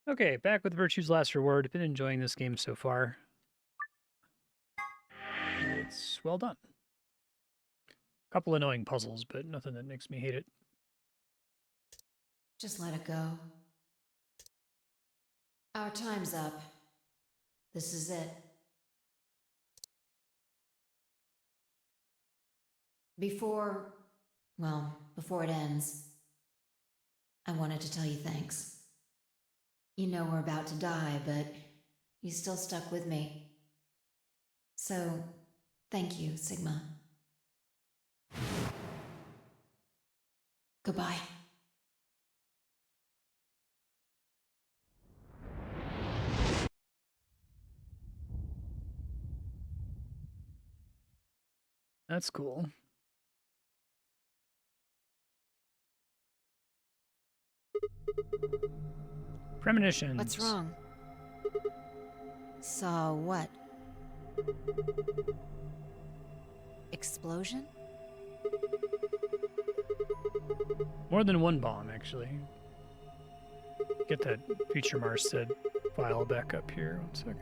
Okay, back with Virtue's Last Reward. Been enjoying this game so far. It's well done. Couple annoying puzzles, but nothing that makes me hate it. Just let it go. Our time's up. This is it. Before it ends, I wanted to tell you thanks. You know we're about to die, but you still stuck with me. So, thank you, Sigma. Goodbye. That's cool. Premonitions. What's wrong? Saw what? Explosion? More than one bomb, actually. Get that future Marstead file back up here. 1 second.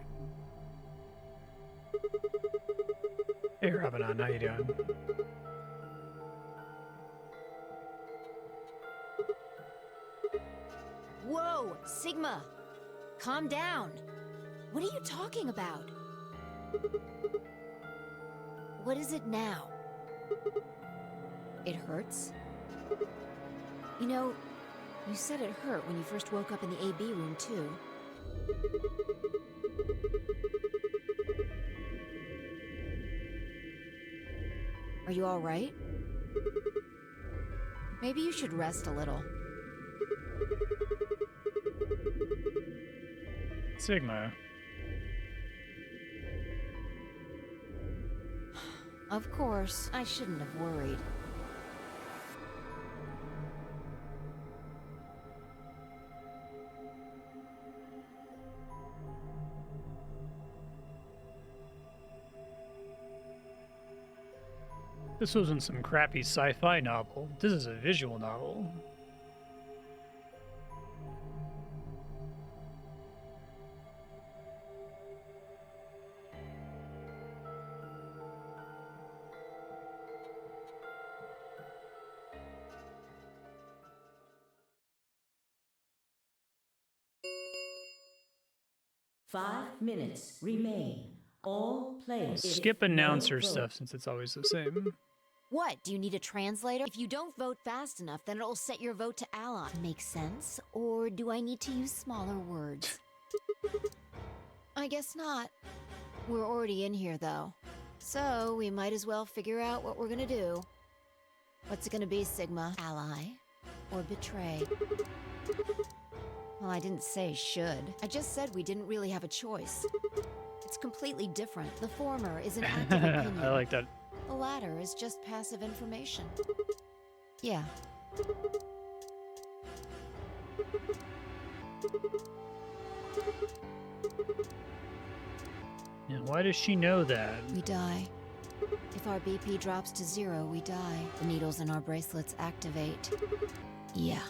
Hey, Ravenon, how you doing? Whoa, Sigma! Calm down. What are you talking about? What is it now? It hurts? You know, you said it hurt when you first woke up in the AB room, too. Are you all right? Maybe you should rest a little. Sigma. Of course, I shouldn't have worried. This wasn't some crappy sci-fi novel. This is a visual novel. Five minutes remain. All players. Skip announcer stuff since it's always the same. What? Do you need a translator? If you don't vote fast enough, then it'll set your vote to ally. Makes sense? Or do I need to use smaller words? I guess not. We're already in here, though. So we might as well figure out what we're gonna do. What's it gonna be, Sigma? Ally? Or betray? Well, I didn't say should. I just said we didn't really have a choice. It's completely different. The former is an active opinion. I like that. The latter is just passive information. Yeah. And why does she know that? We die. If our BP drops to 0, we die. The needles in our bracelets activate. Yeah.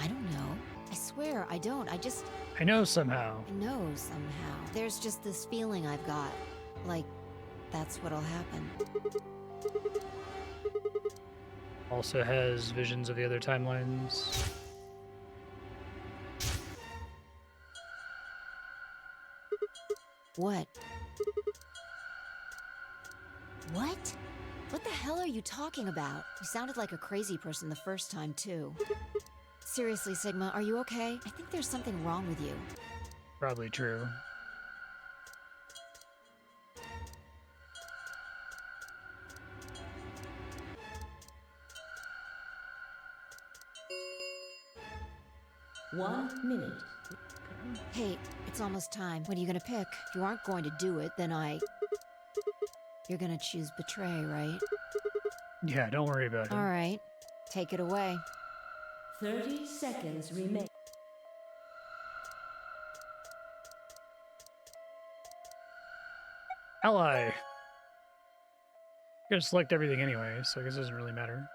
I don't know. I swear, I don't. I know somehow. I know somehow. There's just this feeling I've got. Like, that's what'll happen. Also has visions of the other timelines. What? What? What the hell are you talking about? You sounded like a crazy person the first time, too. Seriously, Sigma, are you okay? I think there's something wrong with you. Probably true. One minute. Hey, it's almost time. What are you gonna pick? If you aren't going to do it, then You're gonna choose betray, right? Yeah, don't worry about it. All right. Take it away. 30 seconds remain. Ally. Gotta select everything anyway, so I guess it doesn't really matter.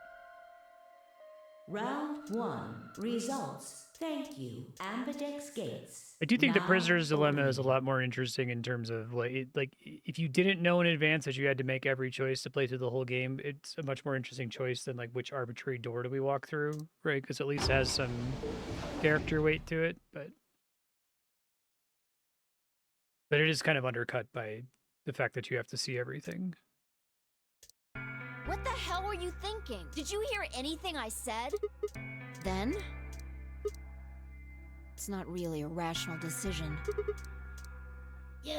Round 1. Results. Thank you. Ambidex gates. I do think the now prisoner's dilemma is a open. lot more interesting in terms of like if you didn't know in advance that you had to make every choice to play through the whole game, it's a much more interesting choice than like which arbitrary door do we walk through, right? Because at least it has some character weight to it, but it is kind of undercut by the fact that you have to see everything. What the hell were you thinking? Did you hear anything I said? Then? It's not really a rational decision. Yo,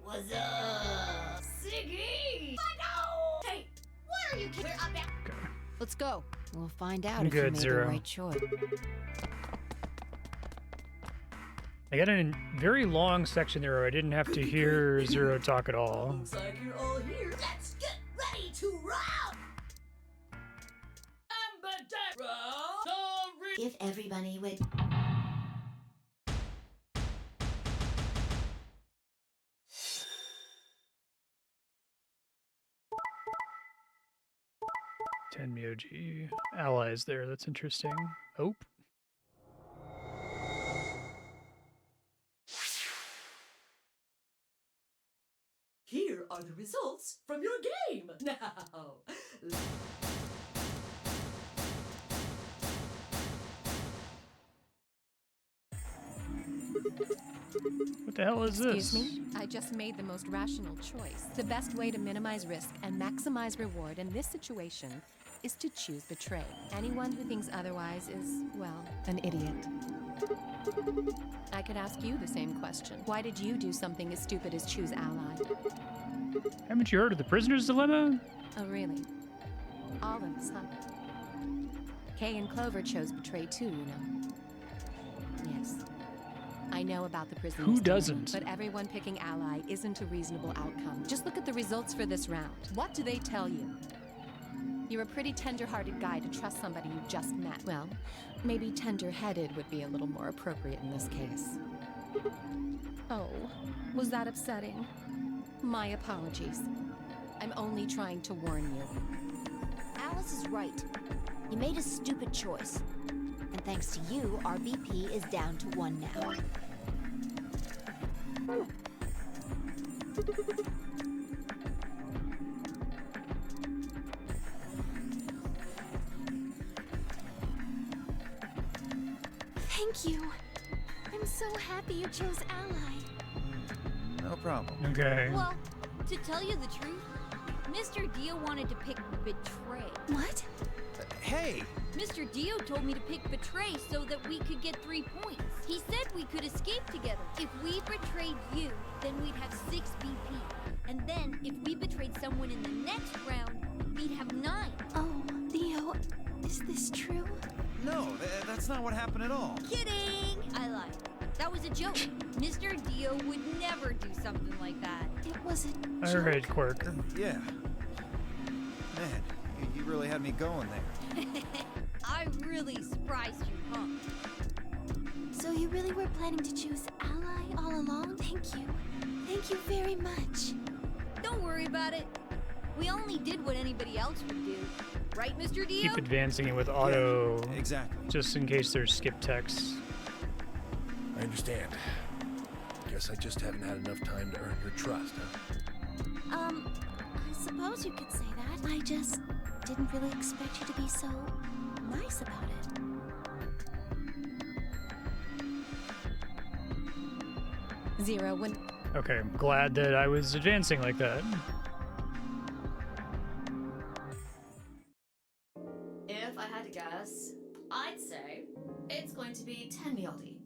what's up? Siggy! No! Hey, what are you kidding? We're up there. Okay. Let's go. We'll find out I'm if you good, made Zero. the right choice. I got a very long section there where I didn't have to hear Zero talk at all. Looks like you're all here. Let's get ready to rock! If everybody would... Tenmyoji allies there. That's interesting. Oh. Here are the results from your game. Now, What the hell is this? Excuse me? I just made the most rational choice. The best way to minimize risk and maximize reward in this situation is to choose betray. Anyone who thinks otherwise is, well, an idiot. I could ask you the same question. Why did you do something as stupid as choose ally? Haven't you heard of the prisoner's dilemma? Oh, really? All of us, huh? Kay and Clover chose betray too, you know. Yes. I know about the prisoner's Who dilemma, doesn't? but everyone picking ally isn't a reasonable outcome. Just look at the results for this round. What do they tell you? You're a pretty tender-hearted guy to trust somebody you just met. Well, maybe tender-headed would be a little more appropriate in this case. Oh, was that upsetting? My apologies. I'm only trying to warn you. Alice is right. You made a stupid choice. And thanks to you, our BP is down to 1 now. Thank you. I'm so happy you chose ally. No problem. Okay. Well, to tell you the truth, Mr. Dio wanted to pick betray. What? Hey! Mr. Dio told me to pick betray so that we could get 3 points. He said we could escape together. If we betrayed you, then we'd have 6 BP. And then, if we betrayed someone in the next round, we'd have 9. Oh, Dio, is this true? No, that's not what happened at all. Kidding! I lied. That was a joke. Mr. Dio would never do something like that. It wasn't. All right, Quirk. Yeah. Man, you really had me going there. I really surprised you, huh? So you really were planning to choose ally all along? Thank you. Thank you very much. Don't worry about it. We only did what anybody else would do. Right, Mr. Dio? Keep advancing it with auto, Yeah, exactly. just in case there's skip text. I understand. Guess I just haven't had enough time to earn your trust, huh? I suppose you could say that. I just didn't really expect you to be so nice about it. Zero, when Okay, I'm glad that I was advancing like that. if I had to guess, I'd say it's going to be Tenmyoji.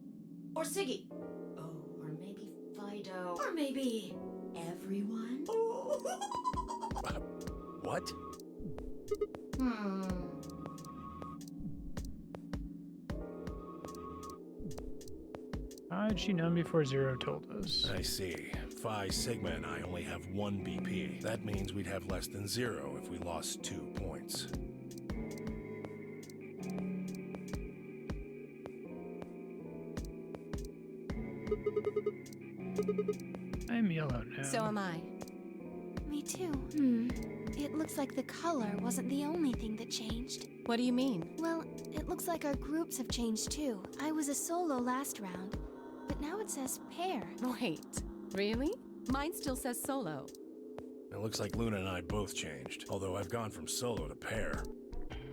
Or Siggy. Oh, or maybe Fido. Or maybe everyone. What? How had she known before Zero told us? I see. Phi Sigma and I only have 1 BP. That means we'd have less than 0 if we lost 2 points. I'm yellow now. so am I. Me too. It looks like the color wasn't the only thing that changed. What do you mean? Well, it looks like our groups have changed too. I was a solo last round, but now it says pair. Wait, really? Mine still says solo. It looks like Luna and I both changed, although I've gone from solo to pair.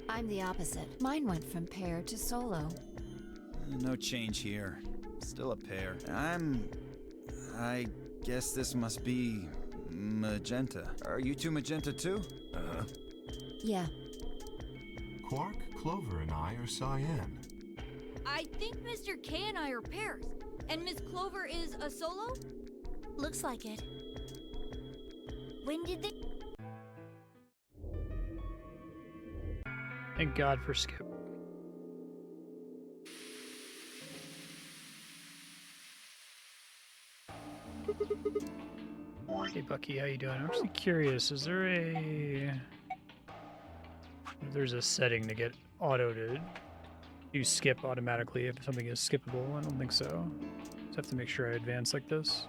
I'm the opposite. Mine went from pair to solo. No change here. Still a pair. I guess this must be magenta. Are you two magenta too? Uh-huh. Yeah. Quark, Clover, and I are cyan. I think Mr. K and I are pairs. And Miss Clover is a solo? Looks like it. When did they... Thank God for Skip. Hey Bucky, how you doing? I'm actually curious, is there there's a setting to get auto to do skip automatically if something is skippable? I don't think so. Just have to make sure I advance like this.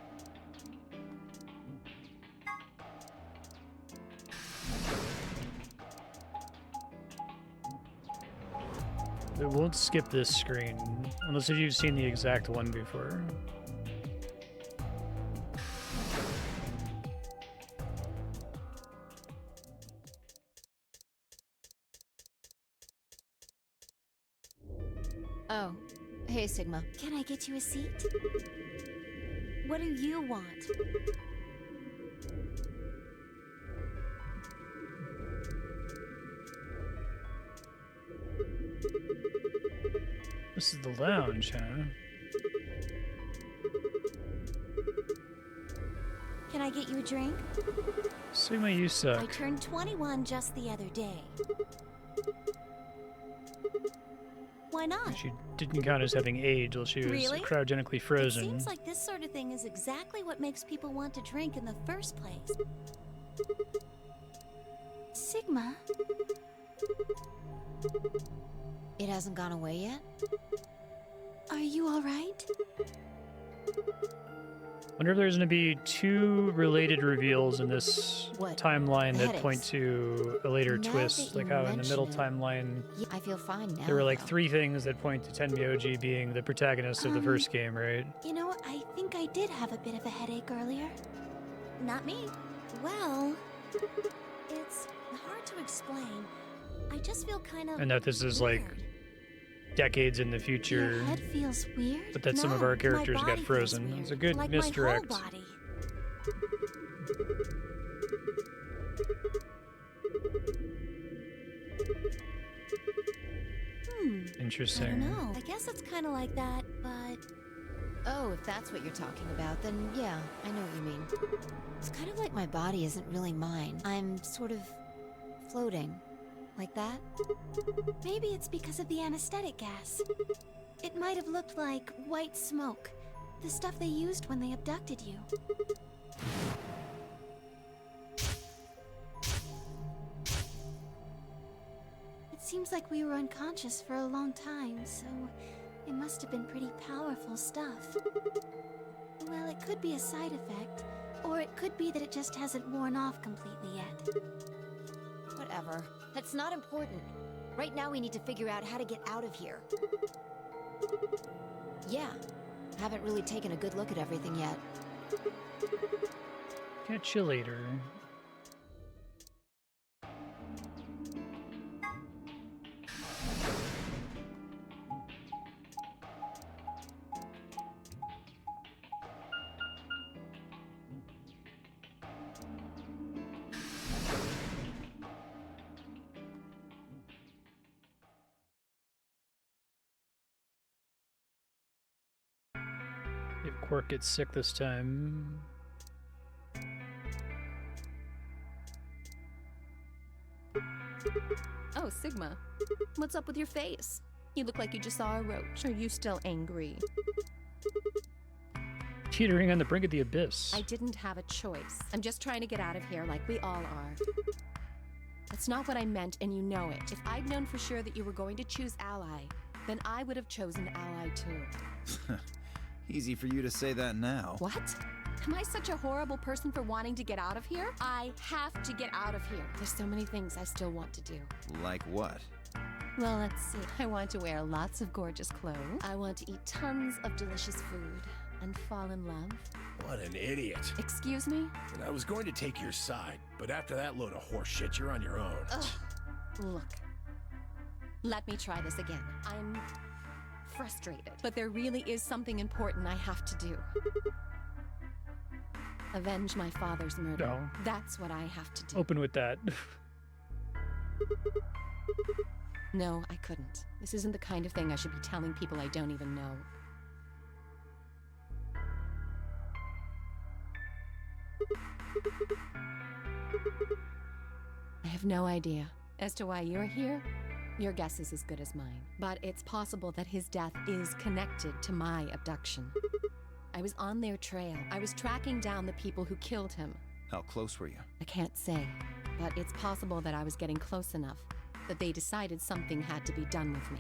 It won't skip this screen, unless if you've seen the exact one before. Oh, hey Sigma. Can I get you a seat? What do you want? This is the lounge, huh? Can I get you a drink? Sigma, you I suck. turned 21 just the other day. Why not? She didn't count as having aged while she was Really? cryogenically It frozen. seems like this sort of thing is exactly what makes people want to drink in the first place. Sigma? It hasn't gone away yet? Are you alright? Wonder if there's going to be two related reveals in this What? timeline that point Headaches? to a later Now twist, that you like how in the middle mention it, timeline Yeah, I feel fine now. there were like though. 3 things that point to Tenmyoji being the protagonist of the first game, right? You know, I think I did have a bit of a headache earlier. Not me. Well, it's hard to explain. I just feel kind of And that this is like weird. decades in the Your future, head feels weird? but that some of No, our my characters body got feels frozen. weird, It's a good like misdirect. My whole body. I Interesting. don't know. I guess it's kind of like that, but Oh, if that's what you're talking about, then yeah, I know what you mean. It's kind of like my body isn't really mine. I'm sort of floating. Like that? maybe it's because of the anesthetic gas. It might have looked like white smoke, the stuff they used when they abducted you. It seems like we were unconscious for a long time, so it must have been pretty powerful stuff. Well, it could be a side effect, or it could be that it just hasn't worn off completely yet. Whatever. That's not important. Right now we need to figure out how to get out of here. Yeah. Haven't really taken a good look at everything yet. Catch you later. If Quark gets sick this time. Oh, Sigma. What's up with your face? You look like you just saw a roach. Are you still angry? Teetering on the brink of the abyss. I didn't have a choice. I'm just trying to get out of here like we all are. That's not what I meant, and you know it. If I'd known for sure that you were going to choose Ally, then I would have chosen Ally too. Easy for you to say that now. What? Am I such a horrible person for wanting to get out of here? I have to get out of here. There's so many things I still want to do. Like what? Well, let's see. I want to wear lots of gorgeous clothes. I want to eat tons of delicious food and fall in love. What an idiot. Excuse me? And I was going to take your side, but after that load of horse shit, you're on your own. Ugh. Look. Let me try this again. I'm frustrated, but there really is something important I have to do. Avenge my father's murder. No. That's what I have to do. Open with that. No, I couldn't. This isn't the kind of thing I should be telling people I don't even know. I have no idea. As to why you're here, your guess is as good as mine. But it's possible that his death is connected to my abduction. I was on their trail. I was tracking down the people who killed him. How close were you? I can't say, but it's possible that I was getting close enough that they decided something had to be done with me.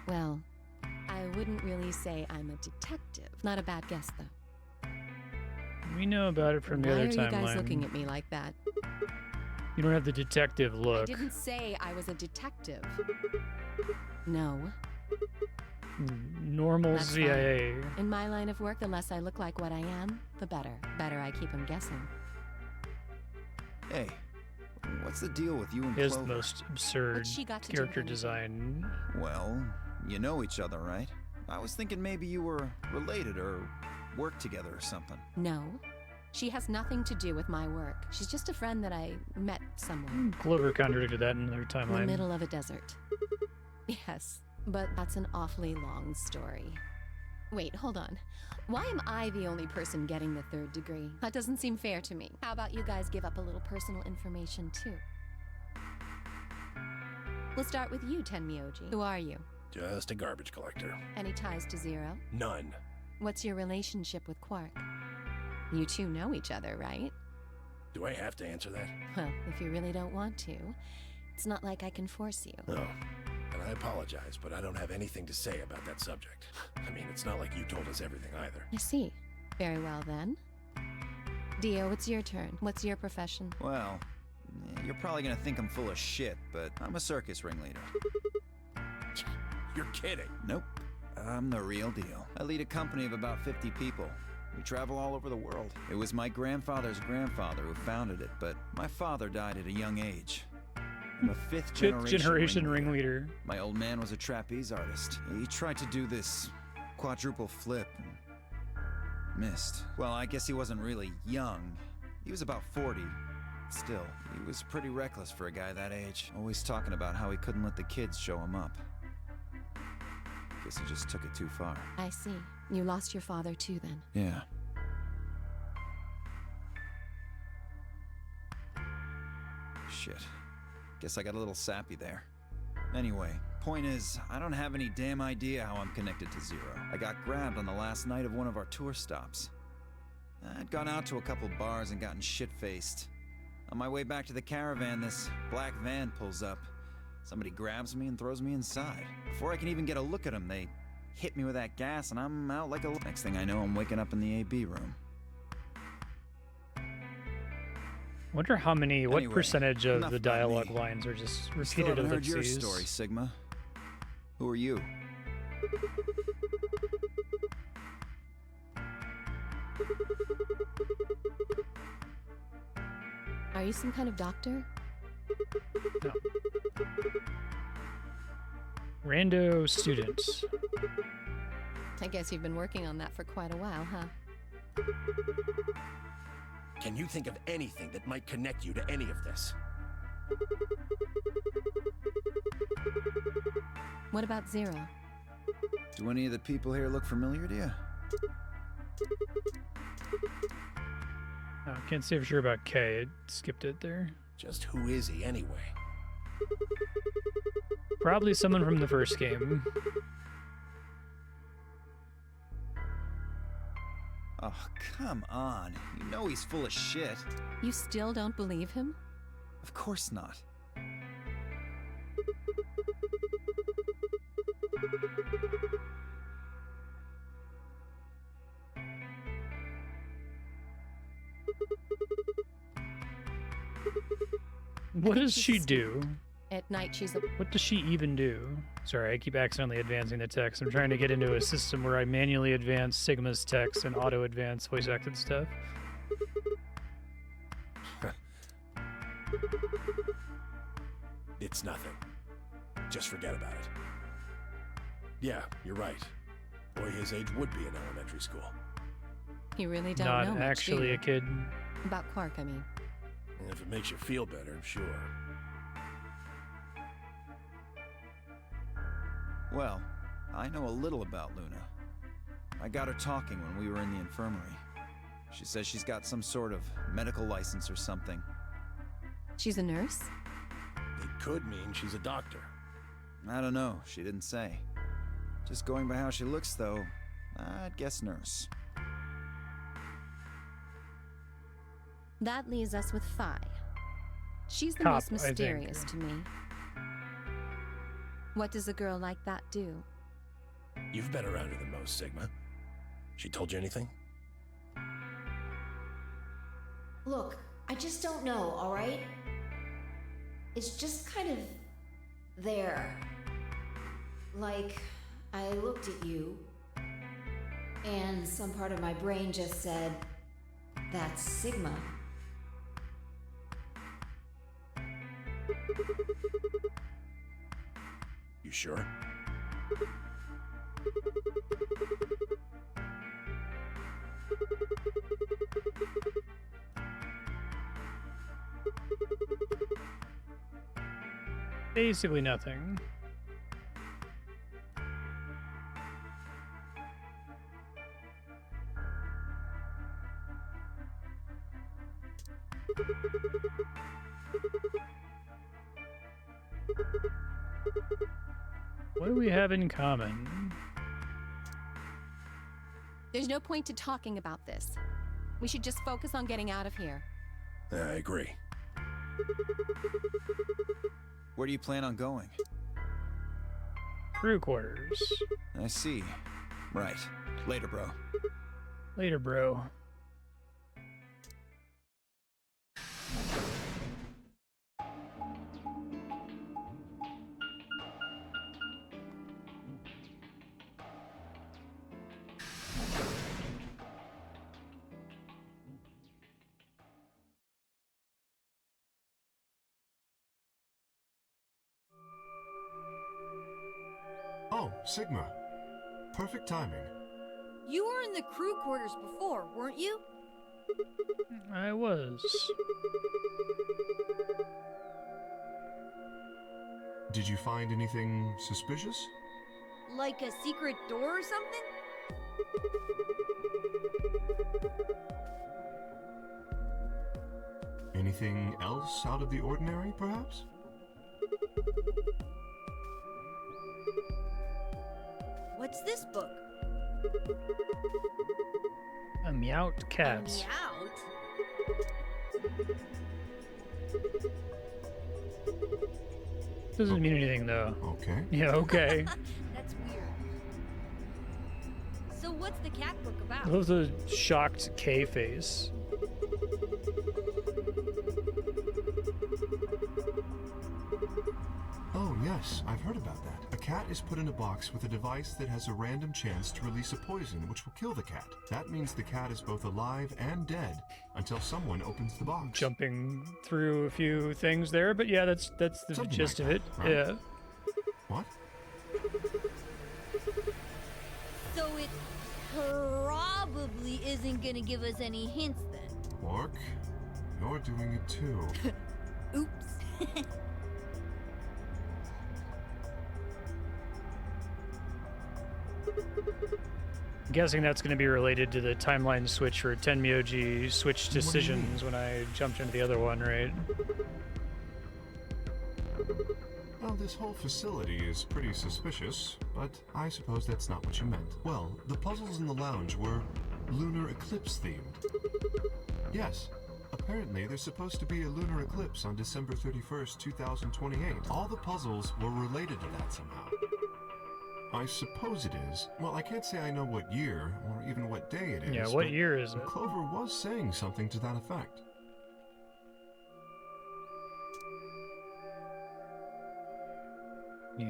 Well, I wouldn't really say I'm a detective. Not a bad guess, though. We know about it from the other timeline. Why are you guys looking at me like that? You don't have the detective look. I didn't say I was a detective. No. Normal That's CIA. fine. In my line of work, the less I look like what I am, the better. Better I keep them guessing. Hey, what's the deal with you and He has the Clover? most absurd What's she got to do character with anything? design. Well, you know each other, right? I was thinking maybe you were related or worked together or something. No. She has nothing to do with my work. She's just a friend that I met somewhere. Clover contradicted that in their In the timeline. middle of a desert. Yes, but that's an awfully long story. Wait, hold on. Why am I the only person getting the 3rd degree? That doesn't seem fair to me. How about you guys give up a little personal information, too? We'll start with you, Tenmyoji. Who are you? Just a garbage collector. Any ties to Zero? None. What's your relationship with Quark? You two know each other, right? Do I have to answer that? Well, if you really don't want to, it's not like I can force you. No. And I apologize, but I don't have anything to say about that subject. I mean, it's not like you told us everything either. I see. Very well, then. Dio, it's your turn. What's your profession? Well, you're probably gonna think I'm full of shit, but I'm a circus ringleader. You're kidding. Nope. I'm the real deal. I lead a company of about 50 people. We travel all over the world. It was my grandfather's grandfather who founded it, but my father died at a young age. I'm a fifth generation ringleader. My old man was a trapeze artist. He tried to do this quadruple flip and missed. Well, I guess he wasn't really young. He was about 40. Still, he was pretty reckless for a guy that age. Always talking about how he couldn't let the kids show him up. Guess he just took it too far. I see. You lost your father too, then. Yeah. Shit. Guess I got a little sappy there. Anyway, point is, I don't have any damn idea how I'm connected to Zero. I got grabbed on the last night of one of our tour stops. I'd gone out to a couple bars and gotten shit-faced. On my way back to the caravan, this black van pulls up. Somebody grabs me and throws me inside. Before I can even get a look at them, they hit me with that gas and I'm out like a... Next thing I know, I'm waking up in the AB room. Wonder how many, what Anyway, percentage of enough the about dialogue me. lines are just Still repeated haven't heard your ellipses. story, Sigma. Who are you? Are you some kind of doctor? No. Rando students. I guess you've been working on that for quite a while, huh? Can you think of anything that might connect you to any of this? What about Zero? Do any of the people here look familiar to you? Oh, can't say for sure about K. I skipped it there. Just who is he anyway? Probably someone from the first game. Oh, come on. You know he's full of shit. You still don't believe him? Of course not. What does she do? At night, she's a... What does she even do? Sorry, I keep accidentally advancing the text. I'm trying to get into a system where I manually advance Sigma's text and auto-advance voice-acted stuff. It's nothing. Just forget about it. Yeah, you're right. Boy his age would be in elementary school. You really don't Not know much, do actually you? a kid. About Quark, I mean. And if it makes you feel better, sure. Well, I know a little about Luna. I got her talking when we were in the infirmary. She says she's got some sort of medical license or something. She's a nurse? It could mean she's a doctor. I don't know, she didn't say. Just going by how she looks, though, I'd guess nurse. That leaves us with Phi. She's the Cop, most I think. mysterious to me. What does a girl like that do? You've been around her the most, Sigma. She told you anything? Look, I just don't know, alright? It's just kind of there. Like, I looked at you, and some part of my brain just said, that's Sigma. You sure? Basically nothing. What do we have in common? There's no point to talking about this. We should just focus on getting out of here. I agree. Where do you plan on going? Crew quarters. I see. Right. Later, bro. Later, bro. Oh, Sigma. Perfect timing. You were in the crew quarters before, weren't you? I was. Did you find anything suspicious? Like a secret door or something? Anything else out of the ordinary, perhaps? What's this book? A meowed cat. Meowed? Doesn't mean anything though. Okay. Yeah, okay. That's weird. So what's the cat book I about? love the shocked K face. Oh, yes, I've heard about that. A cat is put in a box with a device that has a random chance to release a poison which will kill the cat. That means the cat is both alive and dead until someone opens the box. Jumping through a few things there, but yeah, that's the Something gist like of it. that, right? Yeah. What? So it probably isn't gonna give us any hints then. Quark, you're doing it too. Oops. I'm guessing that's going to be related to the timeline switch for Tenmyoji switch decisions when I jumped into the other one, right? Well, this whole facility is pretty suspicious, but I suppose that's not what you meant. Well, the puzzles in the lounge were lunar eclipse themed. Yes, apparently there's supposed to be a lunar eclipse on December 31st, 2028. All the puzzles were related to that somehow. I suppose it is. Well, I can't say I know what year or even what day it is. Yeah, what but year is it? Clover was saying something to that effect.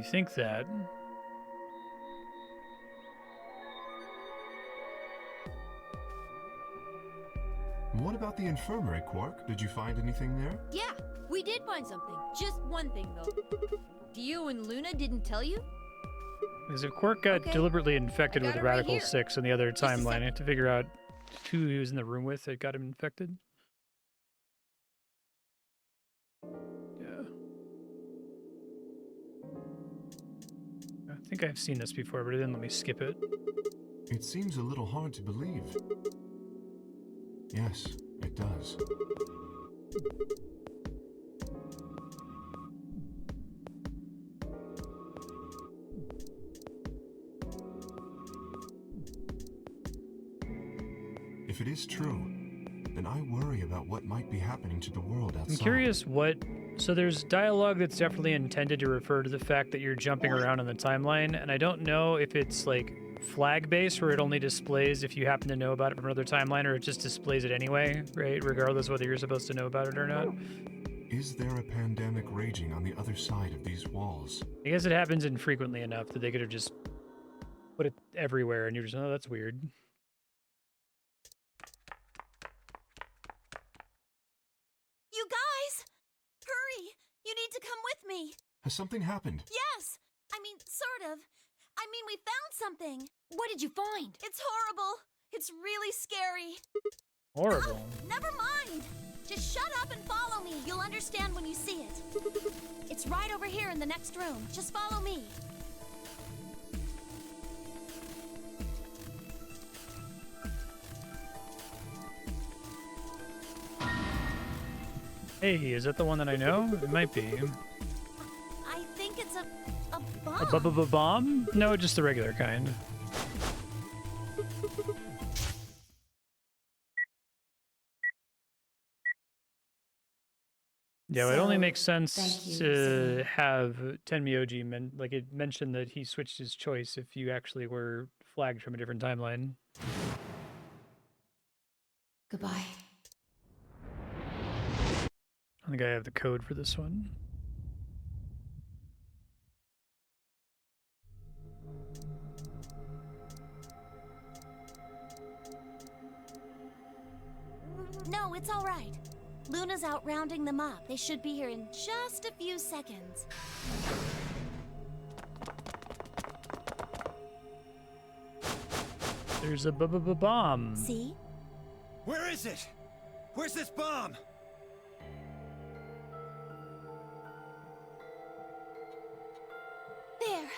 You think that? What about the infirmary, Quark? Did you find anything there? Yeah, we did find something. Just one thing, though. Dio and Luna didn't tell you? Because if Quark got Okay. deliberately infected I with got the it right Radical here. 6 in the other Just a timeline, I sec. have to figure out who he was in the room with that got him infected. Yeah. I think I've seen this before, but it didn't let me skip it. It seems a little hard to believe. Yes, it does. If it is true, then I worry about what might be happening to the world outside. I'm curious what... So there's dialogue that's definitely intended to refer to the fact that you're jumping around on the timeline, and I don't know if it's like flag-based, where it only displays if you happen to know about it from another timeline, or it just displays it anyway, right? Regardless whether you're supposed to know about it or not. Is there a pandemic raging on the other side of these walls? I guess it happens infrequently enough that they could have just put it everywhere, and you're just, oh, that's weird. You guys! Hurry! You need to come with me! Has something happened? Yes! I mean, sort of. I mean, we found something. What did you find? It's horrible. It's really scary. Horrible. Never mind. Just shut up and follow me. You'll understand when you see it. It's right over here in the next room. Just follow me. Hey, is that the one that I know? It might be. I think it's a bomb. A bomb? No, just the regular kind. Yeah, it only So, makes sense thank you, to Sam. have Tenmyoji like it mentioned that he switched his choice if you actually were flagged from a different timeline. Goodbye. I think I have the code for this one. No, it's all right. Luna's out rounding them up. They should be here in just a few seconds. There's a bomb. See? Where is it? Where's this bomb? There.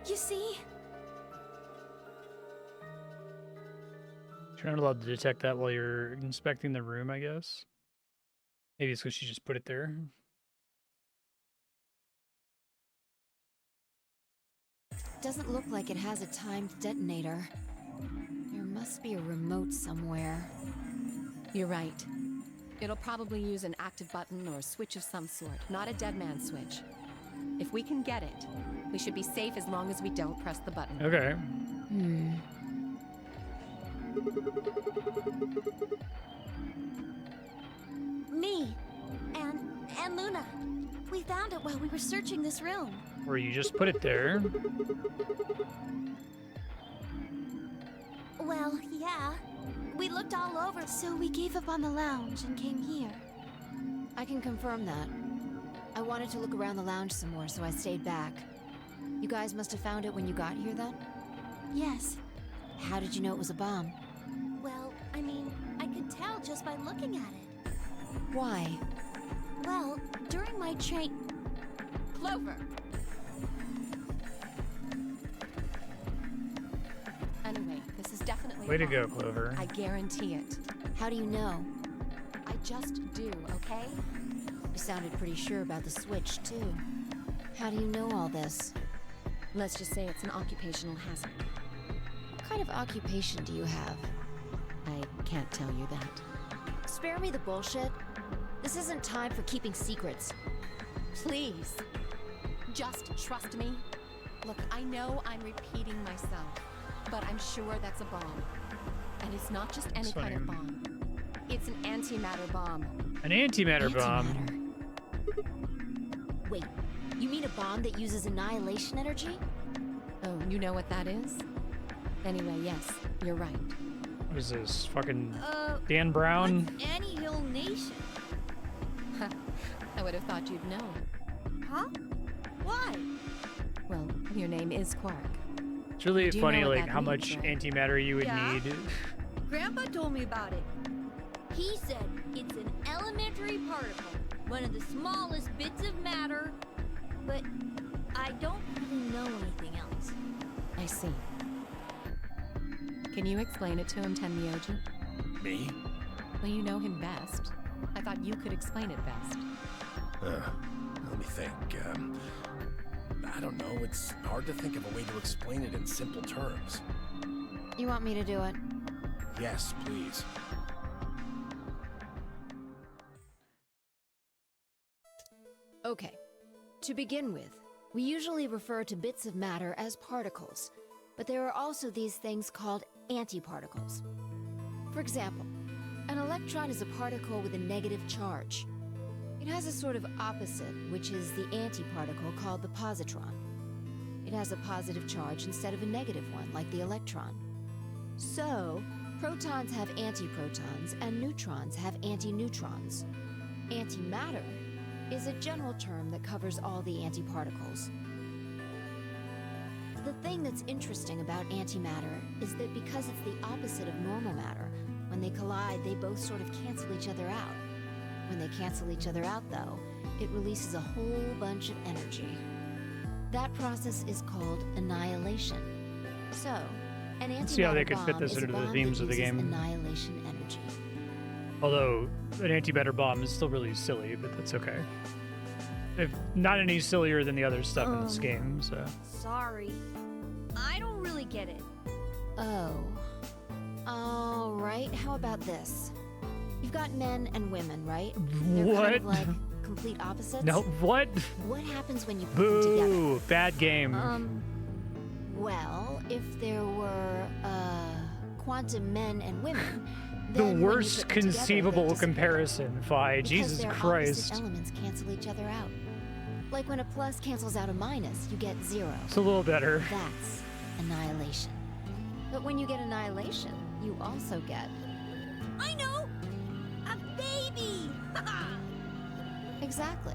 You see? You're not allowed to detect that while you're inspecting the room, I guess. Maybe it's because she just put it there. Doesn't look like it has a timed detonator. There must be a remote somewhere. You're right. It'll probably use an active button or a switch of some sort, not a dead man switch. If we can get it, we should be safe as long as we don't press the button. Okay. Me. And Luna. We found it while we were searching this room. Or you just put it there. Well, yeah. We looked all over. So we gave up on the lounge and came here. I can confirm that. I wanted to look around the lounge some more, so I stayed back. You guys must have found it when you got here, then? Yes. How did you know it was a bomb? Well, I mean, I could tell just by looking at it. Why? Well, during my train... Clover! Anyway, this is definitely Way a to go, bomb. Clover. I guarantee it. How do you know? I just do, okay? You sounded pretty sure about the switch, too. How do you know all this? Let's just say it's an occupational hazard. What kind of occupation do you have? I can't tell you that. Spare me the bullshit. This isn't time for keeping secrets. Please, just trust me. Look, I know I'm repeating myself, but I'm sure that's a bomb. And it's not just any kind of bomb. It's an antimatter bomb. An antimatter bomb. Wait, You mean a bomb that uses annihilation energy? Oh, you know what that is? Anyway, yes, you're right. What is this? Fucking Dan Brown? What's Annie-Hill Nation? I would have thought you'd know. Huh? Why? Well, your name is Quark. It's really Do you funny, know what like, that how means, much right? antimatter you would Yeah. need. Grandpa told me about it. He said it's an elementary particle, one of the smallest bits of matter, but I don't really know anything else. I see. Can you explain it to him, Tenmyoji? Me? Well, you know him best. I thought you could explain it best. Let me think. I don't know. It's hard to think of a way to explain it in simple terms. You want me to do it? Yes, please. Okay. To begin with, we usually refer to bits of matter as particles, but there are also these things called antiparticles. For example, an electron is a particle with a negative charge. It has a sort of opposite, which is the antiparticle called the positron. It has a positive charge instead of a negative one, like the electron. So, protons have antiprotons and neutrons have antineutrons. Antimatter is a general term that covers all the antiparticles. The thing that's interesting about antimatter is that because it's the opposite of normal matter, when they collide, they both sort of cancel each other out. When they cancel each other out, though, it releases a whole bunch of energy. That process is called annihilation. So, an antimatter See how they could fit bomb this is a into the bomb themes that of the uses game. annihilation energy. Although, an antimatter bomb is still really silly, but that's okay. If not any sillier than the other stuff in this game, so. Sorry. I don't really get it. Oh. All right, how about this? You've got men and women, right? They're What? kind of like complete opposites. No, what? What happens when you put them together? Boo! Bad game. Well, if there were, quantum men and women, The then when you worst put them together, they conceivable disappear. comparison, Fi. Because Jesus their Christ. opposite elements cancel each other out. Like when a plus cancels out a minus, you get 0. It's a little better. That's annihilation. But when you get annihilation, you also get... I know! A baby! Exactly.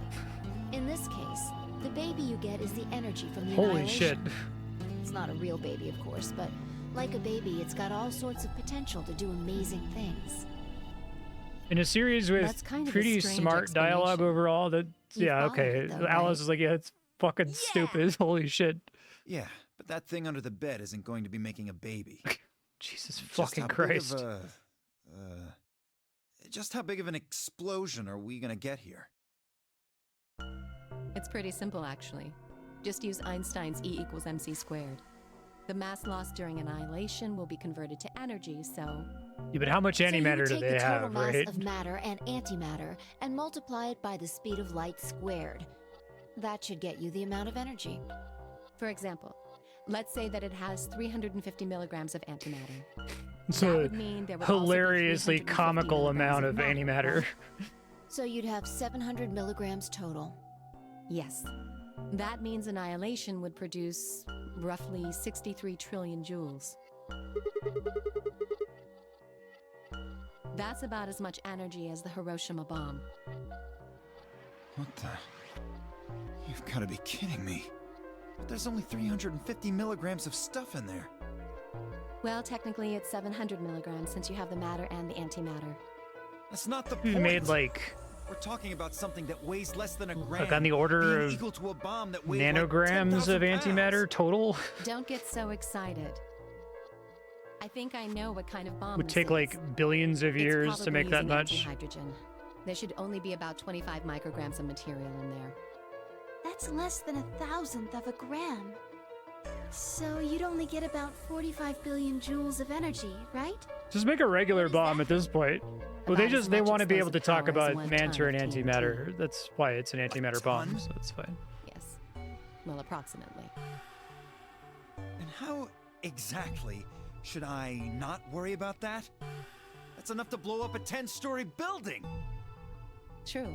In this case, the baby you get is the energy from the Holy shit. annihilation. It's not a real baby, of course, but like a baby, it's got all sorts of potential to do amazing things. In a series with That's kind of a pretty strange smart dialogue explanation. overall, that, You yeah, followed okay. it, though, Alice right? is like, yeah, it's fucking stupid. Holy shit. Yeah, but that thing under the bed isn't going to be making a baby. Jesus Just fucking how big Christ. of a, just how big of an explosion are we gonna get here? It's pretty simple, actually. Just use Einstein's E equals mc squared. The mass lost during annihilation will be converted to energy, so... Yeah, but how much So you antimatter would do take they the total have, mass right? of matter and antimatter and multiply it by the speed of light squared. That should get you the amount of energy. For example, let's say that it has 350 milligrams of antimatter. It's That a would mean there would also be hilariously 350 comical milligrams amount of antimatter. right? So you'd have 700 milligrams total. Yes. That means annihilation would produce roughly 63 trillion joules. That's about as much energy as the Hiroshima bomb. What the? You've got to be kidding me. But there's only 350 milligrams of stuff in there. Well, technically it's 700 milligrams since you have the matter and the antimatter. That's not the You point. made like We're talking about something that weighs less than a gram. on the order being of equal to a bomb that weighs nanograms like of 10,000 antimatter pounds. total. Don't get so excited. I think I know what kind of bomb Would this take is. like billions of It's years to probably make that using much. Anti-hydrogen. There should only be about 25 micrograms of material in there. That's less than 1,000th of a gram. So you'd only get about 45 billion joules of energy, right? Just make a regular bomb at this point. Well, they About as they much want to be able to explosive talk power as about 1 matter ton and of TNT. antimatter. That's why it's an antimatter bomb, ton? so that's fine. Yes. Well, approximately. And how exactly should I not worry about that? That's enough to blow up a 10-story building. True.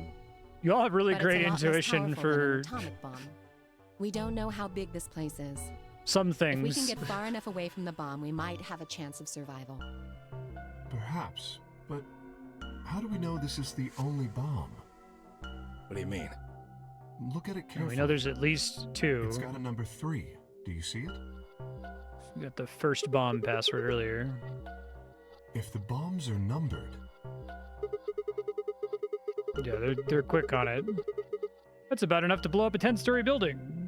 You all have really But great it's a lot less intuition powerful than an for atomic bomb. We don't know how big this place is. Some If things. we can get far enough away from the bomb, we might have a chance of survival. Perhaps, but how do we know this is the only bomb? What do you mean? Look at it We carefully. know there's at least 2. It's got a number 3. Do you see it? We got the first bomb password earlier. If the bombs are numbered, Yeah, they're quick on it. That's about enough to blow up a 10-story building.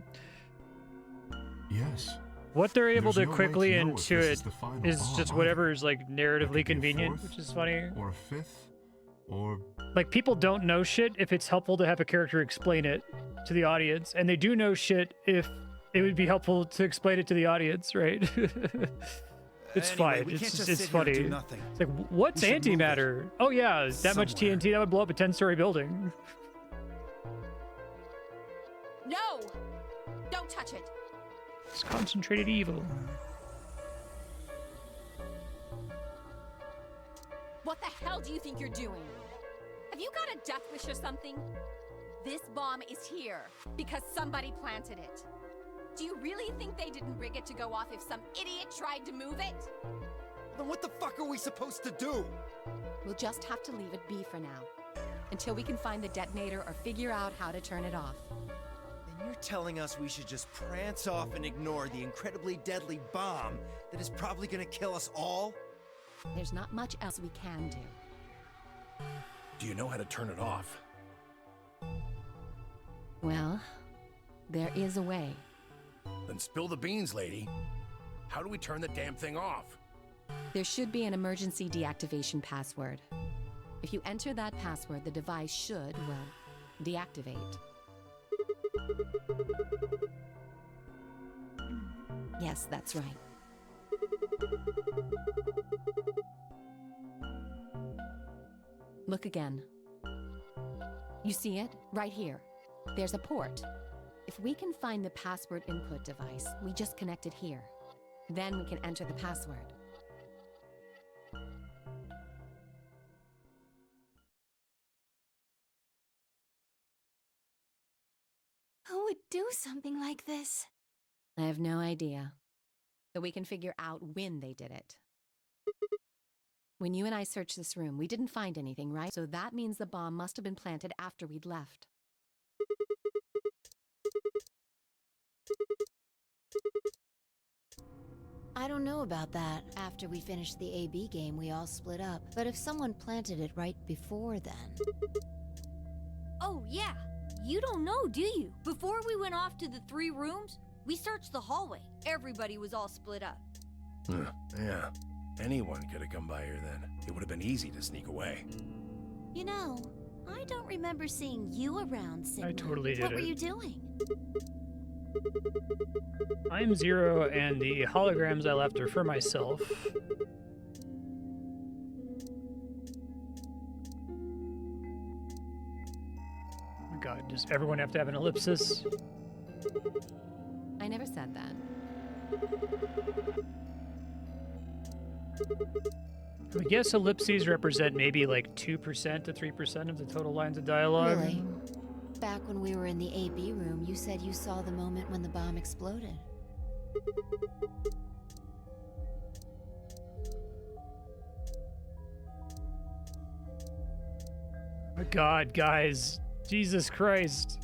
yes. What they're able There's to no way quickly to know if into this it is the final is bomb just either. whatever is like It could narratively be a convenient, 4th, which is funny. Or a 5th, or Like, people don't know shit if it's helpful to have a character explain it to the audience, and they do know shit if it would be helpful to explain it to the audience, right? It's Anyway, fine. we can't just It's sit here and funny. do nothing. It's like, what's We should move it. antimatter? Oh yeah, that much Somewhere. TNT that would blow up a 10-story building. No! Don't touch it! It's concentrated evil. What the hell do you think you're doing? Have you got a death wish or something? This bomb is here because somebody planted it. Do you really think they didn't rig it to go off if some idiot tried to move it? Then what the fuck are we supposed to do? We'll just have to leave it be for now, until we can find the detonator or figure out how to turn it off. Then you're telling us we should just prance off and ignore the incredibly deadly bomb that is probably gonna kill us all? There's not much else we can do. Do you know how to turn it off? Well, there is a way. Then spill the beans, lady. How do we turn the damn thing off? There should be an emergency deactivation password. If you enter that password, the device should, well, deactivate. Yes, that's right. Look again. You see it? Right here. There's a port. If we can find the password input device, we just connect it here. Then we can enter the password. Who would do something like this? I have no idea. But we can figure out when they did it. When you and I searched this room, we didn't find anything, right? So that means the bomb must have been planted after we'd left. I don't know about that. After we finished the AB game, we all split up. But if someone planted it right before then... Oh, yeah. You don't know, do you? Before we went off to the 3 rooms, we searched the hallway. Everybody was all split up. Yeah. Anyone could have come by here then. It would have been easy to sneak away. You know, I don't remember seeing you around, Sigma. I totally did What were it. you doing? I'm Zero, and the holograms I left are for myself. Oh my god, does everyone have to have an ellipsis? I never said that. I guess ellipses represent maybe like 2% to 3% of the total lines of dialogue. Really? Back when we were in the AB room, you said you saw the moment when the bomb exploded. Oh my god, guys. Jesus Christ.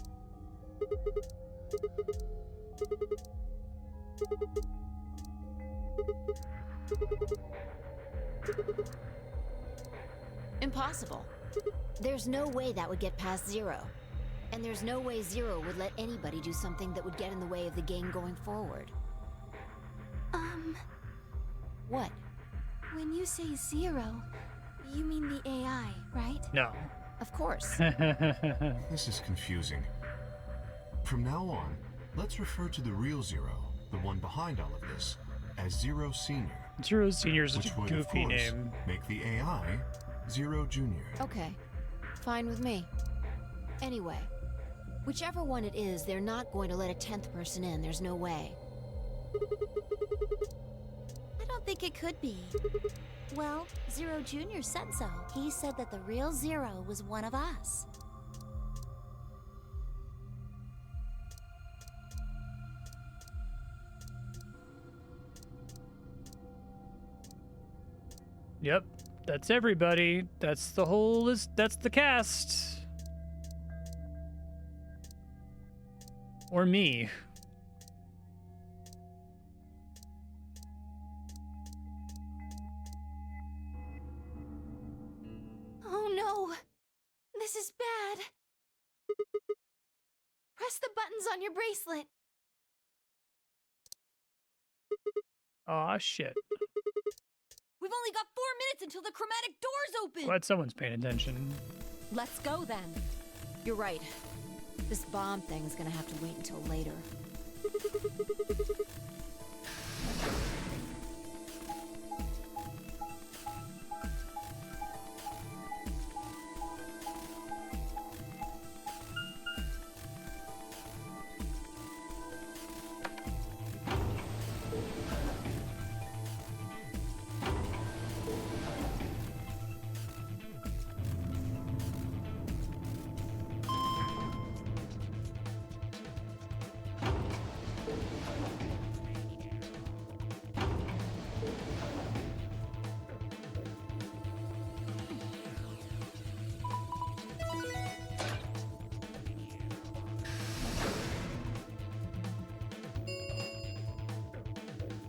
Impossible. There's no way that would get past Zero. And there's no way Zero would let anybody do something that would get in the way of the game going forward. What? When you say Zero, you mean the AI, right? No. Of course. This is confusing. From now on, let's refer to the real Zero, the one behind all of this, as Zero Senior. Zero Senior is such Which a would, of goofy course, name. make the AI Zero Junior. Okay. Fine with me. Anyway, whichever one it is, they're not going to let a 10th person in. There's no way. I don't think it could be. Well, Zero Jr. said so. He said that the real Zero was one of us. Yep, that's everybody. That's the whole list. That's the cast. Or me. Oh no! This is bad. Press the buttons on your bracelet. Aw, shit. We've only got 4 minutes until the chromatic doors open. Glad someone's paying attention. Let's go then. You're right. This bomb thing is gonna have to wait until later.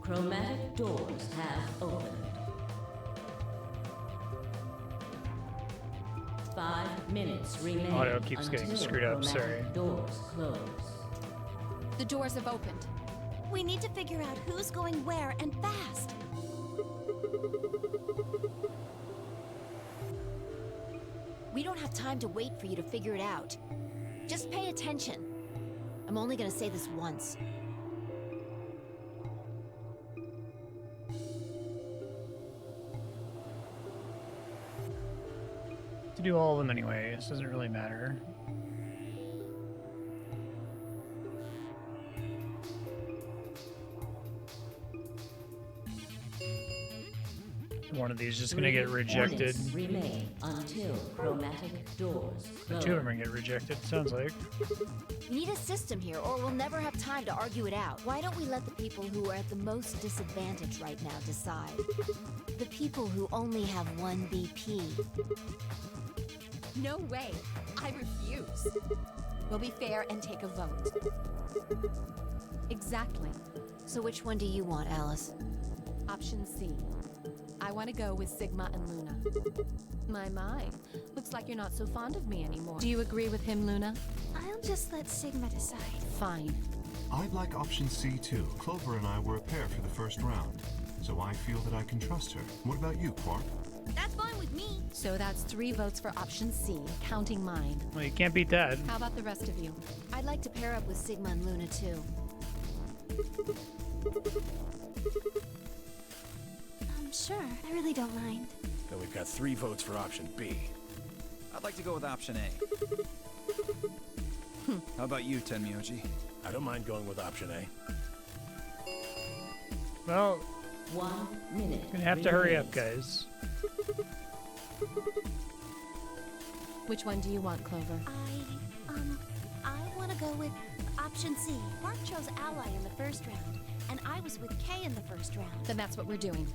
Chromatic doors have opened. 5 minutes remain. Auto keeps getting until screwed up, chromatic sorry. Doors close. The doors have opened. We need to figure out who's going where and fast. We don't have time to wait for you to figure it out. Just pay attention. I'm only gonna say this once. To do all of them anyway, this doesn't really matter. One of these is just gonna get rejected. Minutes remain until chromatic doors The close. two of them are gonna get rejected, sounds like. We need a system here, or we'll never have time to argue it out. Why don't we let the people who are at the most disadvantage right now decide? The people who only have 1 BP. No way. I refuse. We'll be fair and take a vote. Exactly. So which one do you want, Alice? Option C. I want to go with Sigma and Luna. My. Looks like you're not so fond of me anymore. Do you agree with him, Luna? I'll just let Sigma decide. Fine. I'd like option C too. Clover and I were a pair for the first round, so I feel that I can trust her. What about you, Quark? That's fine with me. So that's 3 votes for option C, counting mine. Well, you can't beat that. How about the rest of you? I'd like to pair up with Sigma and Luna, too. Sure. I really don't mind. Then we've got 3 votes for option B. I'd like to go with option A. How about you, Tenmyoji? I don't mind going with option A. Well, 1 minute. gonna have to hurry remains. up, guys. Which one do you want, Clover? I want to go with option C. Mark chose Ally in the first round, and I was with Kay in the first round. Then that's what we're doing.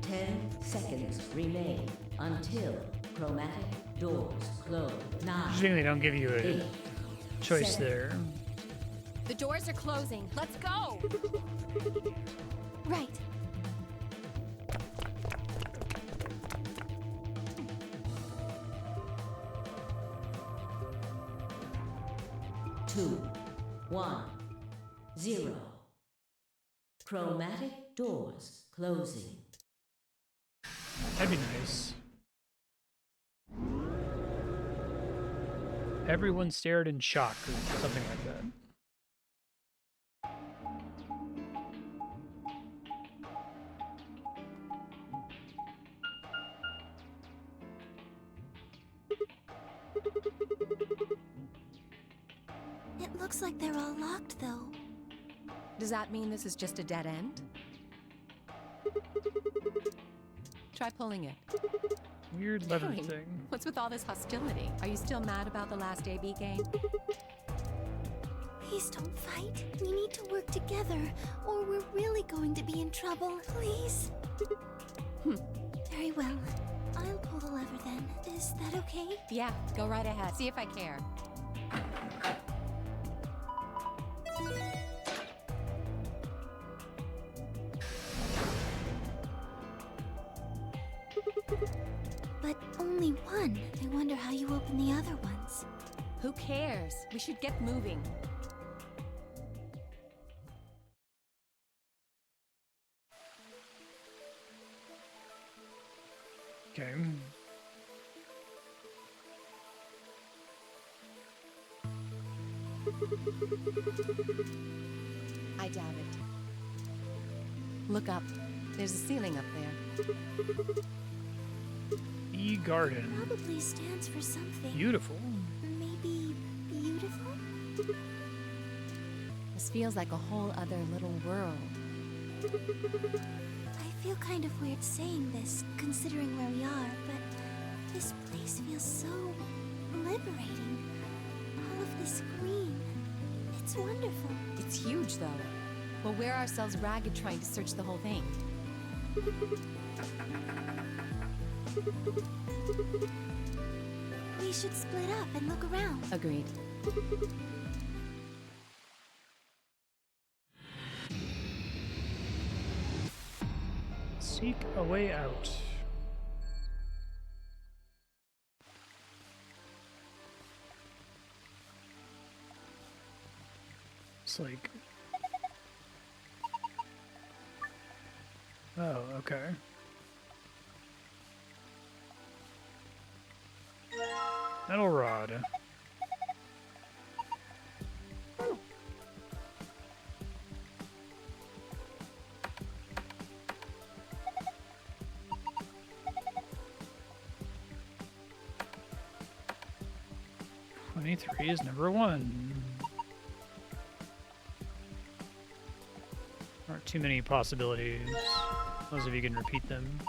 10 seconds remain until chromatic doors close. 9. Usually they don't give you a 8. choice 7. there. The doors are closing. Let's go! Right. Two, 1, 0. Chromatic doors closing. That'd be nice. Everyone stared in shock or something like that. It looks like they're all locked, though. Does that mean this is just a dead end? Try pulling it. Weird lever Hey, thing. What's with all this hostility? Are you still mad about the last AB game? Please don't fight. We need to work together, or we're really going to be in trouble. Please. Very well. I'll pull the lever then. Is that okay? Yeah, go right ahead. See if I care. But only one. I wonder how you open the other ones. Who cares? We should get moving. Okay. I doubt it. Look up. There's a ceiling up there. E-garden. Probably stands for something. Beautiful. Maybe beautiful? This feels like a whole other little world. I feel kind of weird saying this, considering where we are, but this place feels so liberating. All of this green. It's wonderful. It's huge, though. We'll wear ourselves ragged trying to search the whole thing. We should split up and look around. Agreed. Seek a way out. It's like... Oh, okay. Metal rod. Three is number one. Aren't too many possibilities. Those of you can repeat them.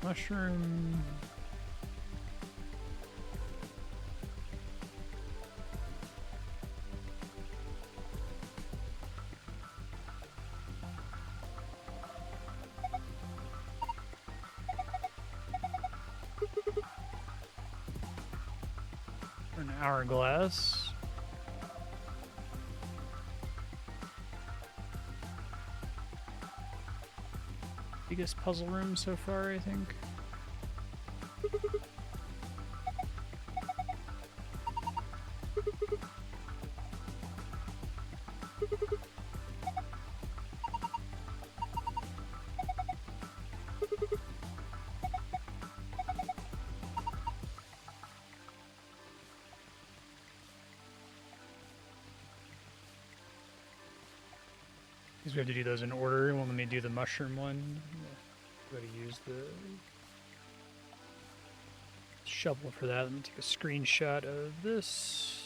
Mushroom. An hourglass. Biggest puzzle room so far, I think. Because we have to do those in order. Well, let me do the mushroom one. Got to use the shovel for that. Let me take a screenshot of this.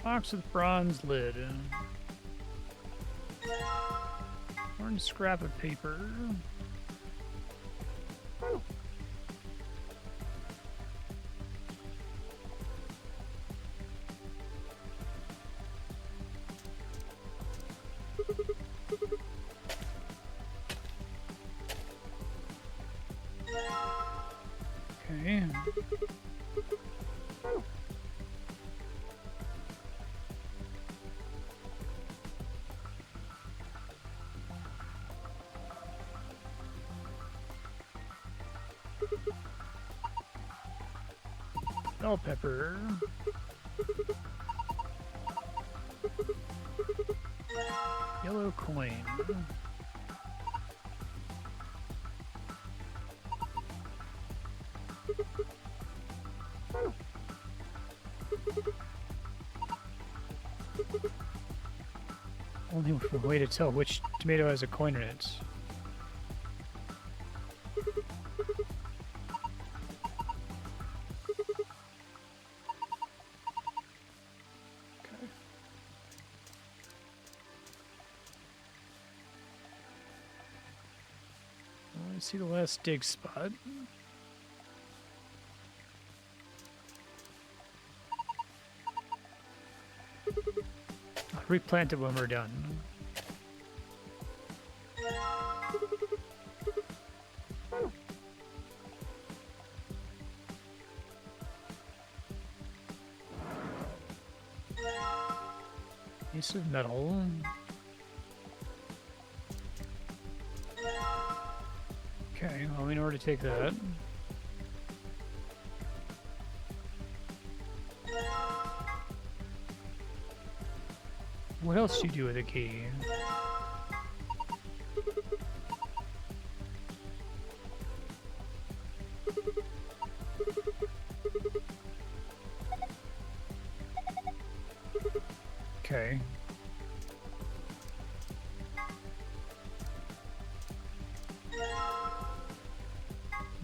Box with bronze lid. Orange scrap of paper. Okay. Bell pepper. Yellow coin. Only way to tell which tomato has a coin in it. Okay. Let's see the last dig spot. I'll replant it when we're done. Piece of metal. Okay, well, we know where to take that. What else do you do with a key? Okay.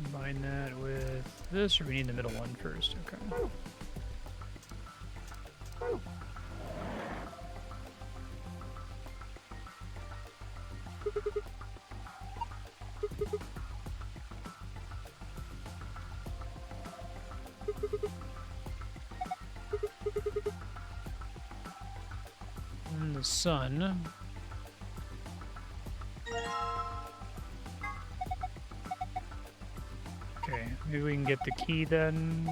Combine that with this, or we need the middle one first? Okay. And the sun. Okay, maybe we can get the key then.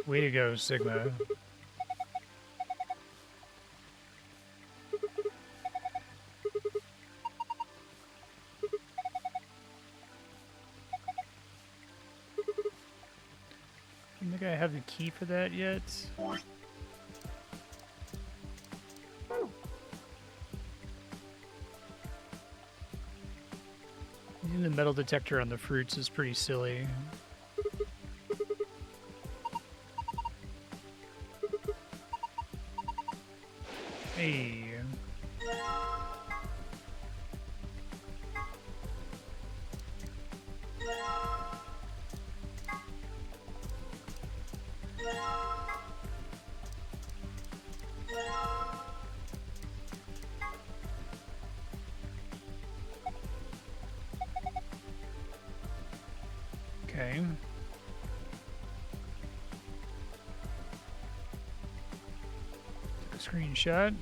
Way to go, Sigma. I don't think I have the key for that yet. Using the metal detector on the fruits is pretty silly. Hey. Okay. Took a screenshot.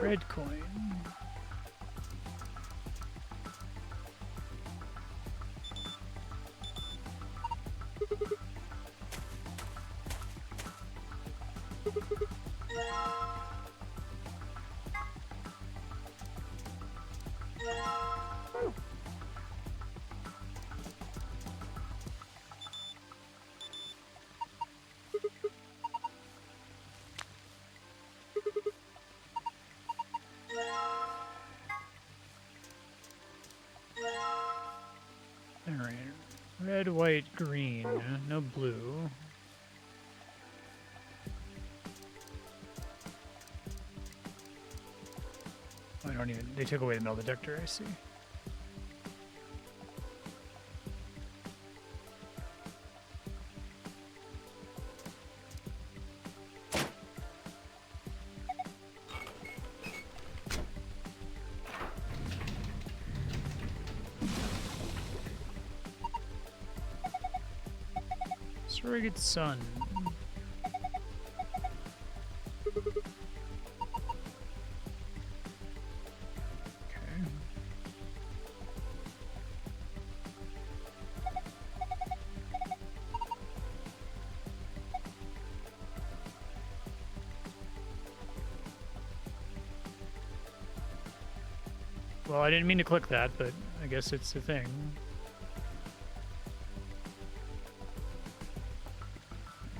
Red coin. Alright. Red, white, green. No blue. I don't even... They took away the metal detector, I see. Surrogate son. Okay. Well, I didn't mean to click that, but I guess it's the thing.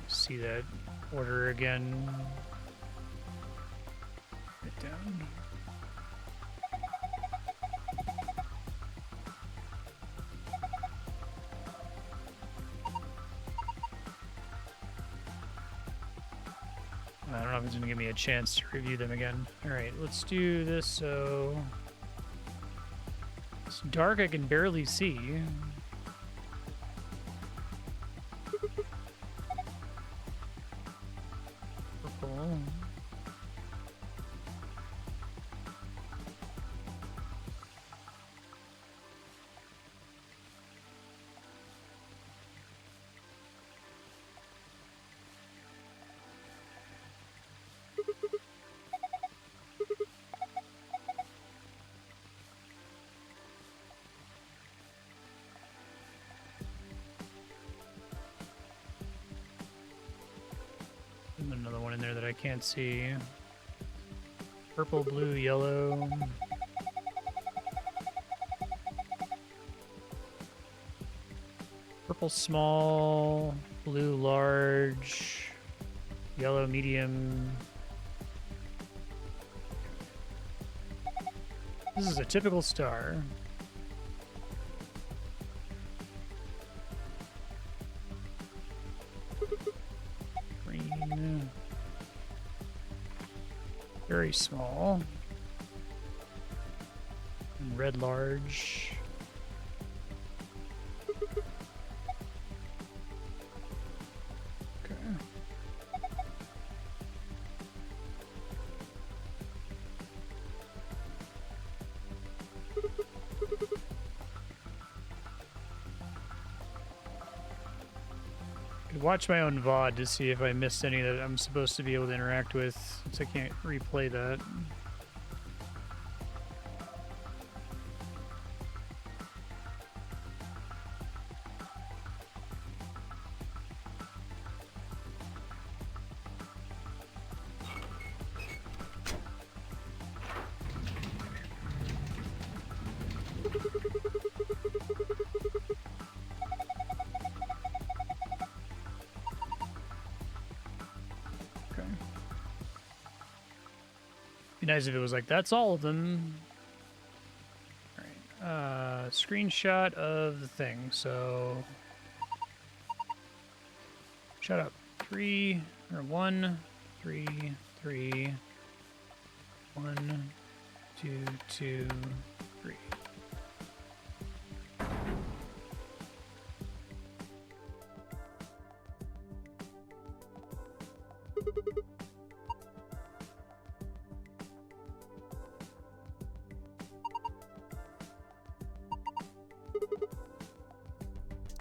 See that order again. Right down. I don't know if it's gonna give me a chance to review them again. All right, let's do this. So it's dark. I can barely see. Purple. Another one in there that I can't see. Purple, blue, yellow. Purple small, blue large, yellow medium. This is a typical star. Very small. And red large. Okay. Could watch my own VOD to see if I missed any that I'm supposed to be able to interact with, since I can't replay that. Be nice if it was like, that's all of them. Alright, screenshot of the thing, so... Shut up. 3, or 1, 3, 3, 1, 2, 2, 3.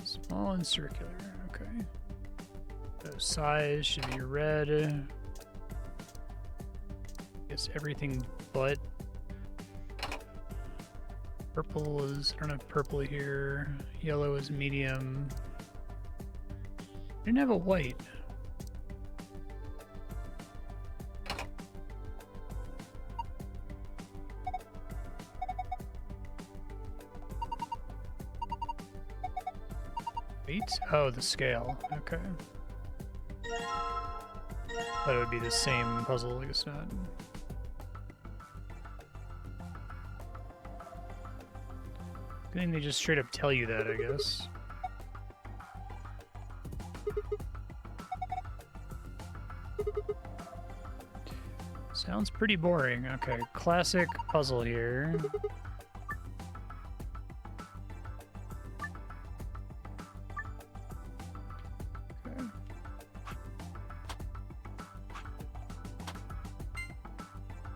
Small and circular, okay. So size should be red. Guess everything but purple is, I don't have purple here. Yellow is medium. I didn't have a white. Oh, the scale. Okay. But it would be the same puzzle, I guess not. Good thing they just straight up tell you that, I guess. Sounds pretty boring. Okay, classic puzzle here.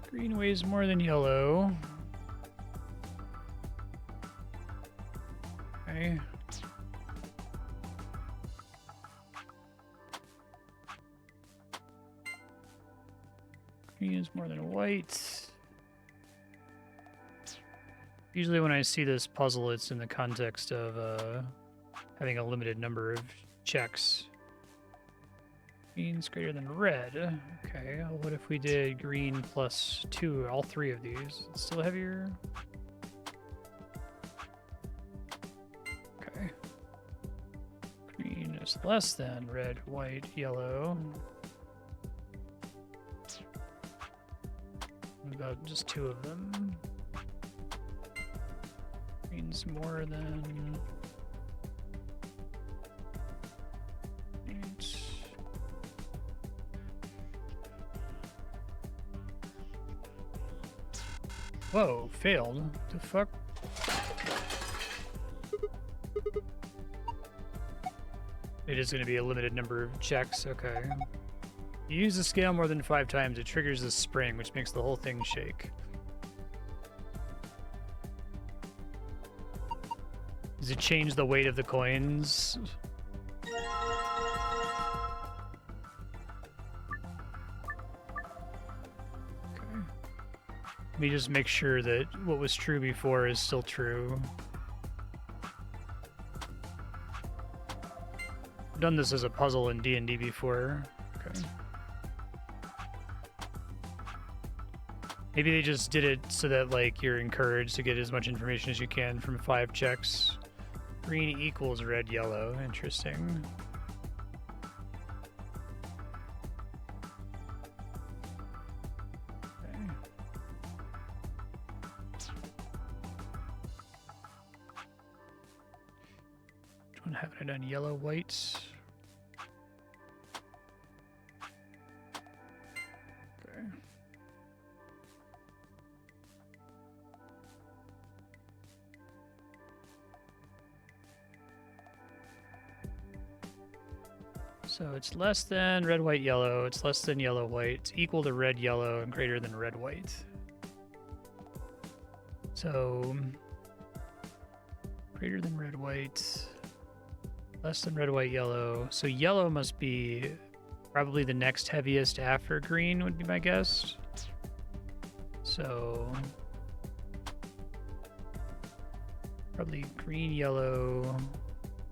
Green weighs more than yellow. Okay. Green is more than white. Usually when I see this puzzle, it's in the context of having a limited number of checks. Green's greater than red. Okay, well, what if we did green plus 2, all 3 of these? It's still heavier? Okay. Green is less than red, white, yellow. What about just 2 of them? Green's more than... Whoa, failed. The fuck? It is going to be a limited number of checks, okay. You use the scale more than 5 times, it triggers the spring, which makes the whole thing shake. Does it change the weight of the coins? Let me just make sure that what was true before is still true. I've done this as a puzzle in D&D before. Okay. Maybe they just did it so that, like, you're encouraged to get as much information as you can from 5 checks. Green equals red, yellow. Interesting. Haven't I done yellow, white? Okay. So it's less than red, white, yellow. It's less than yellow, white. It's equal to red, yellow, and greater than red, white. So greater than red, white. Less than red, white, yellow. So yellow must be probably the next heaviest after green would be my guess. So probably green, yellow.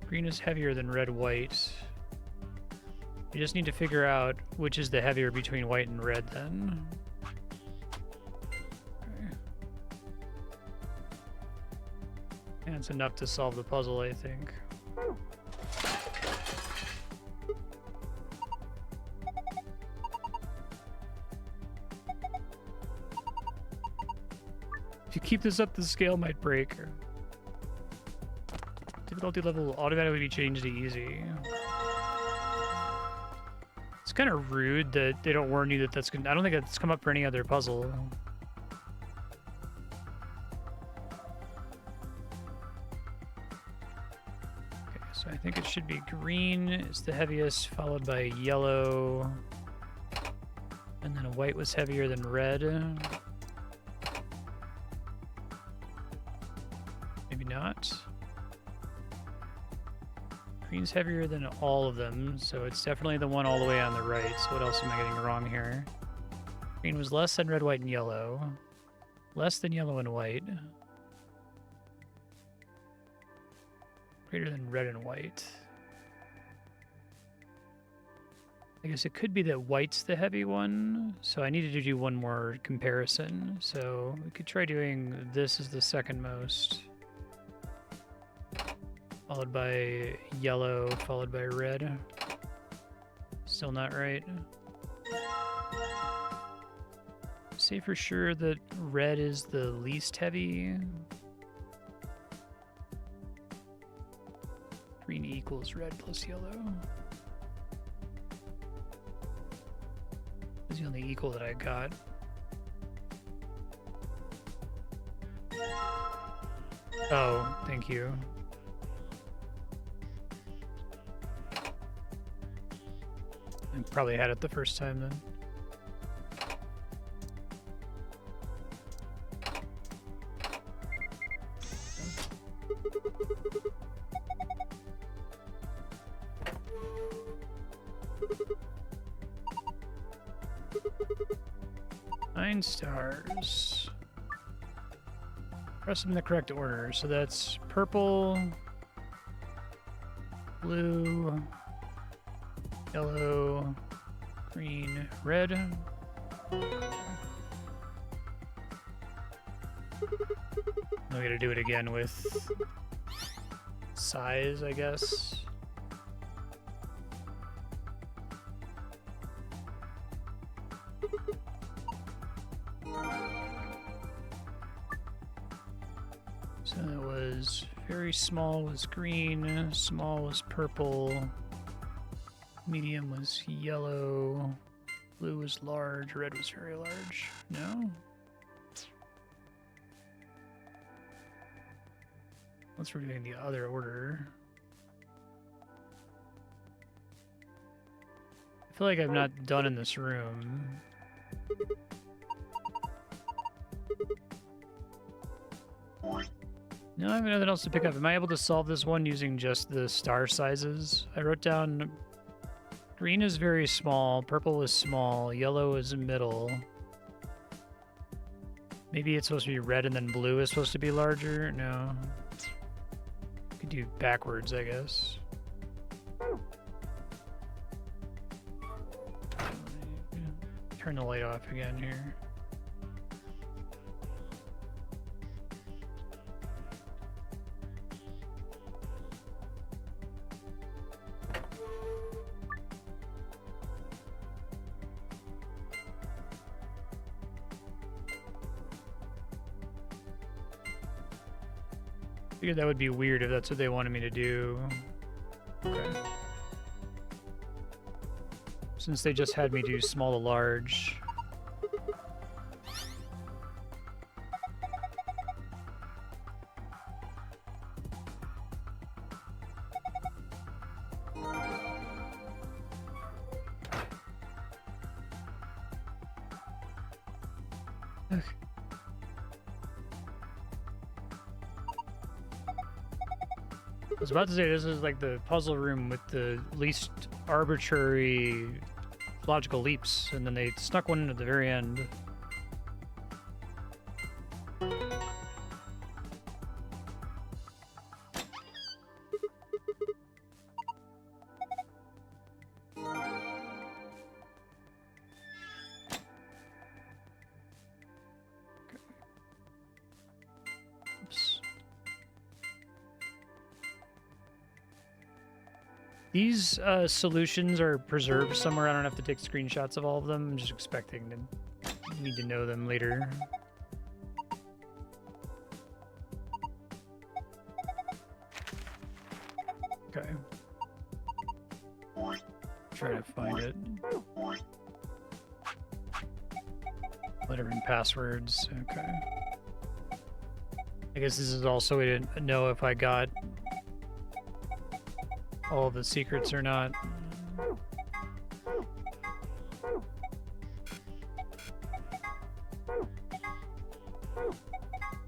Green is heavier than red, white. We just need to figure out which is the heavier between white and red then. Okay. And it's enough to solve the puzzle, I think. If you keep this up, the scale might break. Difficulty level will automatically be changed to easy. It's kind of rude that they don't warn you that that's gonna... I don't think that's come up for any other puzzle. Okay, so I think it should be green is the heaviest, followed by yellow. And then white was heavier than red. Maybe not. Green's heavier than all of them, so it's definitely the one all the way on the right. So what else am I getting wrong here? Green was less than red, white, and yellow. Less than yellow and white. Greater than red and white. I guess it could be that white's the heavy one, so I needed to do one more comparison. So we could try doing this as the second most. Followed by yellow, followed by red. Still not right. Say for sure that red is the least heavy. Green equals red plus yellow. This is the only equal that I got. Oh, thank you. I probably had it the first time then. 9 stars. Press them in the correct order. So that's purple, blue, yellow, green, red. Now we gotta do it again with size, I guess. So that was very small was green, small was purple, medium was yellow, blue was large, red was very large. No? Unless we're doing the other order. I feel like I'm not done in this room. No, I have nothing else to pick up. Am I able to solve this one using just the star sizes? I wrote down green is very small, purple is small, yellow is middle. Maybe it's supposed to be red and then blue is supposed to be larger? No. Could do backwards, I guess. Turn the light off again here. Figured that would be weird if that's what they wanted me to do. Okay. Since they just had me do small to large. Okay. I was about to say this is like the puzzle room with the least arbitrary logical leaps, and then they snuck one in at the very end. These solutions are preserved somewhere. I don't have to take screenshots of all of them. I'm just expecting to need to know them later. Okay. Try to find it. Letter and passwords. Okay. I guess this is also a way to know if I got all the secrets or not.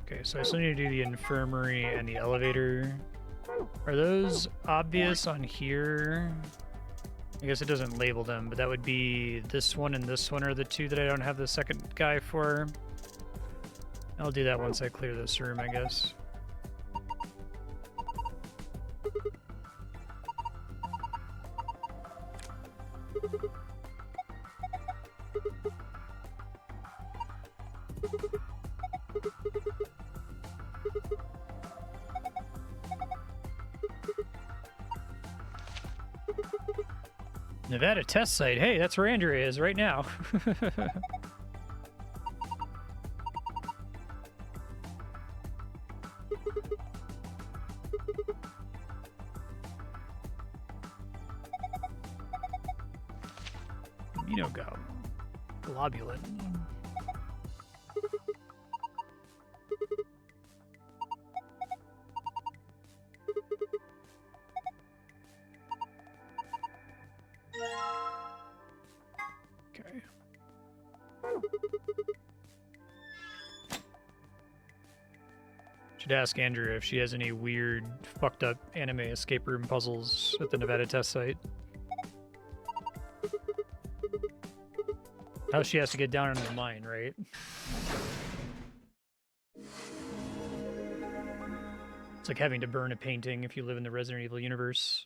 Okay, so I still need to do the infirmary and the elevator. Are those obvious on here? I guess it doesn't label them, but that would be this one and this one are the two that I don't have the second guy for. I'll do that once I clear this room, I guess. Nevada test site. Hey, that's where Andrea is right now. Globulin. Okay. Should ask Andrea if she has any weird, fucked up anime escape room puzzles at the Nevada test site. How she has to get down into the mine, right? It's like having to burn a painting if you live in the Resident Evil universe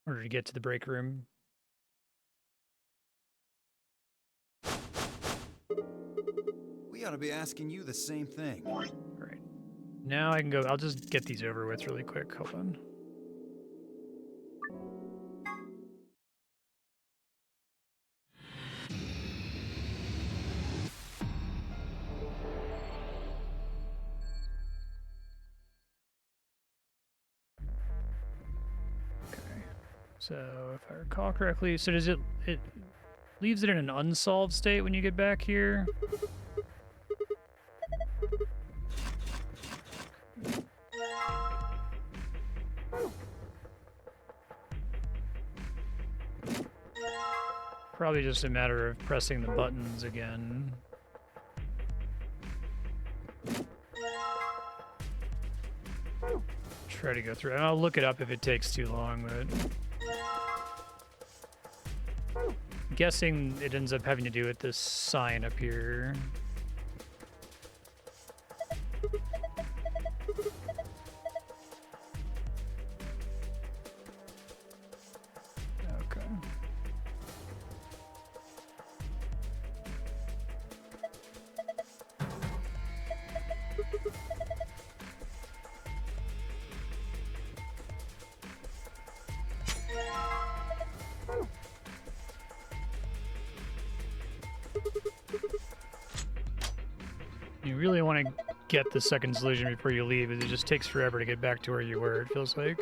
in order to get to the break room. We ought to be asking you the same thing. All right. Now I can go. I'll just get these over with really quick. Hold on. So, if I recall correctly, so does it leaves it in an unsolved state when you get back here? Probably just a matter of pressing the buttons again. Try to go through, and I'll look it up if it takes too long, but I'm guessing it ends up having to do with this sign up here. Okay. You really want to get the second solution before you leave, because it just takes forever to get back to where you were, it feels like.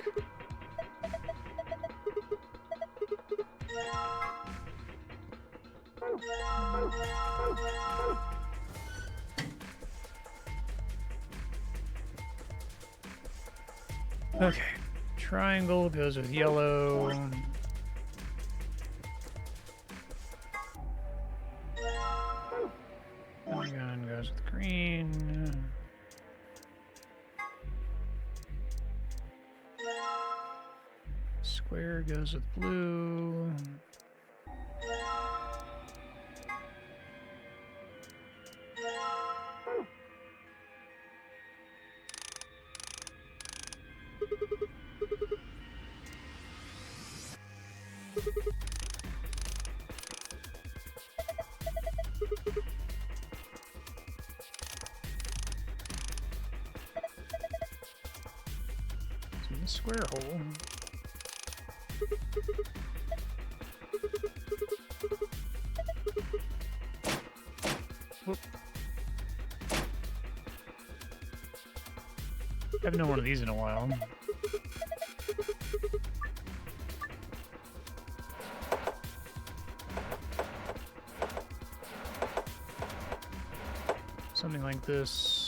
Okay. Triangle goes with yellow. Polygon goes with green. Square goes with blue. So the square hole. Whoop. Haven't done one of these in a while. Something like this.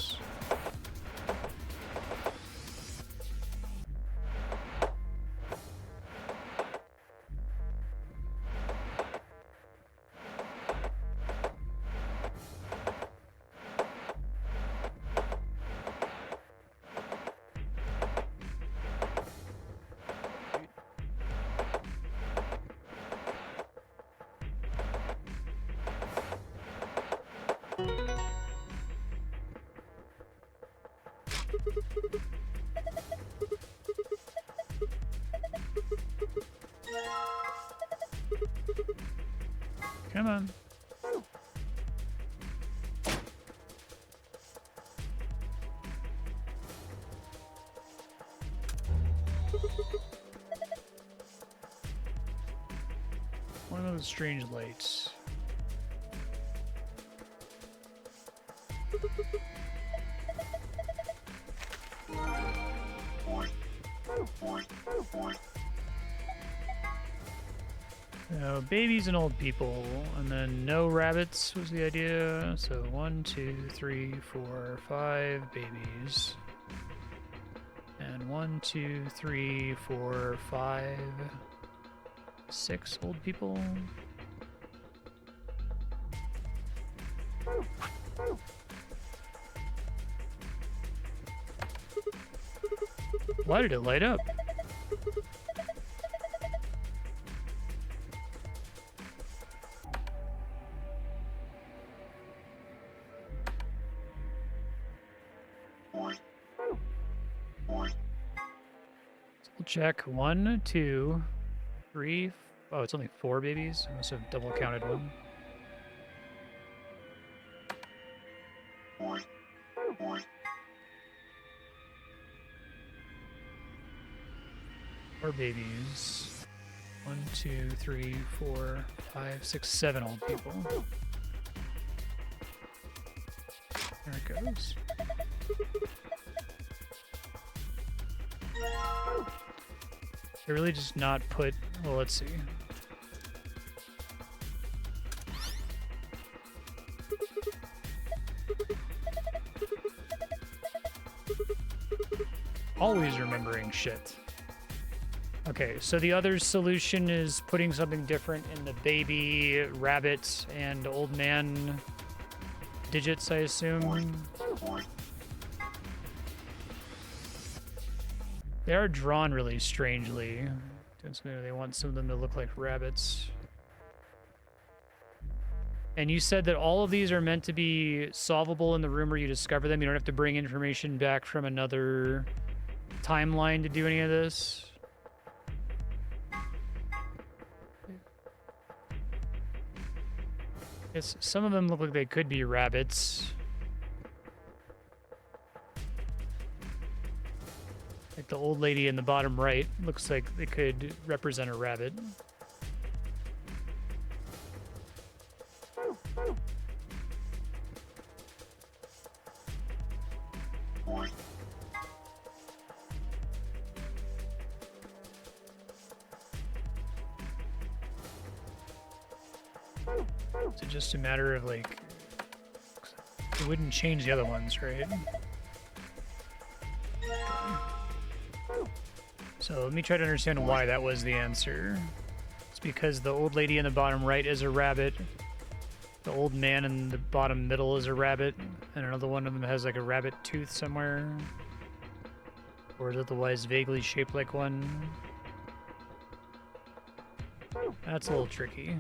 Come on. One of those strange lights. So babies and old people, and then no rabbits was the idea. So 1, 2, 3, 4, 5 babies. And 1, 2, 3, 4, 5, 6 old people. Why did it light up? We'll check 1, 2, 3. Oh, it's only 4 babies. I must have double counted one. Four babies. 1, 2, 3, 4, 5, 6, 7 old people. There it goes. They really just not put. Well, let's see. Always remembering shit. Okay, so the other solution is putting something different in the baby, rabbit, and old man digits, I assume. They are drawn really strangely. They want some of them to look like rabbits. And you said that all of these are meant to be solvable in the room where you discover them. You don't have to bring information back from another timeline to do any of this. Yes, some of them look like they could be rabbits. Like the old lady in the bottom right looks like they could represent a rabbit. Is it just a matter of like, it wouldn't change the other ones, right? So let me try to understand why that was the answer. It's because the old lady in the bottom right is a rabbit, the old man in the bottom middle is a rabbit, and another one of them has like a rabbit tooth somewhere. Or is otherwise vaguely shaped like one. That's a little tricky.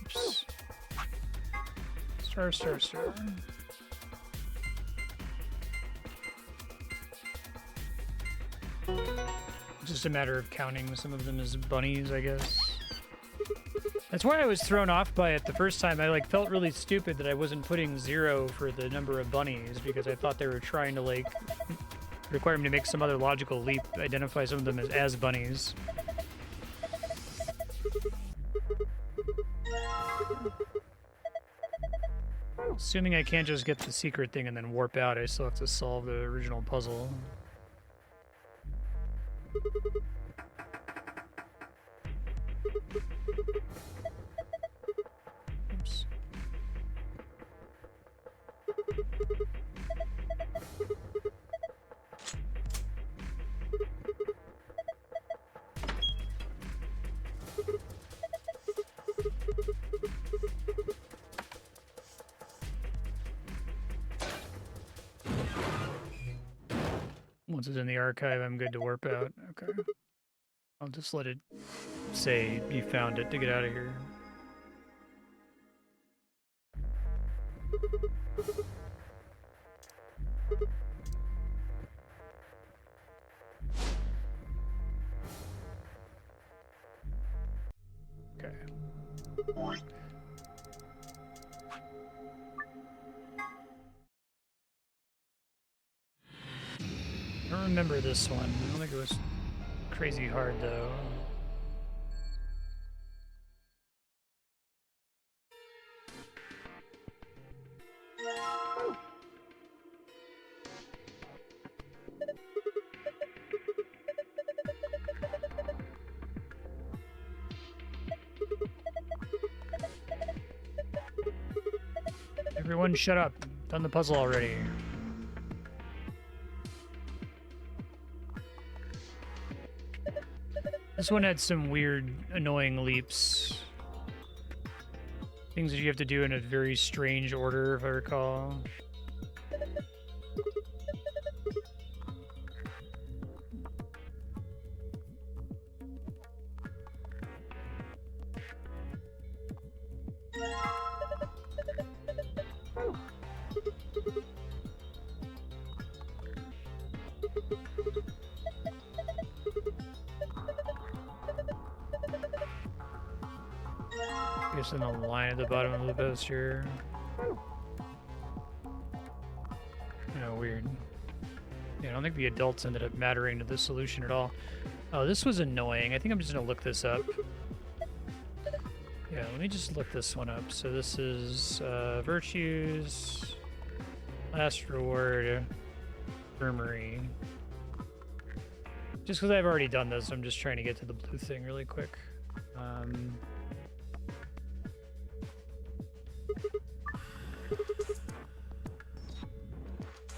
Oops. Star. Just a matter of counting some of them as bunnies, I guess. That's why I was thrown off by it the first time. I like felt really stupid that I wasn't putting 0 for the number of bunnies because I thought they were trying to like require me to make some other logical leap, identify some of them as bunnies. Assuming I can't just get the secret thing and then warp out, I still have to solve the original puzzle. Oops. Once it's in the archive, I'm good to warp out. Okay. I'll just let it say you found it to get out of here. Okay. I don't remember this one. I don't think it was crazy hard though. Everyone shut up. Done the puzzle already. This one had some weird, annoying leaps. Things that you have to do in a very strange order, if I recall. I guess in the line at the bottom of the poster. Weird. Yeah, I don't think the adults ended up mattering to the solution at all. Oh, this was annoying. I think I'm just gonna look this up. Yeah, let me just look this one up. So this is virtues, last reward, infirmary. Just because I've already done this, I'm just trying to get to the blue thing really quick. I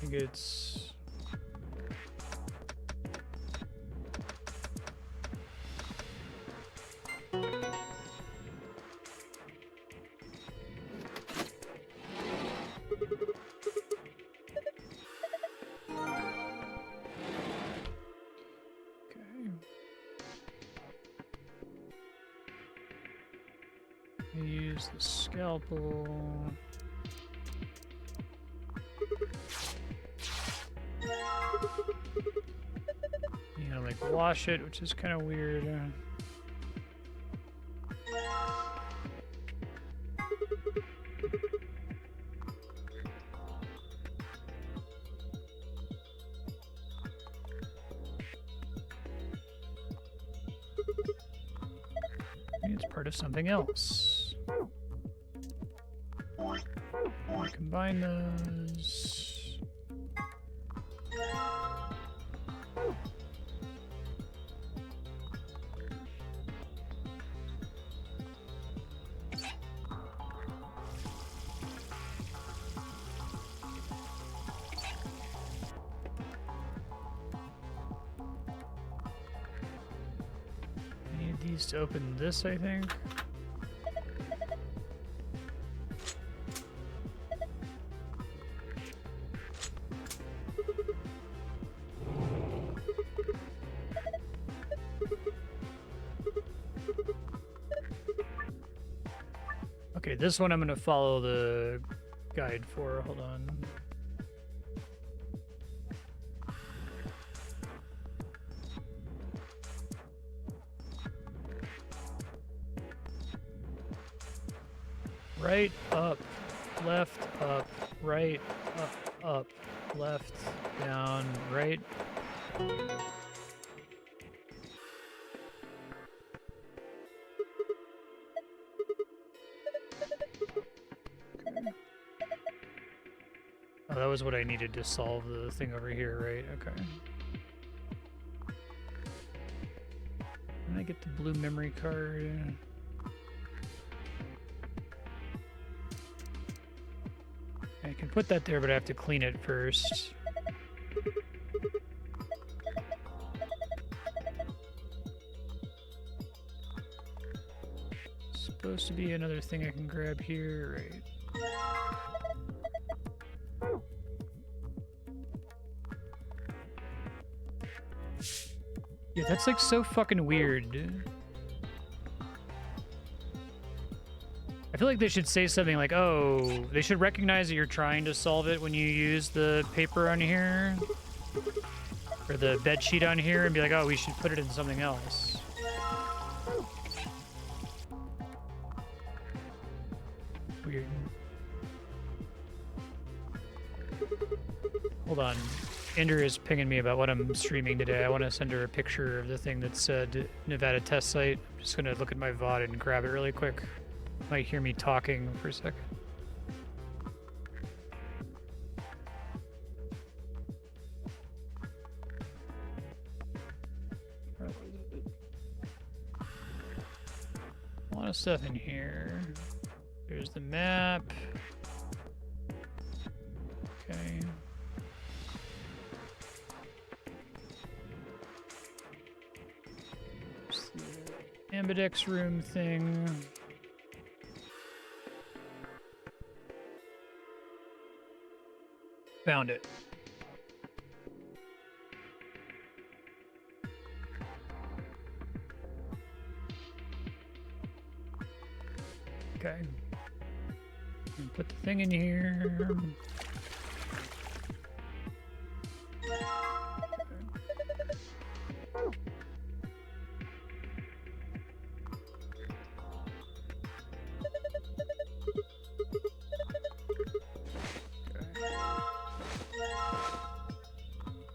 think it's... Use the scalpel. You gotta like wash it, which is kind of weird. Maybe it's part of something else. Combine those. I need these to open this, I think. Okay, this one I'm gonna follow the guide for. Hold on. Right, up, left, up, right, up, left, down, right. Oh, that was what I needed to solve the thing over here, right? Okay. Can I get the blue memory card? I can put that there, but I have to clean it first. Supposed to be another thing I can grab here, right? Yeah, that's like so fucking weird. I feel like they should say something like, oh, they should recognize that you're trying to solve it when you use the paper on here. Or the bed sheet on here and be like, oh, we should put it in something else. Weird. Hold on. Ender is pinging me about what I'm streaming today. I want to send her a picture of the thing that said Nevada test site. I'm just going to look at my VOD and grab it really quick. Might hear me talking for a second. A lot of stuff in here. There's the map. It's the ambidex room thing. Found it. Okay. Put the thing in here.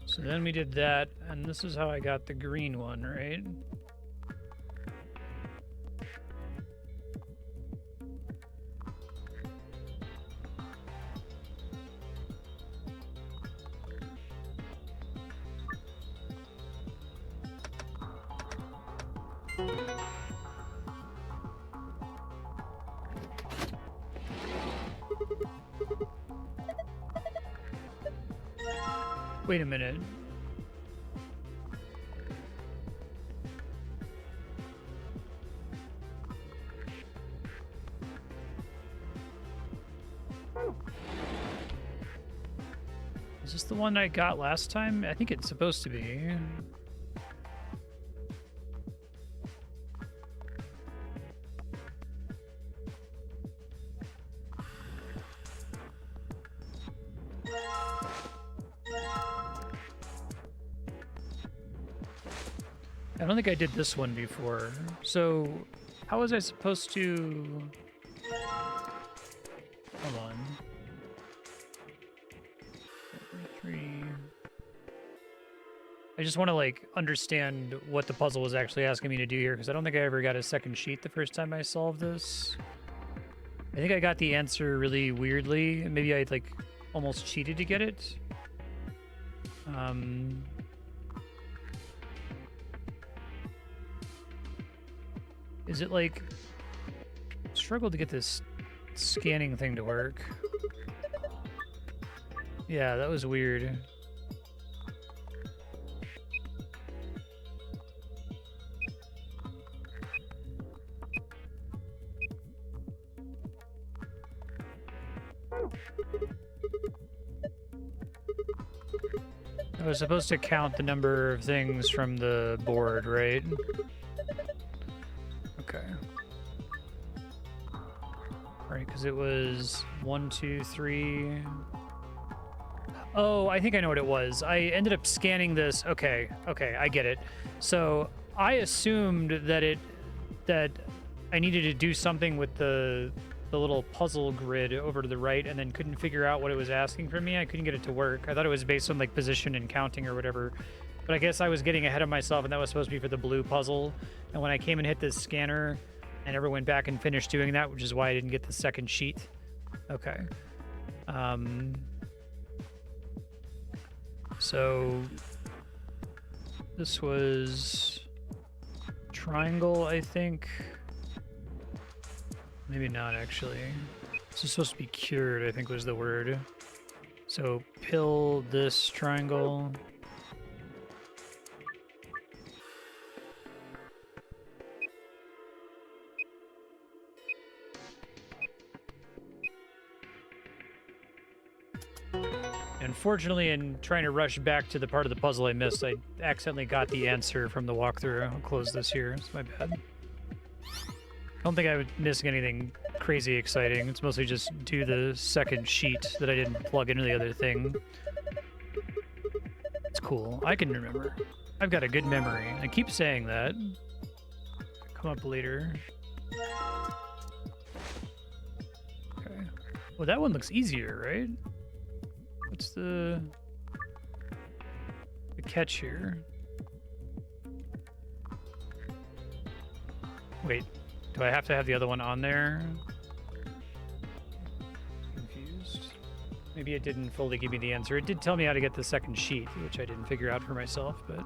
So then we did that, and this is how I got the green one, right? Wait a minute. Is this the one I got last time? I think it's supposed to be. I don't think I did this one before. So, how was I supposed to... Hold on. 3. I just want to, like, understand what the puzzle was actually asking me to do here, because I don't think I ever got a second sheet the first time I solved this. I think I got the answer really weirdly. Maybe I, like, almost cheated to get it. Is it like... Struggled to get this scanning thing to work. Yeah, that was weird. I was supposed to count the number of things from the board, right? Okay. Right, because it was 1, 2, 3. Oh, I think I know what it was. I ended up scanning this. Okay, I get it. So I assumed that I needed to do something with the little puzzle grid over to the right, and then couldn't figure out what it was asking from me. I couldn't get it to work. I thought it was based on like position and counting or whatever. But I guess I was getting ahead of myself, and that was supposed to be for the blue puzzle. And when I came and hit this scanner, I never went back and finished doing that, which is why I didn't get the second sheet. Okay. So this was triangle, I think. Maybe not, actually. This is supposed to be cured, I think was the word. So pill this triangle. Unfortunately, in trying to rush back to the part of the puzzle I missed, I accidentally got the answer from the walkthrough. I'll close this here. It's my bad. I don't think I was missing anything crazy exciting. It's mostly just do the second sheet that I didn't plug into the other thing. It's cool. I can remember. I've got a good memory. I keep saying that. Come up later. Okay. Well, that one looks easier, right? What's the catch here? Wait, do I have to have the other one on there? Confused. Maybe it didn't fully give me the answer. It did tell me how to get the second sheet, which I didn't figure out for myself, but...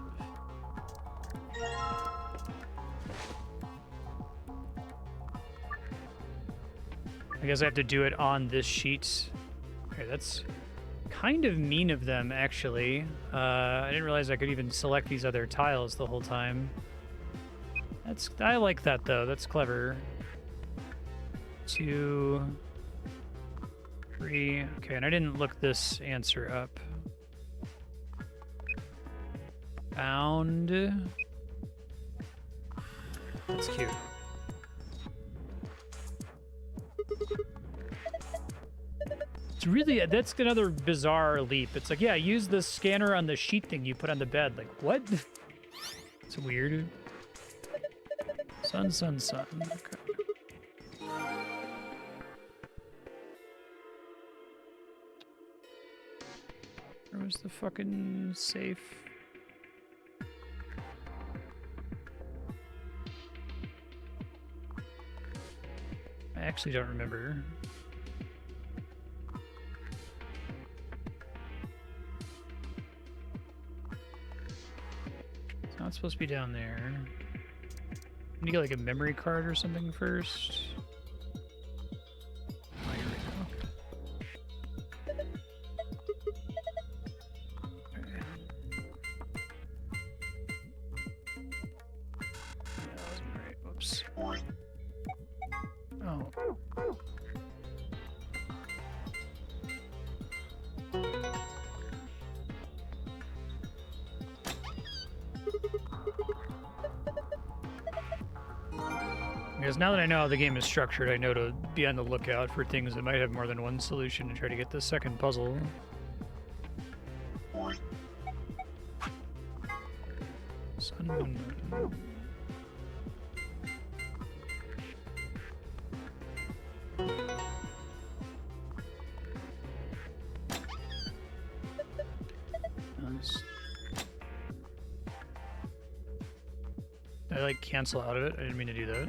I guess I have to do it on this sheet. Okay, that's kind of mean of them, actually. I didn't realize I could even select these other tiles the whole time. I like that though. That's clever. 2, 3. Okay, and I didn't look this answer up. Found. That's cute. It's really, that's another bizarre leap. It's like, yeah, use the scanner on the sheet thing you put on the bed. Like, what? It's weird. Sun. Okay. Where was the fucking safe? I actually don't remember. It's not supposed to be down there. Need to get like a memory card or something first. Oh, here we go. Okay. That wasn't right. Whoops. Oh. Because now that I know how the game is structured, I know to be on the lookout for things that might have more than one solution to try to get the second puzzle. Sun. Nice. Did I like cancel out of it? I didn't mean to do that.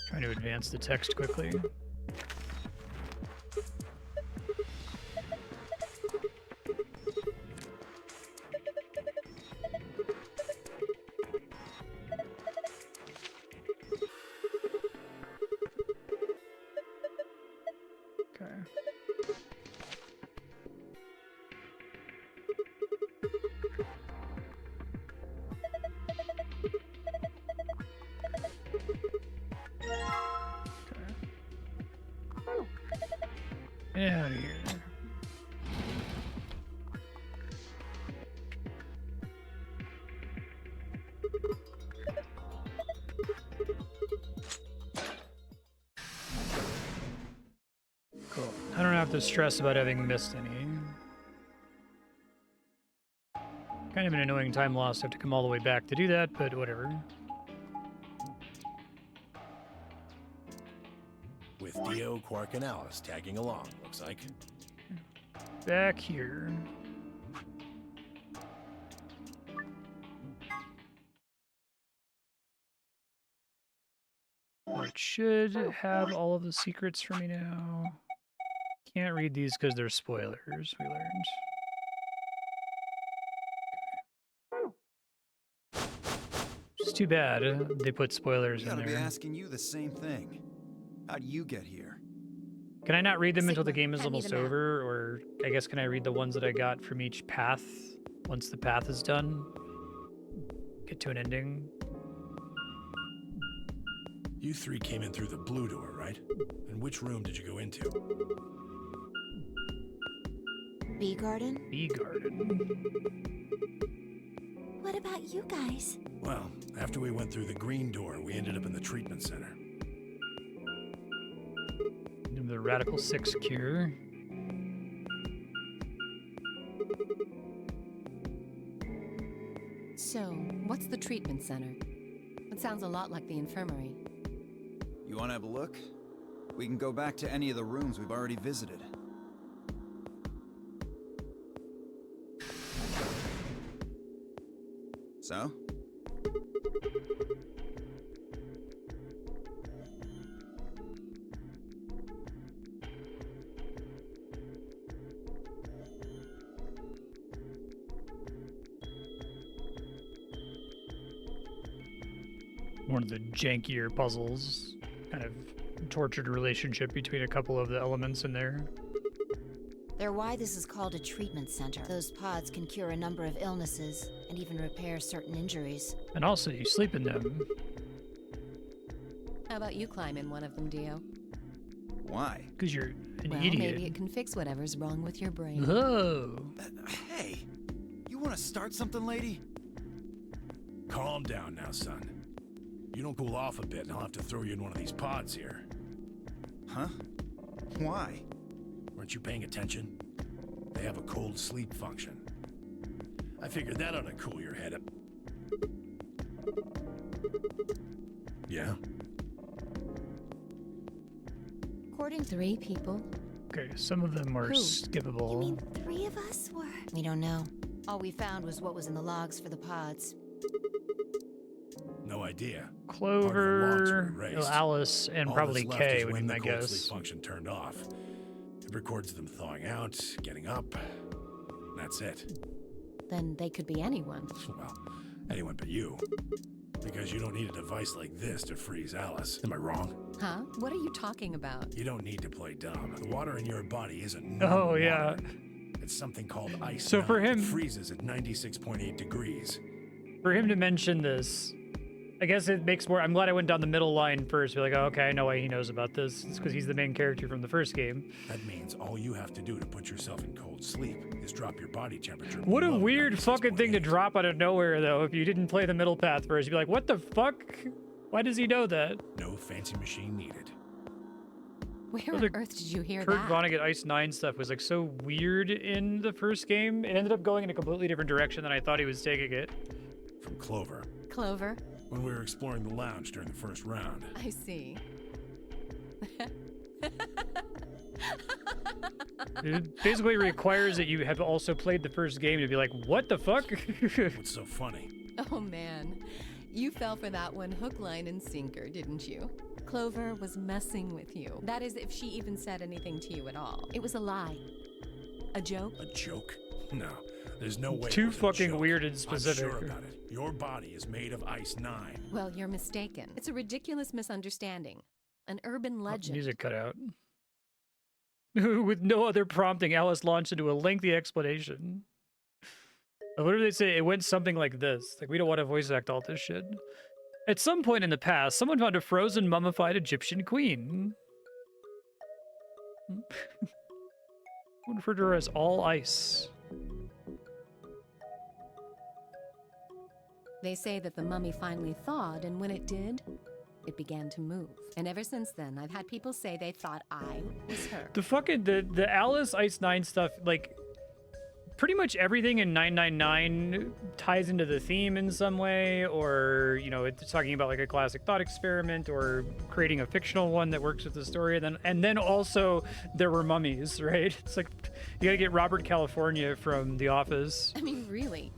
Trying to advance the text quickly. Get out of here. Cool. I don't have to stress about having missed any. Kind of an annoying time loss. I have to come all the way back to do that, but whatever. With Dio, Quark, and Alice tagging along, looks like. Back here. It should have all of the secrets for me now. Can't read these because they're spoilers, we learned. It's too bad they put spoilers in Gotta there. be asking you the same thing. How'd you get here? Can I not read them until the Sigma, game is hand me almost the map. over? Or I guess can I read the ones that I got from each path once the path is done? Get to an ending? You three came in through the blue door, right? And which room did you go into? Bee garden? Bee garden. What about you guys? Well, after we went through the green door, we ended up in the treatment center. The Radical 6 cure. So, what's the treatment center? It sounds a lot like the infirmary. You wanna have a look? We can go back to any of the rooms we've already visited. So? One of the jankier puzzles. Kind of tortured relationship between a couple of the elements in there. They're why this is called a treatment center. Those pods can cure a number of illnesses and even repair certain injuries. And also, you sleep in them. How about you climb in one of them, Dio? Why? Because you're an Well, idiot. maybe it can fix whatever's wrong with your brain. Oh. Hey, you want to start something, lady? Calm down now, son. You don't cool off a bit, and I'll have to throw you in one of these pods here. Huh? Why? Weren't you paying attention? They have a cold sleep function. I figured that ought to cool your head up. Yeah? According to 3 people. Okay, some of them are Who? skippable. You mean 3 of us were? We don't know. All we found was what was in the logs for the pods. No idea. Clover, erased. Alice, and All probably that's left Kay is would be when my the cold guess. sleep function turned off. It records them thawing out, getting up. That's it. Then they could be anyone. Well, anyone but you. Because you don't need a device like this to freeze Alice. Am I wrong? Huh? What are you talking about? You don't need to play dumb. The water in your body isn't Oh, normal yeah. water. It's something called ice. So for melt. him- It freezes at 96.8 degrees. For him to mention this, I guess it makes more. I'm glad I went down the middle line first. Be like, oh, okay, I know why he knows about this. It's because he's the main character from the first game. That means all you have to do to put yourself in cold sleep is drop your body temperature. What a below weird fucking thing to 96.8. drop out of nowhere, though. If you didn't play the middle path first, you'd be like, what the fuck? Why does he know that? No fancy machine needed. Where Well, on the earth did you hear Kurt that? Vonnegut Ice 9 stuff was like so weird in the first game. It ended up going in a completely different direction than I thought he was taking it. From Clover. Clover? When we were exploring the lounge during the first round. I see. It basically requires that you have also played the first game to be like, what the fuck? What's so funny? Oh man, you fell for that one hook, line, and sinker, didn't you? Clover was messing with you. That is, if she even said anything to you at all. It was a lie. A joke? A joke? No, there's no way. Too it was a fucking joke. weird and I'm specific. sure about it. Your body is made of ice 9. Well, you're mistaken. It's a ridiculous misunderstanding. An urban legend. Music cut out. With no other prompting, Alice launched into a lengthy explanation. What did they say? It went something like this. Like, we don't want to voice act all this shit. At some point in the past, someone found a frozen, mummified Egyptian queen. We referred to her as all ice. They say that the mummy finally thawed, and when it did, it began to move. And ever since then, I've had people say they thought I was her. The fucking, the Alice Ice 9 stuff, like, pretty much everything in 999 ties into the theme in some way, or, you know, it's talking about like a classic thought experiment or creating a fictional one that works with the story. And then also there were mummies, right? It's like, you gotta get Robert California from The Office, I mean, really?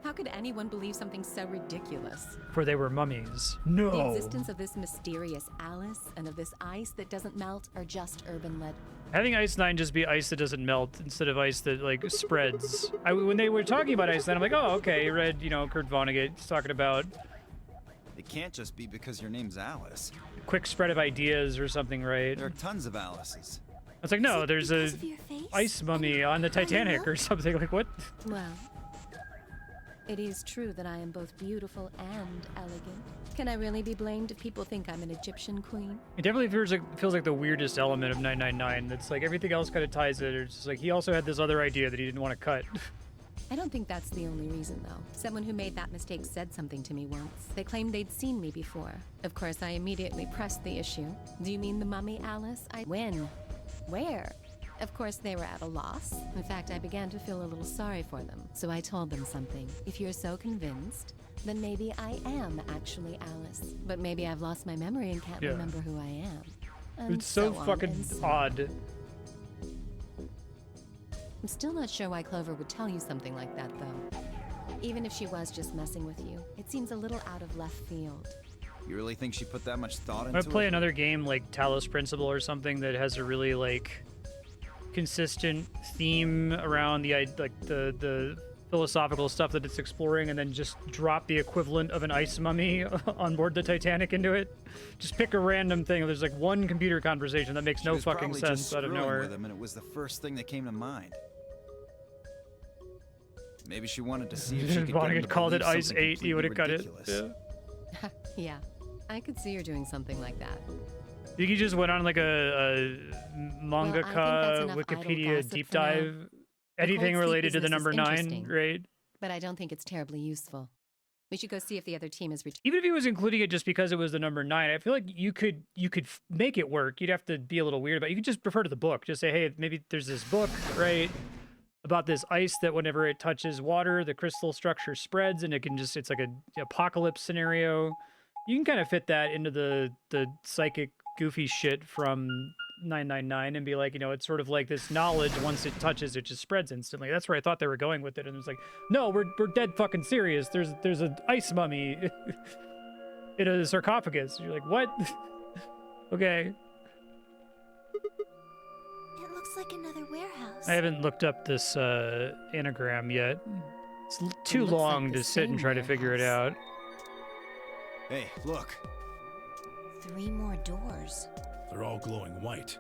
How could anyone believe something so ridiculous? where they were mummies. The No. existence of this mysterious Alice and of this ice that doesn't melt are just urban legend. Having Ice 9 just be ice that doesn't melt instead of ice that, like, spreads. When they were talking about Ice 9, I'm like, oh, okay, read, you know, Kurt Vonnegut. He's talking about It can't just be because your name's Alice. quick spread of ideas or something, right? There are tons of Alices. It's like, no, there's a Because of your face? ice mummy on the Titanic or something. Like, what? Well, it is true that I am both beautiful and elegant. Can I really be blamed if people think I'm an Egyptian queen? It definitely feels like the weirdest element of 999. That's like everything else kind of ties it. It's just like he also had this other idea that he didn't want to cut. I don't think that's the only reason, though. Someone who made that mistake said something to me once. They claimed they'd seen me before. Of course, I immediately pressed the issue. Do you mean the mummy, Alice? When? Where? Of course, they were at a loss. In fact, I began to feel a little sorry for them. So I told them something. If you're so convinced, then maybe I am actually Alice. But maybe I've lost my memory and can't Yeah. remember who I am. And It's so on fucking and so on. odd. I'm still not sure why Clover would tell you something like that, though. Even if she was just messing with you, it seems a little out of left field. You really think she put that much thought I'm into gonna play it? another game like Talos Principle or something that has a really like consistent theme around the philosophical stuff that it's exploring, and then just drop the equivalent of an ice mummy on board the Titanic into it. Just pick a random thing. There's like one computer conversation that makes no fucking sense out of nowhere. With him, and it was the first thing that came to mind. Maybe she wanted to see if she could get called it Ice 8, he would have cut it. Yeah. Yeah, I could see her doing something like that. You could just went on like a mangaka Wikipedia deep dive. Anything related to the number 9, right? But I don't think it's terribly useful. We should go see if the other team is even if he was including it just because it was the number 9, I feel like you could make it work. You'd have to be a little weird about it. You could just refer to the book. Just say, hey, maybe there's this book, right, about this ice that whenever it touches water, the crystal structure spreads, and it's like an apocalypse scenario. You can kind of fit that into the psychic goofy shit from 999 and be like, it's sort of like this knowledge, once it touches, it just spreads instantly. That's where I thought they were going with it. And it was like, no, we're dead fucking serious. There's an ice mummy in a sarcophagus. You're like, what? Okay. It looks like another warehouse. I haven't looked up this anagram yet. It's too long to sit and try to figure it out. Hey, look. 3 more doors. They're all glowing white.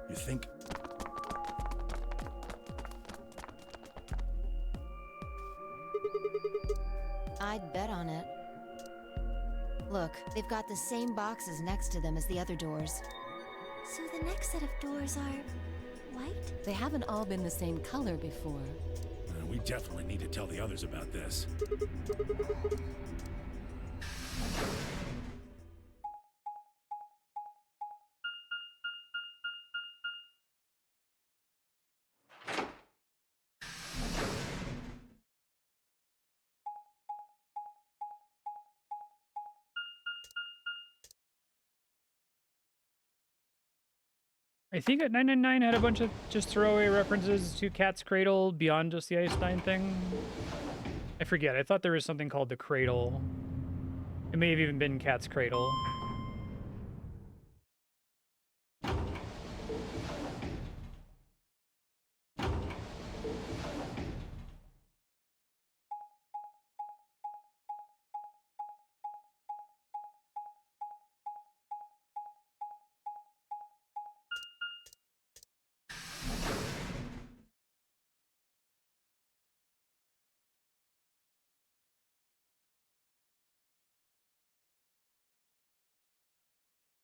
You think? I'd bet on it. Look, they've got the same boxes next to them as the other doors. So the next set of doors are white? They haven't all been the same color before. We definitely need to tell the others about this. I think at 999 had a bunch of just throwaway references to Cat's Cradle beyond just the Ice 9 thing. I forget. I thought there was something called the Cradle. It may have even been Cat's Cradle.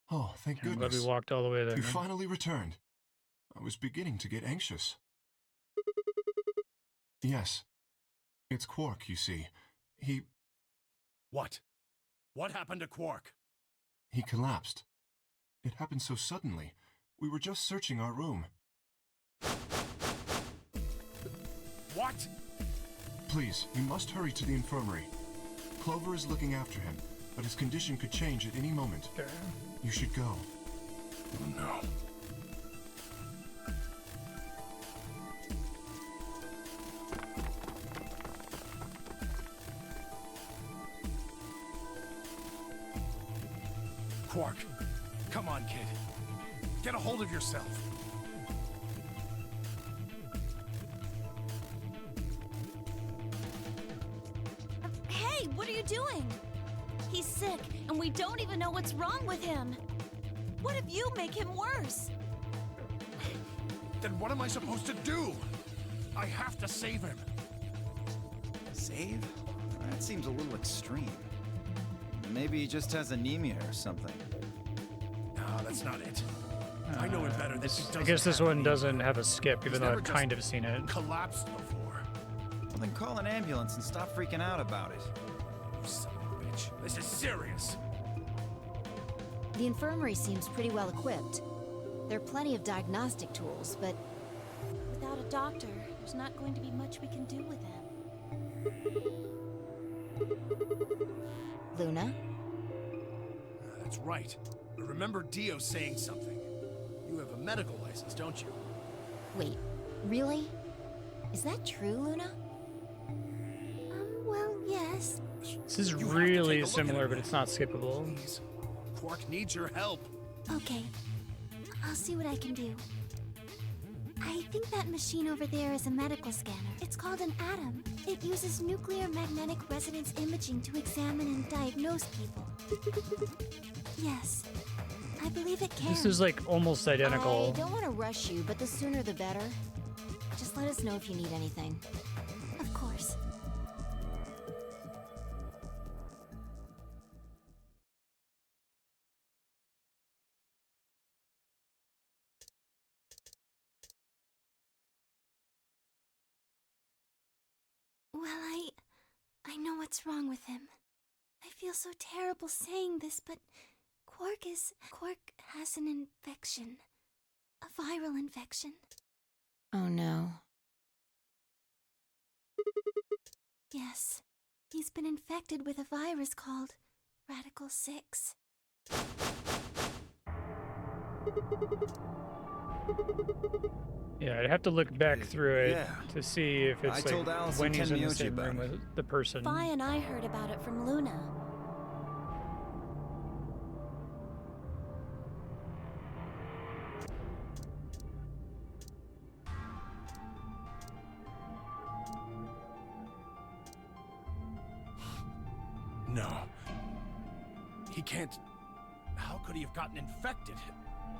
Oh, thank I'm glad goodness. we walked all the way there. You finally returned. I was beginning to get anxious. Yes. It's Quark, you see. He... What? What happened to Quark? He collapsed. It happened so suddenly. We were just searching our room. What? Please, you must hurry to the infirmary. Clover is looking after him, but his condition could change at any moment. Sure. You should go. Oh, no. Quark, come on, kid. Get a hold of yourself. Hey, what are you doing? He's sick, and we don't even know what's wrong with him. What if you make him worse? Then what am I supposed to do? I have to save him. Save? That seems a little extreme. Maybe he just has anemia or something. No, that's not it. I know him better than he doesn't. I guess this have one anemia. doesn't have a skip, even He's though never I've just kind of seen it. Collapsed before. Well, then call an ambulance and stop freaking out about it. You son of a bitch. This is serious. The infirmary seems pretty well equipped. There are plenty of diagnostic tools, but Without a doctor, there's not going to be much we can do with him. Luna? That's right. I remember Dio saying something. You have a medical license, don't you? Wait, really? Is that true, Luna? Well, yes. This is You have to really take a look at similar, him. but it's not skippable. Please. Quark needs your help. Okay. I'll see what I can do. I think that machine over there is a medical scanner. It's called an atom. It uses nuclear magnetic resonance imaging to examine and diagnose people. Yes, I believe it can. This is like almost identical. I don't want to rush you, but the sooner the better. Just let us know if you need anything. Of course. Well, I know what's wrong with him. I feel so terrible saying this, but Quark has an infection. A viral infection. Oh no. Yes. He's been infected with a virus called Radical 6. Yeah, I'd have to look back through it Yeah. to see if I it's told like Alice when and he's in the Tenmyoji same room about with the person. Fi and I heard about it from Luna. No. He can't... How could he have gotten infected?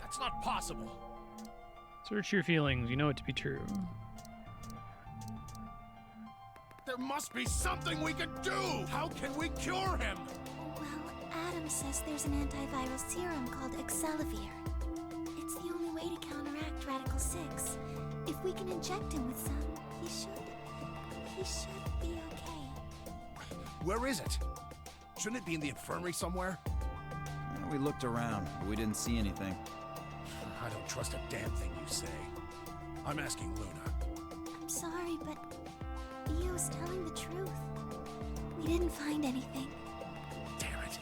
That's not possible. Search your feelings, you know it to be true. There must be something we can do! How can we cure him? Well, Adam says there's an antiviral serum called Excelivir. It's the only way to counteract Radical 6. If we can inject him with some, he should be okay. Where is it? Shouldn't it be in the infirmary somewhere? We looked around, but we didn't see anything. I don't trust a damn thing you say. I'm asking Luna. I'm sorry, but Io's telling the truth. We didn't find anything. Damn it.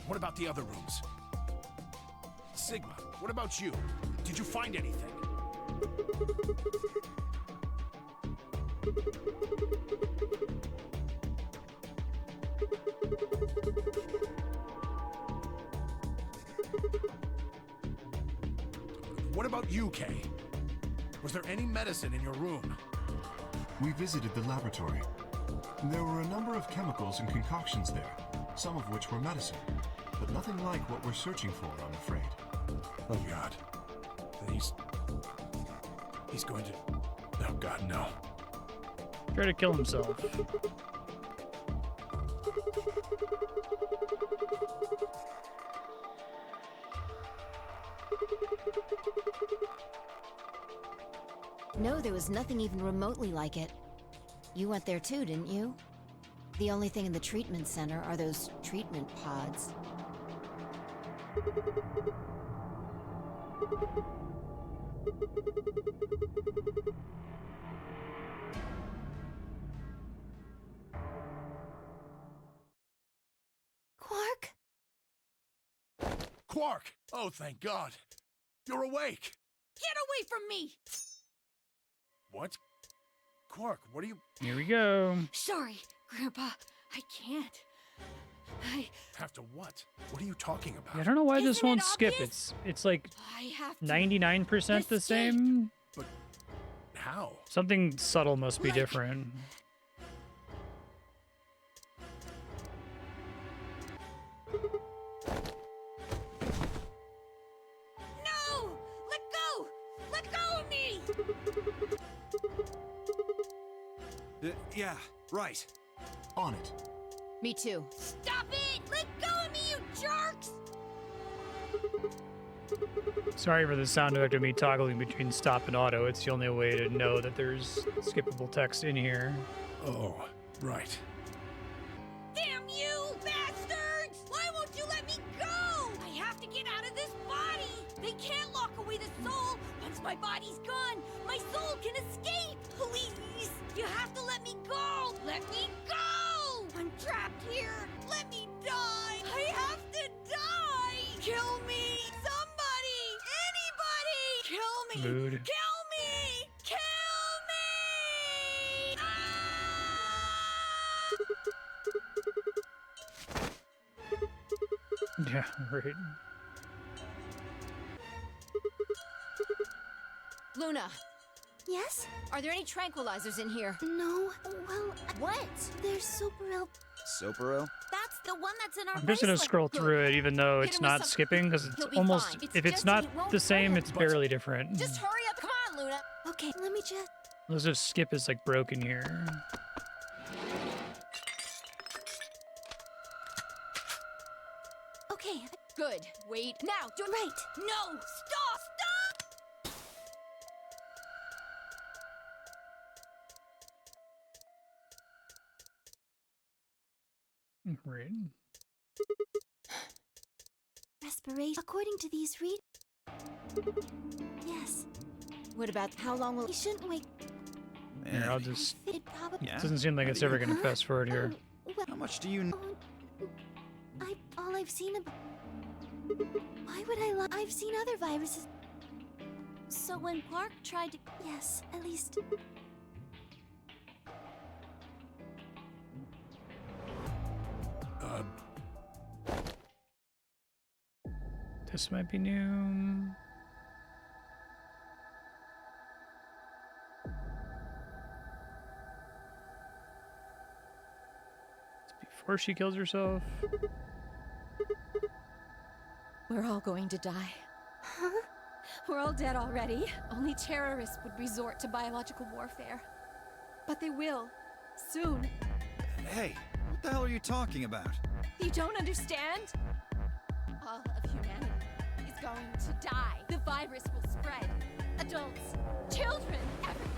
What about the other rooms? Sigma, what about you? Did you find anything? What about you, Kay? Was there any medicine in your room? We visited the laboratory. There were a number of chemicals and concoctions there, some of which were medicine, but nothing like what we're searching for, I'm afraid. Oh, God. Then he's going to... Oh, God, no. Try to kill himself. No, there was nothing even remotely like it. You went there too, didn't you? The only thing in the treatment center are those treatment pods. Quark? Quark! Oh, thank God. You're awake. Get away from me! What? Quark, what are you... Here we go. Sorry, Grandpa. I can't. I Have to what? What are you talking about? I don't know why this Isn't it won't skip. obvious? It's like I have to 99% the escape. same. But how? Something subtle must be Like- different. No! Let go! Let go of me! Yeah, right. On it. Me too. Stop it! Let go of me, you jerks! Sorry for the sound effect of me toggling between stop and auto. It's the only way to know that there's skippable text in here. Oh, right. Damn you, bastards! Why won't you let me go? I have to get out of this body! They can't lock away the soul! Once my body's gone, my soul can escape! Please! You have to let me go! Let me go! I'm trapped here! Let me die! I have to die! Kill me! Somebody! Anybody! Kill me! Mood. Kill me! Kill me! Ah! Yeah, right. Luna, Yes? are there any tranquilizers in here? No. Well, What? there's Superel. Soapero? That's the one that's in our I'm just gonna bracelet. scroll through it, even though Hit it's him with not some- skipping, because it's He'll be almost. fine. It's If it's just not that he won't the same, hurt. it's barely different. Just hurry up. Come on, Luna. Okay, let me just. Unless if skip is like broken here. Okay, Good. Wait. Now. Do it. right. No! Stop! Right. Respiration. According to these read. Yes. What about how long will? We shouldn't wait. Here, I'll just. It probably. Yeah. Doesn't seem like it's ever gonna Huh? fast forward here. Well, How much do you know? all I've seen about. Why would I lie? I've seen other viruses. So when Park tried to... Yes, at least. This might be new. It's before she kills herself. We're all going to die. Huh? We're all dead already. Only terrorists would resort to biological warfare. But they will. Soon. Hey, what the hell are you talking about? You don't understand? All of humanity is going to die. The virus will spread. Adults, children, everyone.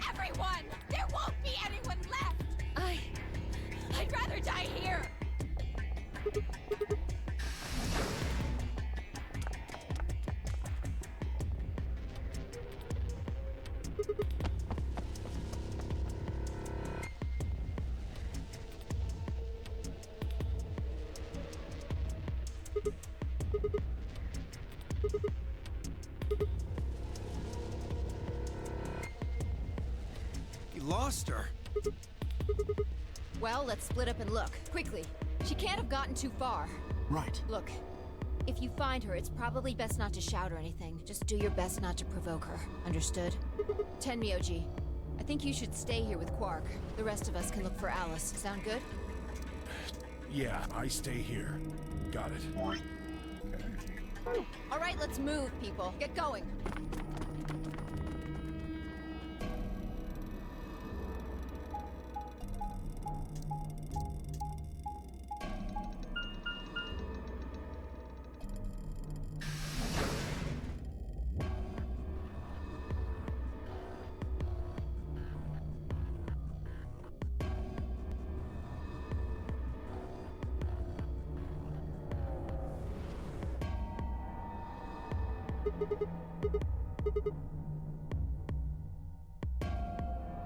Everyone! There won't be anyone left! I'd rather die here! You lost her. Well, let's split up and look quickly. She can't have gotten too far. Right. Look, if you find her, it's probably best not to shout or anything. Just do your best not to provoke her. Understood? Tenmyoji, I think you should stay here with Quark. The rest of us can look for Alice. Sound good? Yeah, I stay here. Got it. All right, let's move, people. Get going.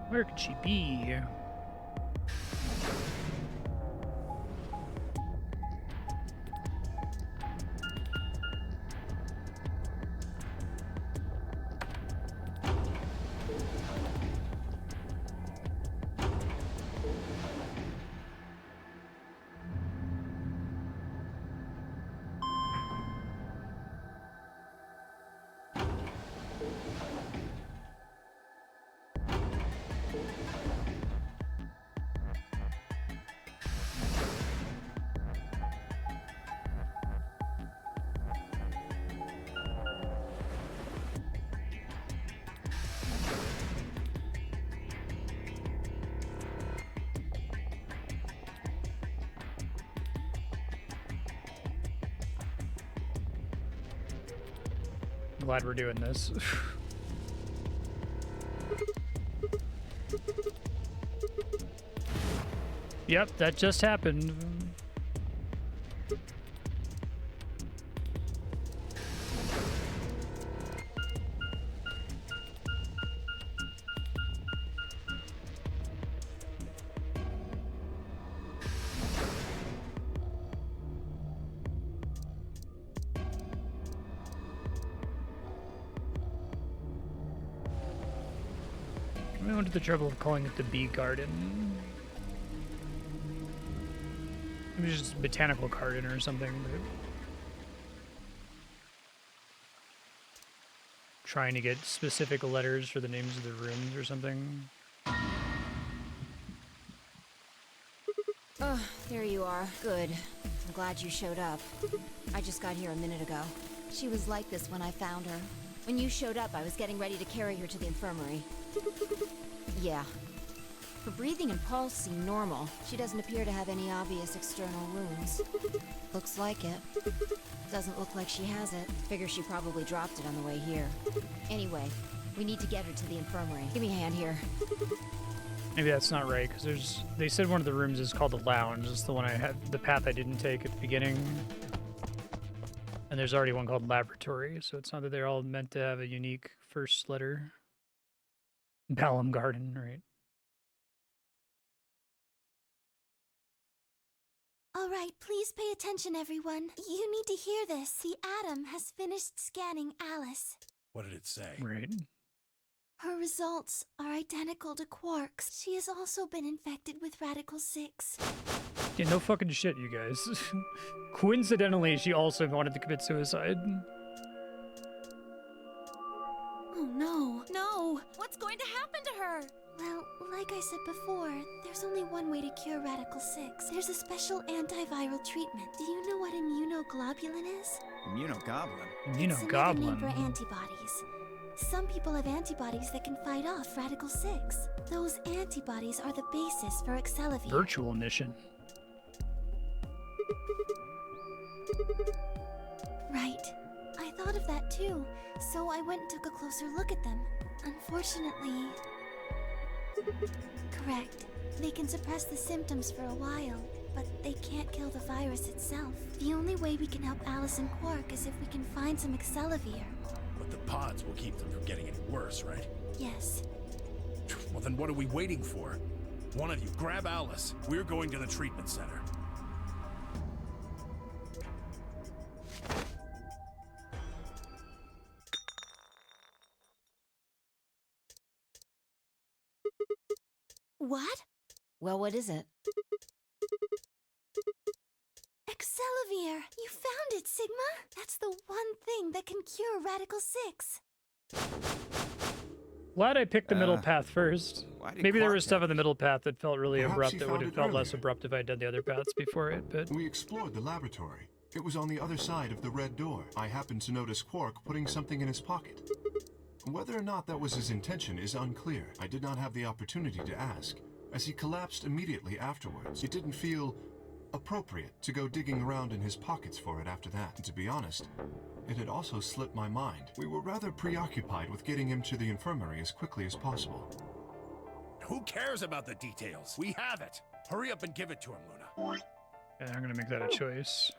Where could she be? Glad we're doing this. Yep, that just happened. We went to the trouble of calling it the Bee Garden. It was just a botanical garden or something. But... trying to get specific letters for the names of the rooms or something. Oh, there you are. Good. I'm glad you showed up. I just got here a minute ago. She was like this when I found her. When you showed up, I was getting ready to carry her to the infirmary. Yeah. Her breathing and pulse seem normal. She doesn't appear to have any obvious external wounds. Looks like it. Doesn't look like she has it. Figure she probably dropped it on the way here. Anyway, we need to get her to the infirmary. Give me a hand here. Maybe that's not right, because they said one of the rooms is called the lounge. It's the one I had, the path I didn't take at the beginning. And there's already one called laboratory, so it's not that they're all meant to have a unique first letter. Balam Garden, right? All right, please pay attention, everyone. You need to hear this. The Atom has finished scanning Alice. What did it say? Right. Her results are identical to Quark's. She has also been infected with Radical 6. Yeah, no fucking shit, you guys. Coincidentally, she also wanted to commit suicide. Oh no. No! What's going to happen to her? Well, like I said before, there's only one way to cure Radical 6. There's a special antiviral treatment. Do you know what immunoglobulin is? Immunogoblin? It's another name for Immunogoblin. antibodies. Some people have antibodies that can fight off Radical 6. Those antibodies are the basis for Excelavir. Virtual mission. Right. I thought of that too, so I went and took a closer look at them. Unfortunately... Correct. They can suppress the symptoms for a while, but they can't kill the virus itself. The only way we can help Alice and Quark is if we can find some Excelavir. But the pods will keep them from getting any worse, right? Yes. Well, then what are we waiting for? One of you, grab Alice. We're going to the treatment center. What? Well, what is it? Excelavir! You found it, Sigma! That's the one thing that can cure Radical 6. Glad I picked the middle path first. Why did Maybe there Clark was stuff have in the middle path that felt really Perhaps abrupt he that would found have it felt less earlier. abrupt if I'd done the other paths before it, but... We explored the laboratory. It was on the other side of the red door. I happened to notice Quark putting something in his pocket. Whether or not that was his intention is unclear. I did not have the opportunity to ask, as he collapsed immediately afterwards. It didn't feel appropriate to go digging around in his pockets for it after that. And to be honest, it had also slipped my mind. We were rather preoccupied with getting him to the infirmary as quickly as possible. Who cares about the details? We have it. Hurry up and give it to him, Luna. Yeah, I'm gonna make that a choice.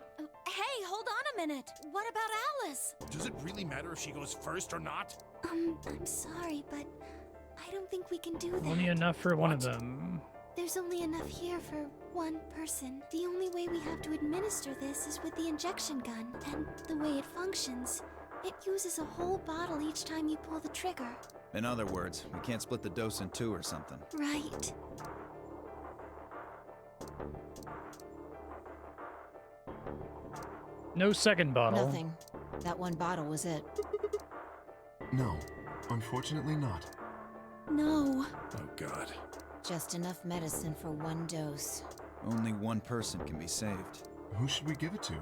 Hey, hold on a minute. What about Alice? Does it really matter if she goes first or not? I'm sorry, but I don't think we can do that. Only enough for one of What? them. There's only enough here for one person. The only way we have to administer this is with the injection gun, and the way it functions. It uses a whole bottle each time you pull the trigger. In other words, we can't split the dose in two or something. Right. No second bottle. Nothing. That one bottle was it. No, unfortunately not. No. Oh, God. Just enough medicine for one dose. Only one person can be saved. Who should we give it to?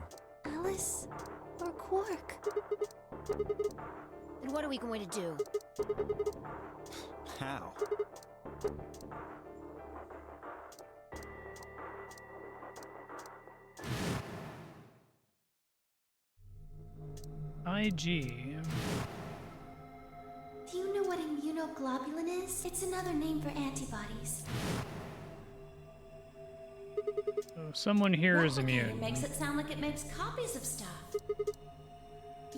Alice or Quark? And what are we going to do? How? IG. Do you know what immunoglobulin is? It's another name for antibodies. So someone here is Replicator immune. makes it sound like it makes copies of stuff.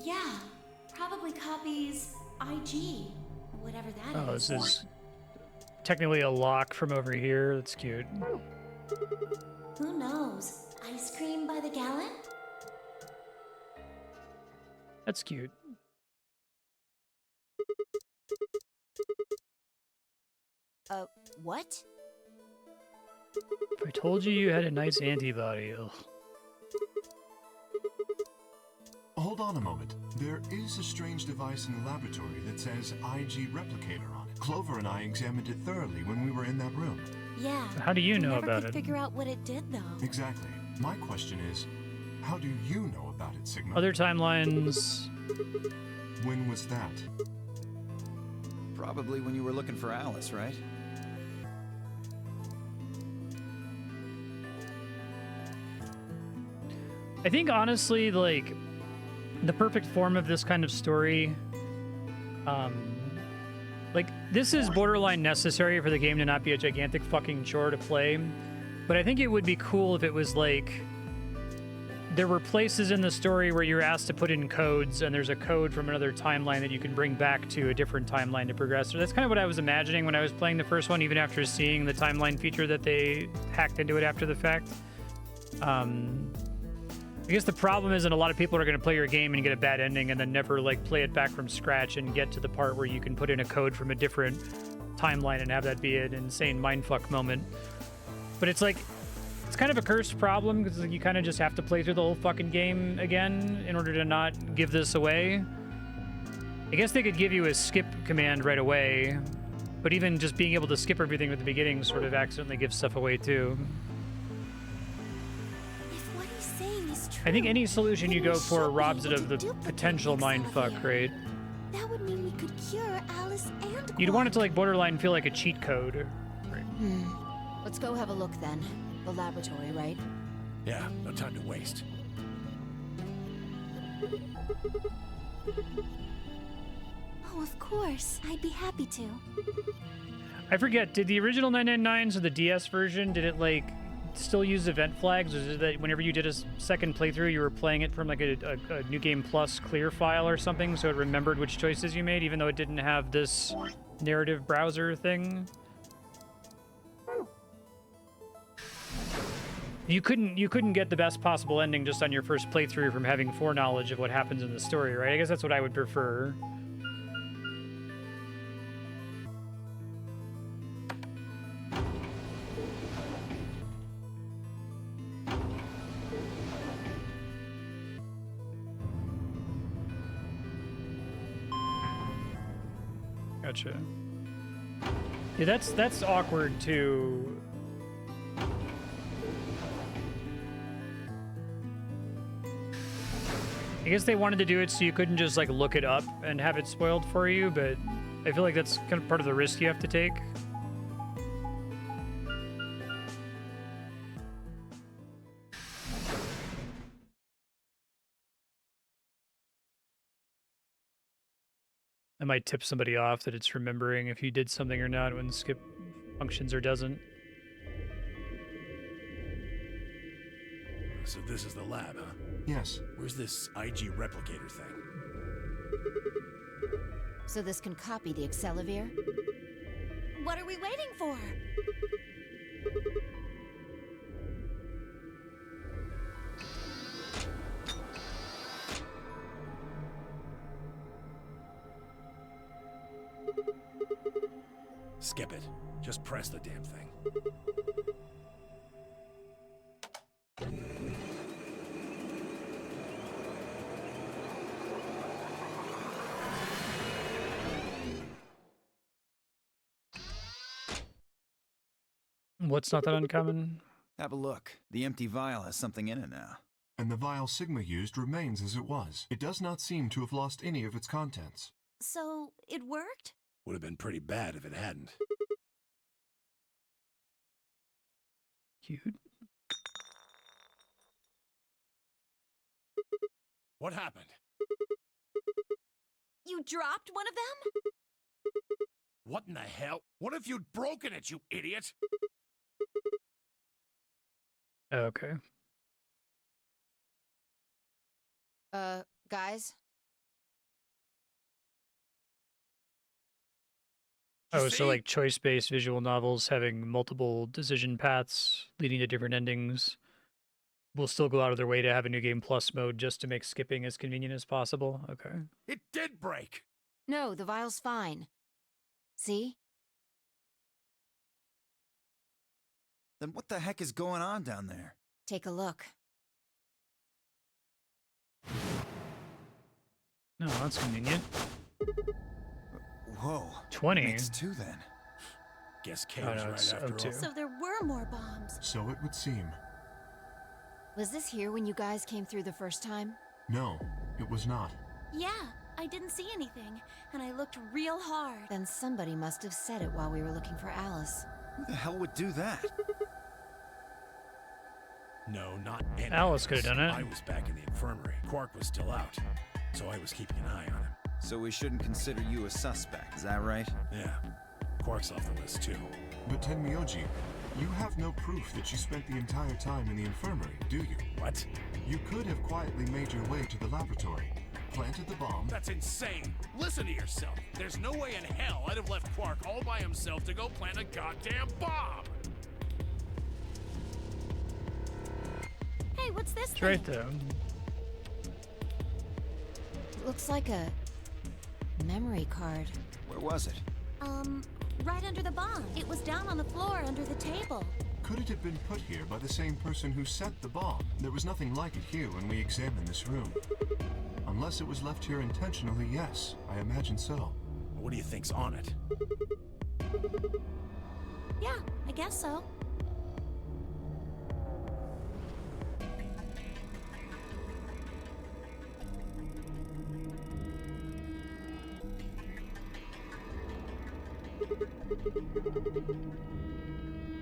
Yeah, probably copies IG, whatever that is. Oh, this is technically a lock from over here. That's cute. Who knows? Ice cream by the gallon? That's cute. What? If I told you you had a nice antibody, ugh. Hold on a moment. There is a strange device in the laboratory that says IG Replicator on it. Clover and I examined it thoroughly when we were in that room. Yeah. How do you we know never about could it? figure out what it did, though. Exactly. My question is, how do you know about it, Sigma? Other timelines. When was that? Probably when you were looking for Alice, right? I think honestly, like, the perfect form of this kind of story, like, this is borderline necessary for the game to not be a gigantic fucking chore to play, but I think it would be cool if it was like, there were places in the story where you're asked to put in codes, and there's a code from another timeline that you can bring back to a different timeline to progress. So that's kind of what I was imagining when I was playing the first one, even after seeing the timeline feature that they hacked into it after the fact. I guess the problem is that a lot of people are going to play your game and get a bad ending and then never like play it back from scratch and get to the part where you can put in a code from a different timeline and have that be an insane mindfuck moment. But it's like, it's kind of a cursed problem because you kind of just have to play through the whole fucking game again in order to not give this away. I guess they could give you a skip command right away, but even just being able to skip everything at the beginning sort of accidentally gives stuff away too. If what he's saying is true, I think any solution you then go we for should be robs it able of to the duplicate potential the mindfuck, accelerator. right? That would mean we could cure Alice and You'd want it to Quark. like borderline feel like a cheat code. Right. Let's go have a look then. The laboratory, right? Yeah, no time to waste. Oh, of course. I'd be happy to. I forget, did the original 999s or the DS version, did it like still use event flags? Or is it that whenever you did a second playthrough, you were playing it from like a New Game Plus clear file or something, so it remembered which choices you made, even though it didn't have this narrative browser thing? You couldn't get the best possible ending just on your first playthrough from having foreknowledge of what happens in the story, right? I guess that's what I would prefer. Gotcha. Yeah, that's awkward too. I guess they wanted to do it so you couldn't just like look it up and have it spoiled for you, but I feel like that's kind of part of the risk you have to take. I might tip somebody off that it's remembering if you did something or not when skip functions or doesn't. So this is the lab, huh? Yes. Where's this IG replicator thing? So this can copy the Accelavir? What are we waiting for? Skip it. Just press the damn thing. What's not that uncommon? Have a look. The empty vial has something in it now. And the vial Sigma used remains as it was. It does not seem to have lost any of its contents. So, it worked? Would have been pretty bad if it hadn't. Cute. What happened? You dropped one of them? What in the hell? What if you'd broken it, you idiot? Okay. Guys? Oh, so like choice-based visual novels having multiple decision paths leading to different endings will still go out of their way to have a New Game Plus mode just to make skipping as convenient as possible. Okay. It did break! No, the vial's fine. See? Then what the heck is going on down there? Take a look. No, that's convenient. Whoa. 20. Makes 2 then. Guess K Oh, was no, right it's after all. 02. So there were more bombs. So it would seem. Was this here when you guys came through the first time? No, it was not. Yeah, I didn't see anything, and I looked real hard. Then somebody must have said it while we were looking for Alice. Who the hell would do that? No, not any Alice of could have us. done it. I was back in the infirmary. Quark was still out, so I was keeping an eye on him. So we shouldn't consider you a suspect, is that right? Yeah, Quark's off the list too. But Tenmyoji, you have no proof that you spent the entire time in the infirmary, do you? What? You could have quietly made your way to the laboratory, planted the bomb. That's insane. Listen to yourself. There's no way in hell I'd have left Quark all by himself to go plant a goddamn bomb. Hey, what's this It's thing? right there. It looks like a memory card. Where was it? Right under the bomb. It was down on the floor under the table. Could it have been put here by the same person who set the bomb? There was nothing like it here when we examined this room. Unless it was left here intentionally, yes, I imagine so. What do you think's on it? Yeah, I guess so.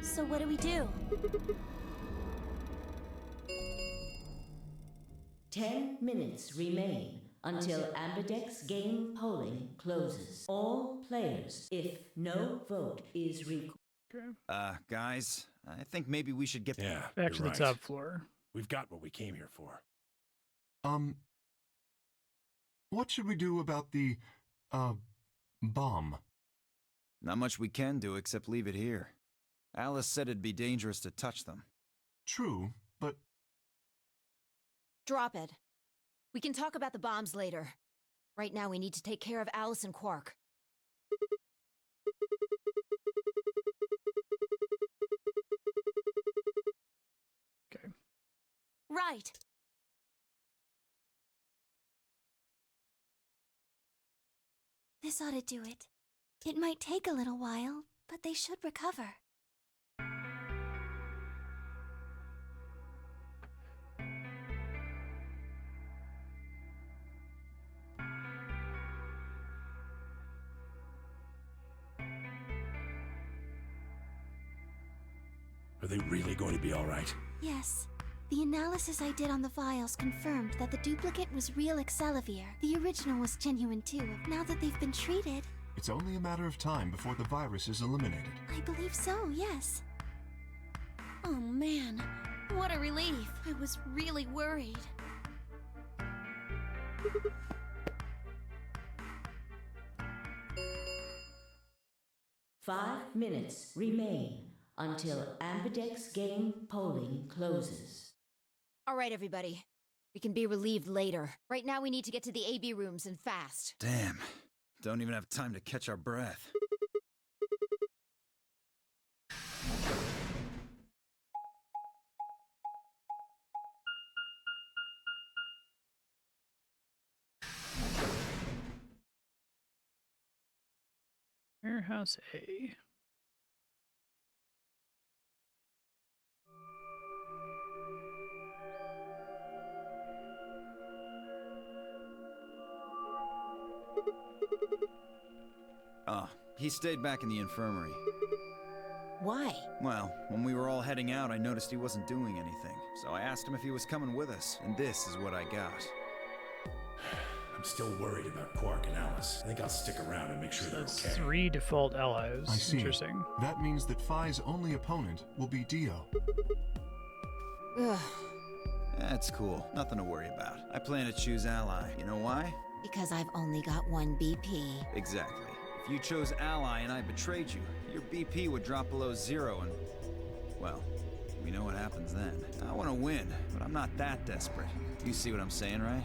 So what do we do? 10 minutes remain until Ambidex game polling closes. All players, if no vote is recorded. Guys, I think maybe we should get... Yeah, Back you're to the right. top floor. We've got what we came here for. What should we do about the, bomb? Not much we can do except leave it here. Alice said it'd be dangerous to touch them. True, but Drop it. We can talk about the bombs later. Right now, we need to take care of Alice and Quark. Okay. Right. This ought to do it. It might take a little while, but they should recover. Are they really going to be all right? Yes. The analysis I did on the files confirmed that the duplicate was real Excelivir. The original was genuine too. Now that they've been treated, it's only a matter of time before the virus is eliminated. I believe so, yes. Oh man, what a relief. I was really worried. Five minutes remain until Ambidex game polling closes. All right, everybody. We can be relieved later. Right now, we need to get to the AB rooms and fast. Damn. Don't even have time to catch our breath. Warehouse A. He stayed back in the infirmary. Why? Well, when we were all heading out, I noticed he wasn't doing anything. So I asked him if he was coming with us, and this is what I got. I'm still worried about Quark and Alice. I think I'll stick around and make sure they're That's okay. 3 default allies. I see. Interesting. That means that Phi's only opponent will be Dio. Ugh. That's cool. Nothing to worry about. I plan to choose Ally. You know why? Because I've only got one BP. Exactly. If you chose Ally and I betrayed you, your BP would drop below 0 and... well, we know what happens then. I want to win, but I'm not that desperate. You see what I'm saying, right?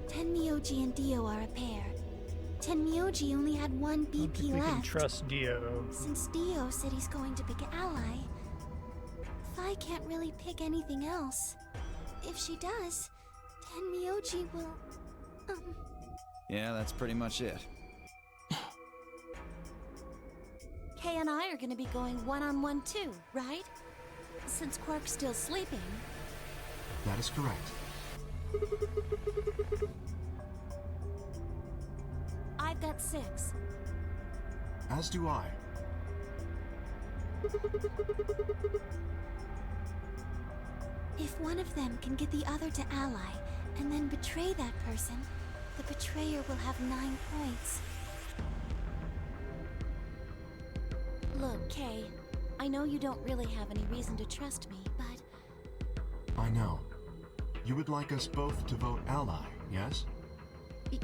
Tenmyoji and Dio are a pair. Tenmyoji only had one I don't BP think we can left. trust Dio. Since Dio said he's going to pick Ally, Phi can't really pick anything else. If she does, Tenmyoji will... Yeah, that's pretty much it. Kay and I are gonna be going one-on-one too, right? Since Quark's still sleeping. That is correct. I've got 6. As do I. If one of them can get the other to ally, and then betray that person, the betrayer will have 9 points. Look, Kay, I know you don't really have any reason to trust me, but... I know. You would like us both to vote ally, yes?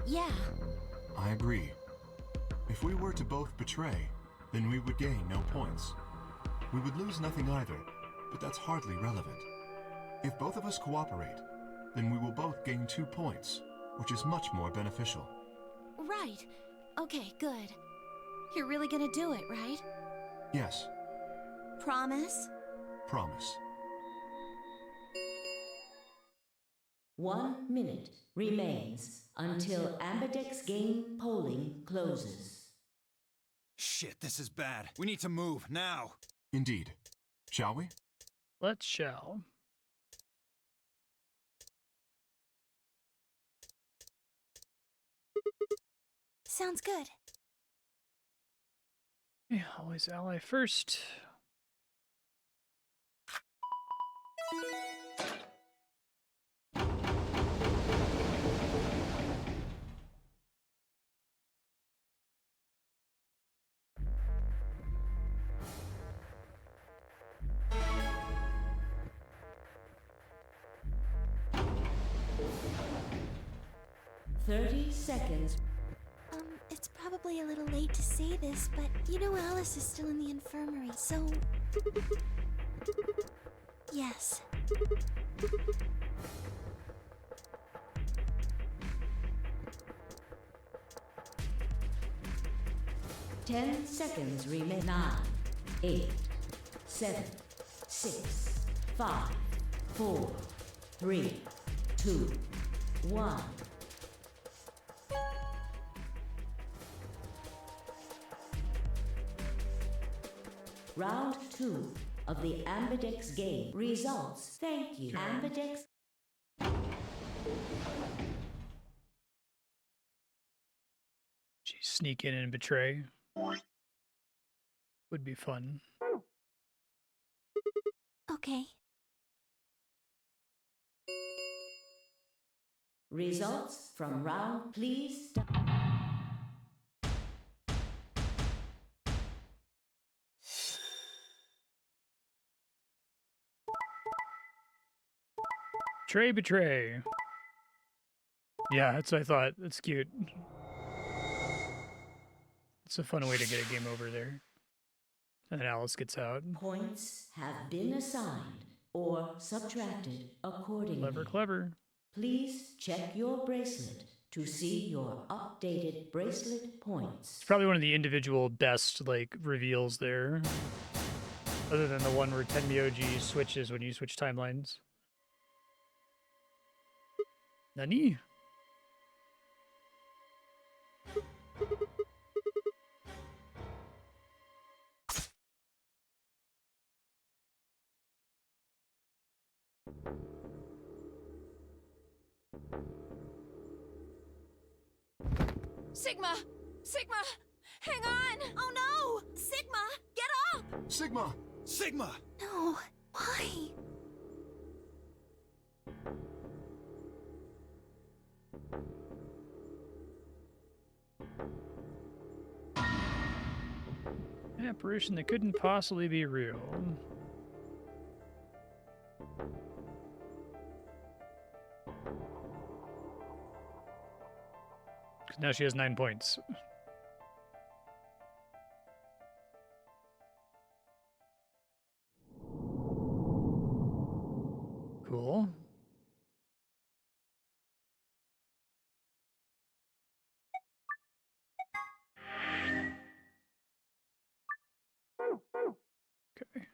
Yeah. I agree. If we were to both betray, then we would gain no points. We would lose nothing either, but that's hardly relevant. If both of us cooperate, then we will both gain 2 points, which is much more beneficial. Right. Okay, good. You're really gonna do it, right? Yes, Promise? promise. 1 minute remains until Ambidex game polling closes. Shit, this is bad. We need to move, now! Indeed. Shall we? Let's shall. Sounds good. Yeah, always ally first. Thirty seconds. It's probably a little late to say this, but you know Alice is still in the infirmary, so... Yes. Ten seconds remain. 9, 8, 7, 6, 5, 4, 3, 2, 1. Round 2 of the Ambidex game. Results. Thank you. Ambidex. Geez, sneak in and betray. Would be fun. Okay. Results from round. Please. Betray. Yeah, that's what I thought. That's cute. It's a fun way to get a game over there. And then Alice gets out. Points have been assigned or subtracted accordingly. Clever, clever. Please check your bracelet to see your updated bracelet points. It's probably one of the individual best, like, reveals there. Other than the one where Tenmyoji switches when you switch timelines. Nani? Sigma! Sigma! Hang on! Oh no! Sigma! Get up! Sigma! Sigma! No. Why? An apparition that couldn't possibly be real. 'Cause now she has 9 points. Cool. Okay.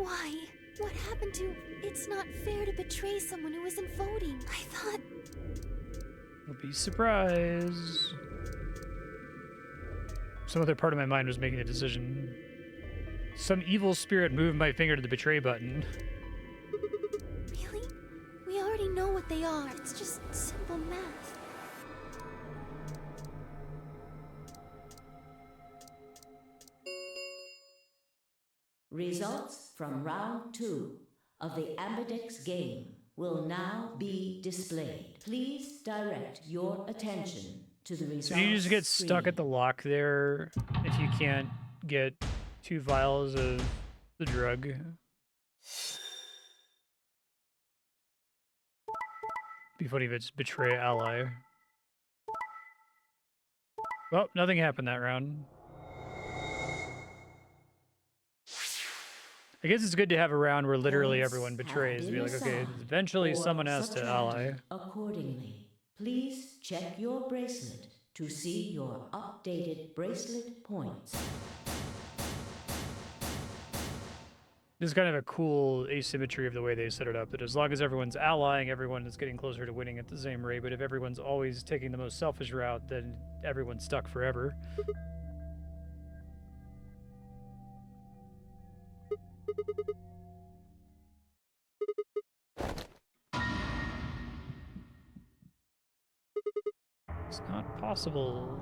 Why? What happened to... It's not fair to betray someone who isn't voting. I thought... I'll be surprised. Some other part of my mind was making a decision. Some evil spirit moved my finger to the betray button. Really? We already know what they are. It's just simple math. Results from round 2 of the Ambidex game will now be displayed. Please direct your attention to the results. So you just get stuck at the lock there if you can't get 2 vials of the drug. Be funny if it's betray ally. Well, nothing happened that round. I guess it's good to have a round where literally everyone betrays. Be like, okay, eventually someone has to ally. Accordingly, please check your bracelet to see your updated bracelet points. This is kind of a cool asymmetry of the way they set it up, that as long as everyone's allying, everyone is getting closer to winning at the same rate, but if everyone's always taking the most selfish route, then everyone's stuck forever. It's not possible.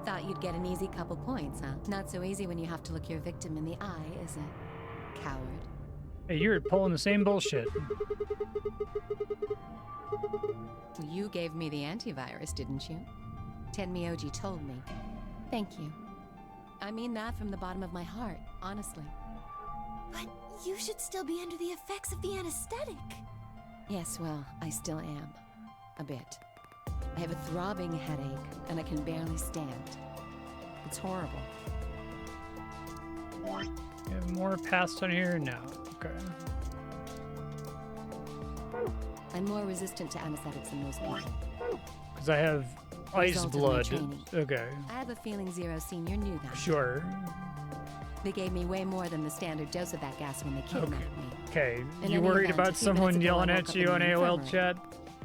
Thought you'd get an easy couple points, huh? Not so easy when you have to look your victim in the eye, is it? Coward. Hey, you're pulling the same bullshit. You gave me the antivirus, didn't you? Tenmyoji told me. Thank you. I mean that from the bottom of my heart, honestly. But you should still be under the effects of the anesthetic. Yes, well, I still am. A bit. I have a throbbing headache, and I can barely stand. It's horrible. You have more paths on here? No. Okay. I'm more resistant to anesthetics than most people. Because I have ice Result of my blood. training. Okay. I have a feeling Zero Senior knew that. Sure. They gave me way more than the standard dose of that gas when they kidnapped me. Okay. In You any worried event, about a few someone minutes ago, yelling I woke at up you in on the AOL infirmary. chat?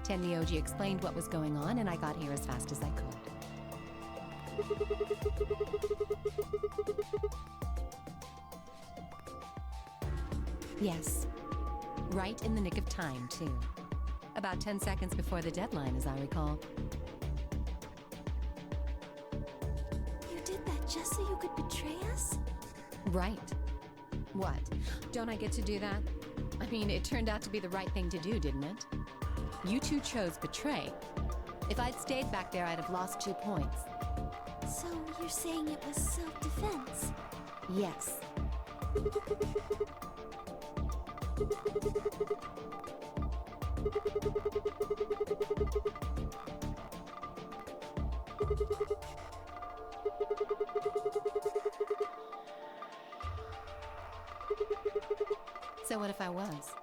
Tenmyoji explained what was going on, and I got here as fast as I could. Yes. Right in the nick of time, too. About 10 seconds before the deadline, as I recall. You did that just so you could betray us? Right. What? Don't I get to do that? I mean, it turned out to be the right thing to do, didn't it? You two chose betray. If I'd stayed back there, I'd have lost 2 points. So you're saying it was self-defense? Yes. So what if I was?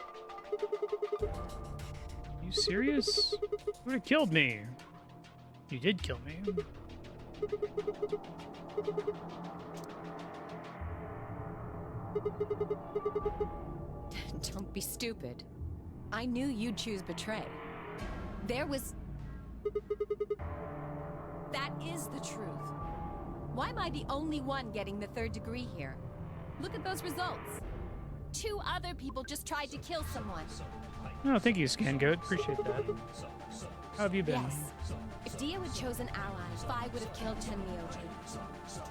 You serious? You would have killed me. You did kill me. Don't be stupid. I knew you'd choose betray. There was... That is the truth. Why am I the only one getting the 3rd degree here? Look at those results. 2 other people just tried to kill someone. Oh, thank you, Scangoat. Appreciate that. How have you been? Yes. If Dia had chosen ally, Phi would have killed Tenmyoji.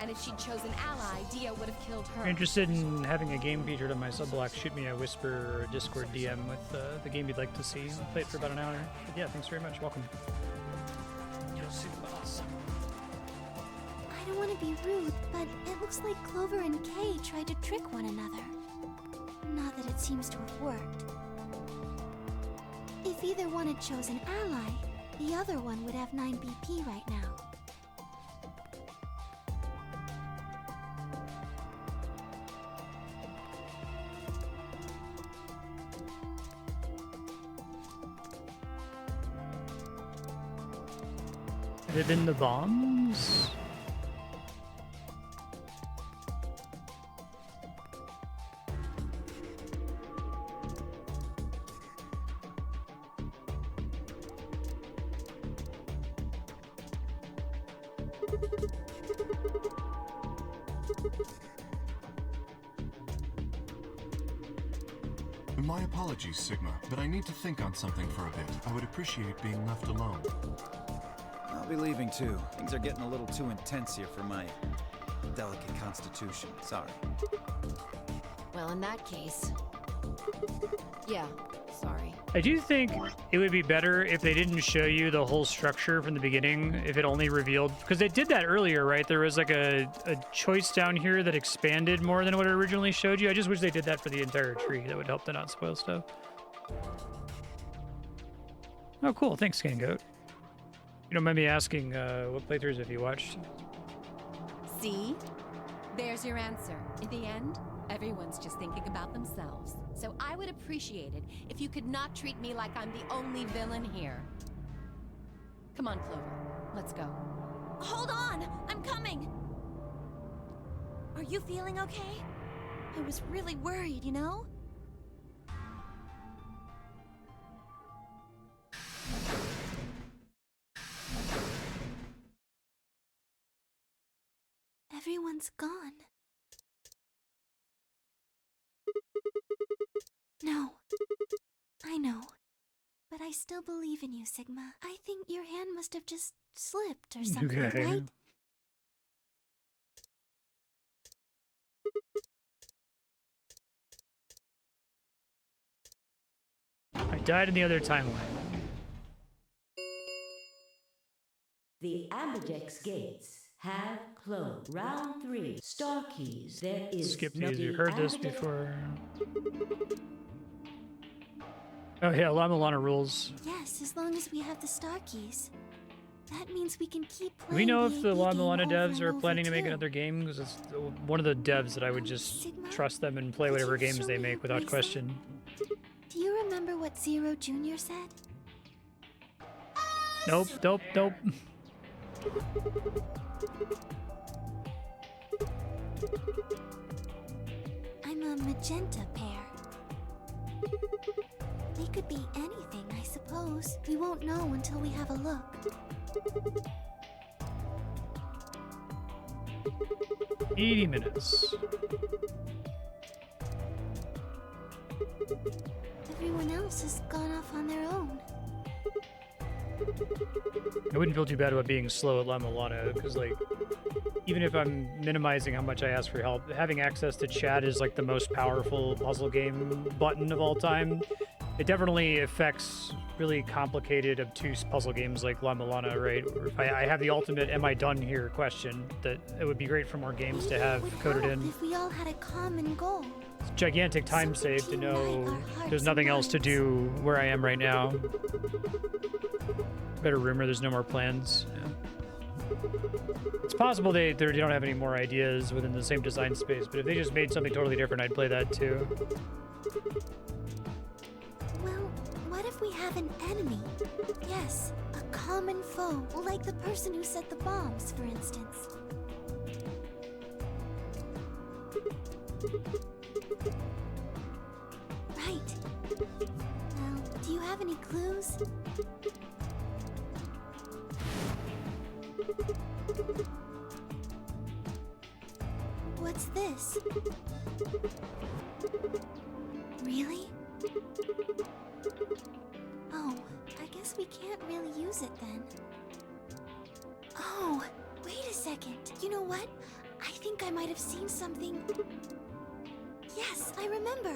And if she'd chosen ally, Dia would have killed If her. you're interested in having a game featured on my subblock, shoot me a whisper or a Discord DM with the game you'd like to see. I'll play it for about an hour. But yeah, thanks very much. Welcome. I don't want to be rude, but it looks like Clover and Kay tried to trick one another. Not that it seems to have worked. If either one had chosen ally, the other one would have 9 BP right now. Have been the bombs? My apologies, Sigma, but I need to think on something for a bit. I would appreciate being left alone. I'll be leaving too. Things are getting a little too intense here for my delicate constitution. Sorry. Well, in that case... Yeah, sorry. I do think it would be better if they didn't show you the whole structure from the beginning, if it only revealed... Because they did that earlier, right? There was like a choice down here that expanded more than what it originally showed you. I just wish they did that for the entire tree. That would help to not spoil stuff. Oh, cool. Thanks, Scangoat. You don't mind me asking what playthroughs have you watched? See? There's your answer. In the end, everyone's just thinking about themselves. So I would appreciate it if you could not treat me like I'm the only villain here. Come on, Clover. Let's go. Hold on! I'm coming! Are you feeling okay? I was really worried, you know? Everyone's gone. No. I know. But I still believe in you, Sigma. I think your hand must have just slipped or something, Okay. right? I died in the other timeline. The Ambidex gates have closed. Round 3. Star keys. There is Skip no these. You heard this Ambidex- before. Oh yeah, Lama Lana rules. Yes, as long as we have the star keys. That means we can keep Do playing. we know if the AP Lama game Lana over devs and are over planning to make too. another game? Because it's one of the devs that I would just Sigma, trust them and play could whatever you games show they me make your without bracelet? question. Do you remember what Zero Jr. said? Nope, nope, nope. I'm a magenta pair. They could be anything, I suppose. We won't know until we have a look. 80 minutes. Everyone else has gone off on their own. I wouldn't feel too bad about being slow at Lama Lana, because like, even if I'm minimizing how much I ask for help, having access to chat is like the most powerful puzzle game button of all time. It definitely affects really complicated, obtuse puzzle games like Lama Lana, right? I have the ultimate "Am I done here?" question that it would be great for more games to Maybe it have would coded help in. if we all had a common goal. It's a gigantic time Something save to to know unite our hearts there's and nothing else to minds. do where I am right now. Better rumor there's no more plans. Yeah. It's possible they don't have any more ideas within the same design space, but if they just made something totally different, I'd play that too. Well, what if we have an enemy? Yes, a common foe, like the person who set the bombs, for instance. Right. Well, do you have any clues? What's this? Really? Oh, I guess we can't really use it then. Oh, wait a second. You know what? I think I might have seen something. Yes, I remember.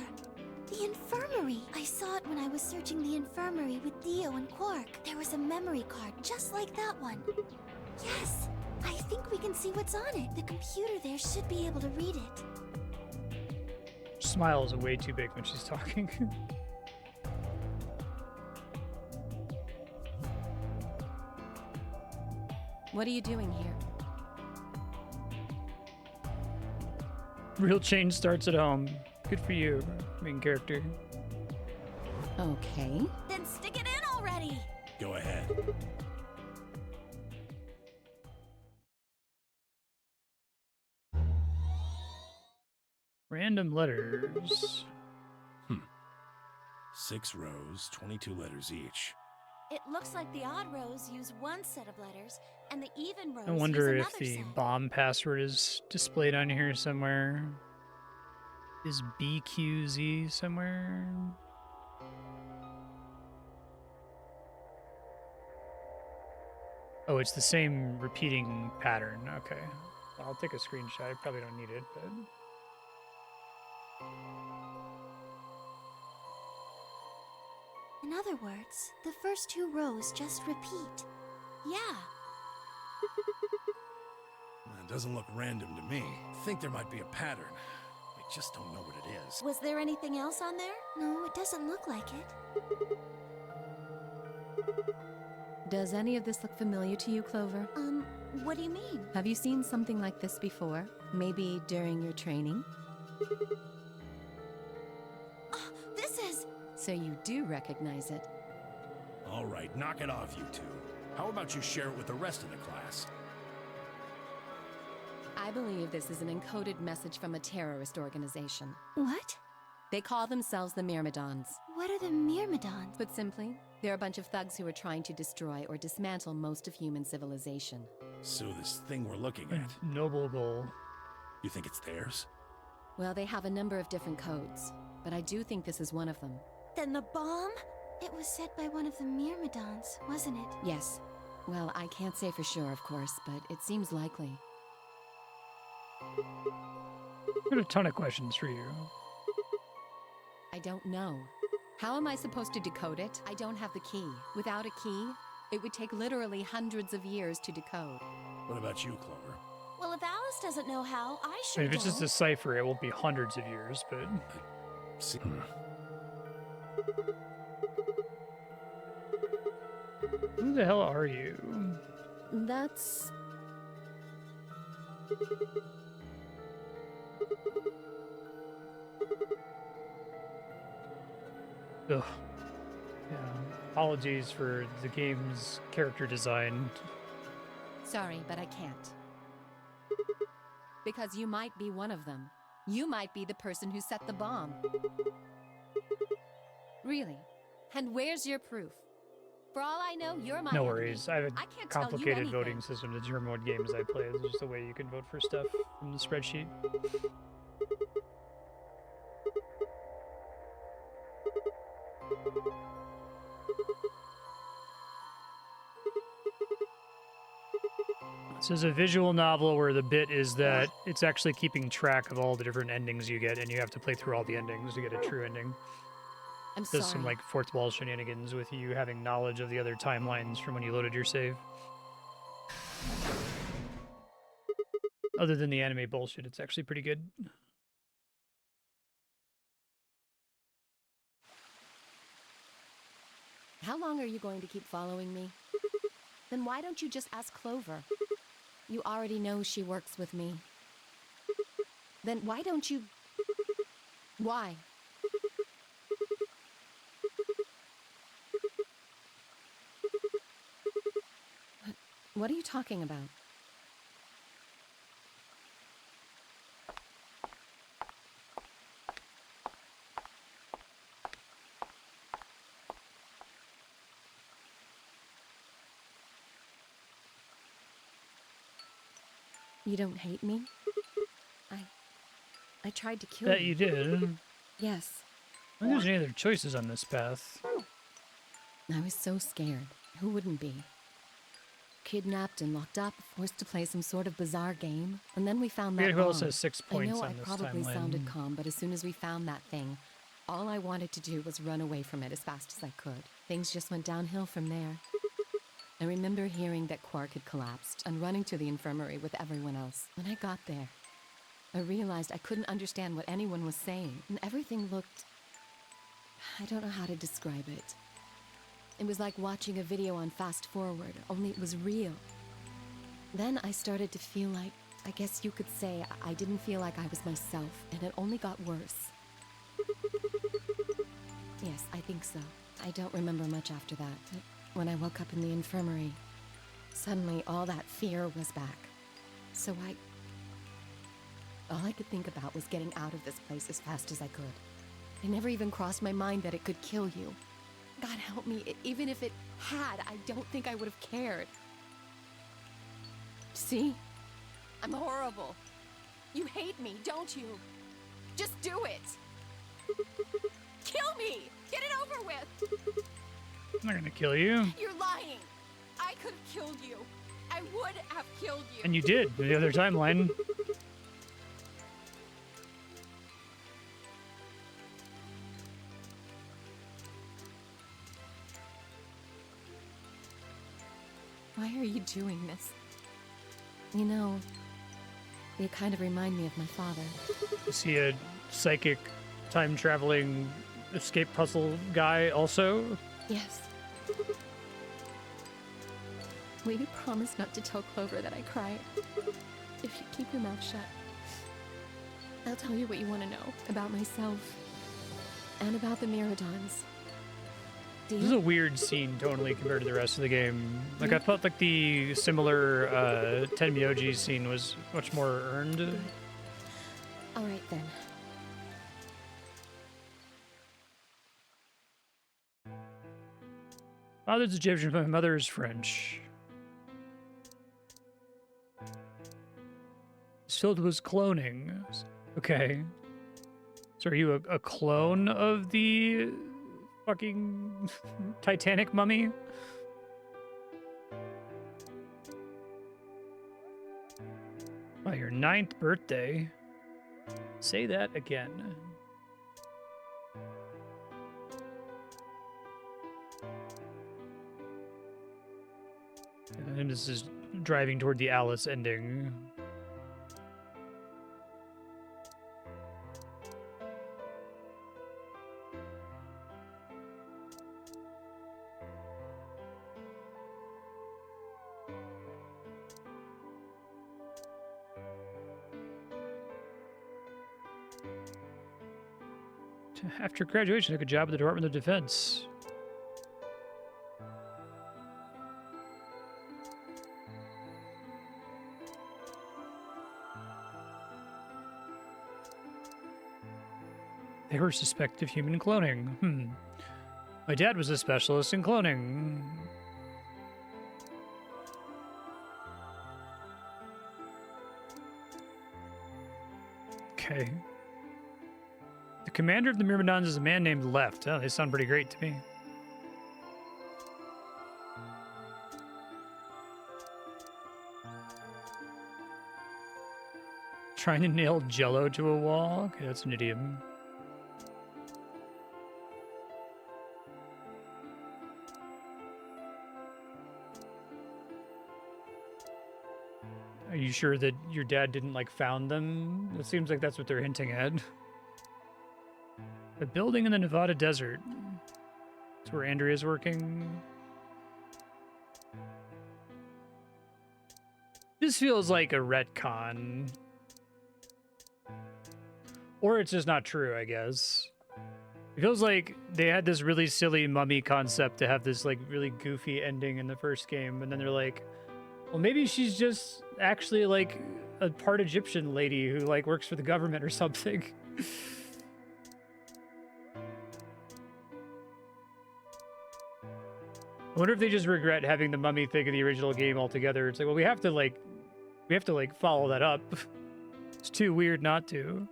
The infirmary. I saw it when I was searching the infirmary with Dio and Quark. There was a memory card just like that one. Yes, I think we can see what's on it. The computer there should be able to read it. Smile is way too big when she's talking. What are you doing here? Real change starts at home. Good for you, main character. Okay. Then stick it in already! Go ahead. Random letters. 6 rows, 22 letters each. It looks like the odd rows use one set of letters, and the even rows I use wonder another if the set. bomb password is displayed on here somewhere. Is BQZ somewhere? Oh, it's the same repeating pattern. Okay. I'll take a screenshot. I probably don't need it, but... In other words, the first 2 rows just repeat. Yeah. It doesn't look random to me. I think there might be a pattern. I just don't know what it is. Was there anything else on there? No, it doesn't look like it. Does any of this look familiar to you, Clover? What do you mean? Have you seen something like this before? Maybe during your training? This is... So you do recognize it. All right, knock it off, you two. How about you share it with the rest of the class? I believe this is an encoded message from a terrorist organization. What? They call themselves the Myrmidons. What are the Myrmidons? Put simply, they're a bunch of thugs who are trying to destroy or dismantle most of human civilization. So this thing we're looking at, Noble goal. you think it's theirs? Well, they have a number of different codes, but I do think this is one of them. Then the bomb? It was set by one of the Myrmidons, wasn't it? Yes. Well, I can't say for sure, of course, but it seems likely. I've got a ton of questions for you. I don't know. How am I supposed to decode it? I don't have the key. Without a key, it would take literally hundreds of years to decode. What about you, Clover? Well, if Alice doesn't know how, I I sure mean, if it's just don't. a cipher, it won't be hundreds of years, but... See, Who the hell are you? That's... Ugh. Yeah. Apologies for the game's character design. Sorry, but I can't. Because you might be one of them. You might be the person who set the bomb. Really? And where's your proof? For all I know, you're my No enemy. worries. I have a I can't tell you complicated anything. voting system to determine what games I play. It's just a way you can vote for stuff from the spreadsheet. This is a visual novel where the bit is that it's actually keeping track of all the different endings you get, and you have to play through all the endings to get a true ending. I'm There's sorry. some like fourth wall shenanigans with you having knowledge of the other timelines from when you loaded your save. Other than the anime bullshit, it's actually pretty good. How long are you going to keep following me? Then why don't you just ask Clover? You already know she works with me. Then why don't you... Why? What are you talking about? You don't hate me? I tried to kill That you did. Yes. I don't think there's any other choices on this path. I was so scared. Who wouldn't be? Kidnapped and locked up, forced to play some sort of bizarre game. And then we found I that forget who else bomb. has 6 I points know on I this probably timeline. sounded calm, but as soon as we found that thing, all I wanted to do was run away from it as fast as I could. Things just went downhill from there. I remember hearing that Quark had collapsed and running to the infirmary with everyone else. When I got there, I realized I couldn't understand what anyone was saying, and everything looked... I don't know how to describe it. It was like watching a video on fast forward, only it was real. Then I started to feel like, I guess you could say, I didn't feel like I was myself, and it only got worse. Yes, I think so. I don't remember much after that. But when I woke up in the infirmary, suddenly all that fear was back. So All I could think about was getting out of this place as fast as I could. It never even crossed my mind that it could kill you. God help me, even if it had, I don't think I would have cared. See? I'm horrible. You hate me, don't you? Just do it! Kill me! Get it over with! I'm not gonna kill you. You're lying! I could have killed you. I would have killed you. And you did, in the other timeline. Why are you doing this? You know, you kind of remind me of my father. Is he a psychic, time-traveling, escape puzzle guy also? Yes. Will you promise not to tell Clover that I cried? If you keep your mouth shut, I'll tell you what you want to know about myself and about the Miradons. This is a weird scene, totally, compared to the rest of the game. Like, I felt like the similar Tenmyoji scene was much more earned. All right, then. Father's Egyptian, but my mother is French. Filled was cloning. Okay. So are you a clone of the fucking Titanic mummy? Oh, your 9th birthday. Say that again. And this is driving toward the Alice ending. After graduation, I took a job at the Department of Defense. They were suspected of human cloning. My dad was a specialist in cloning. Okay. The commander of the Myrmidons is a man named Left. Oh, they sound pretty great to me. Trying to nail Jello to a wall? Okay, that's an idiom. Are you sure that your dad didn't, like, found them? It seems like that's what they're hinting at. A building in the Nevada desert. That's where Andrea's working. This feels like a retcon. Or it's just not true, I guess. It feels like they had this really silly mummy concept to have this, like, really goofy ending in the first game, and then they're like, well, maybe she's just actually, like, a part Egyptian lady who, like, works for the government or something. I wonder if they just regret having the mummy thing in the original game altogether. It's like, well, we have to follow that up. It's too weird not to.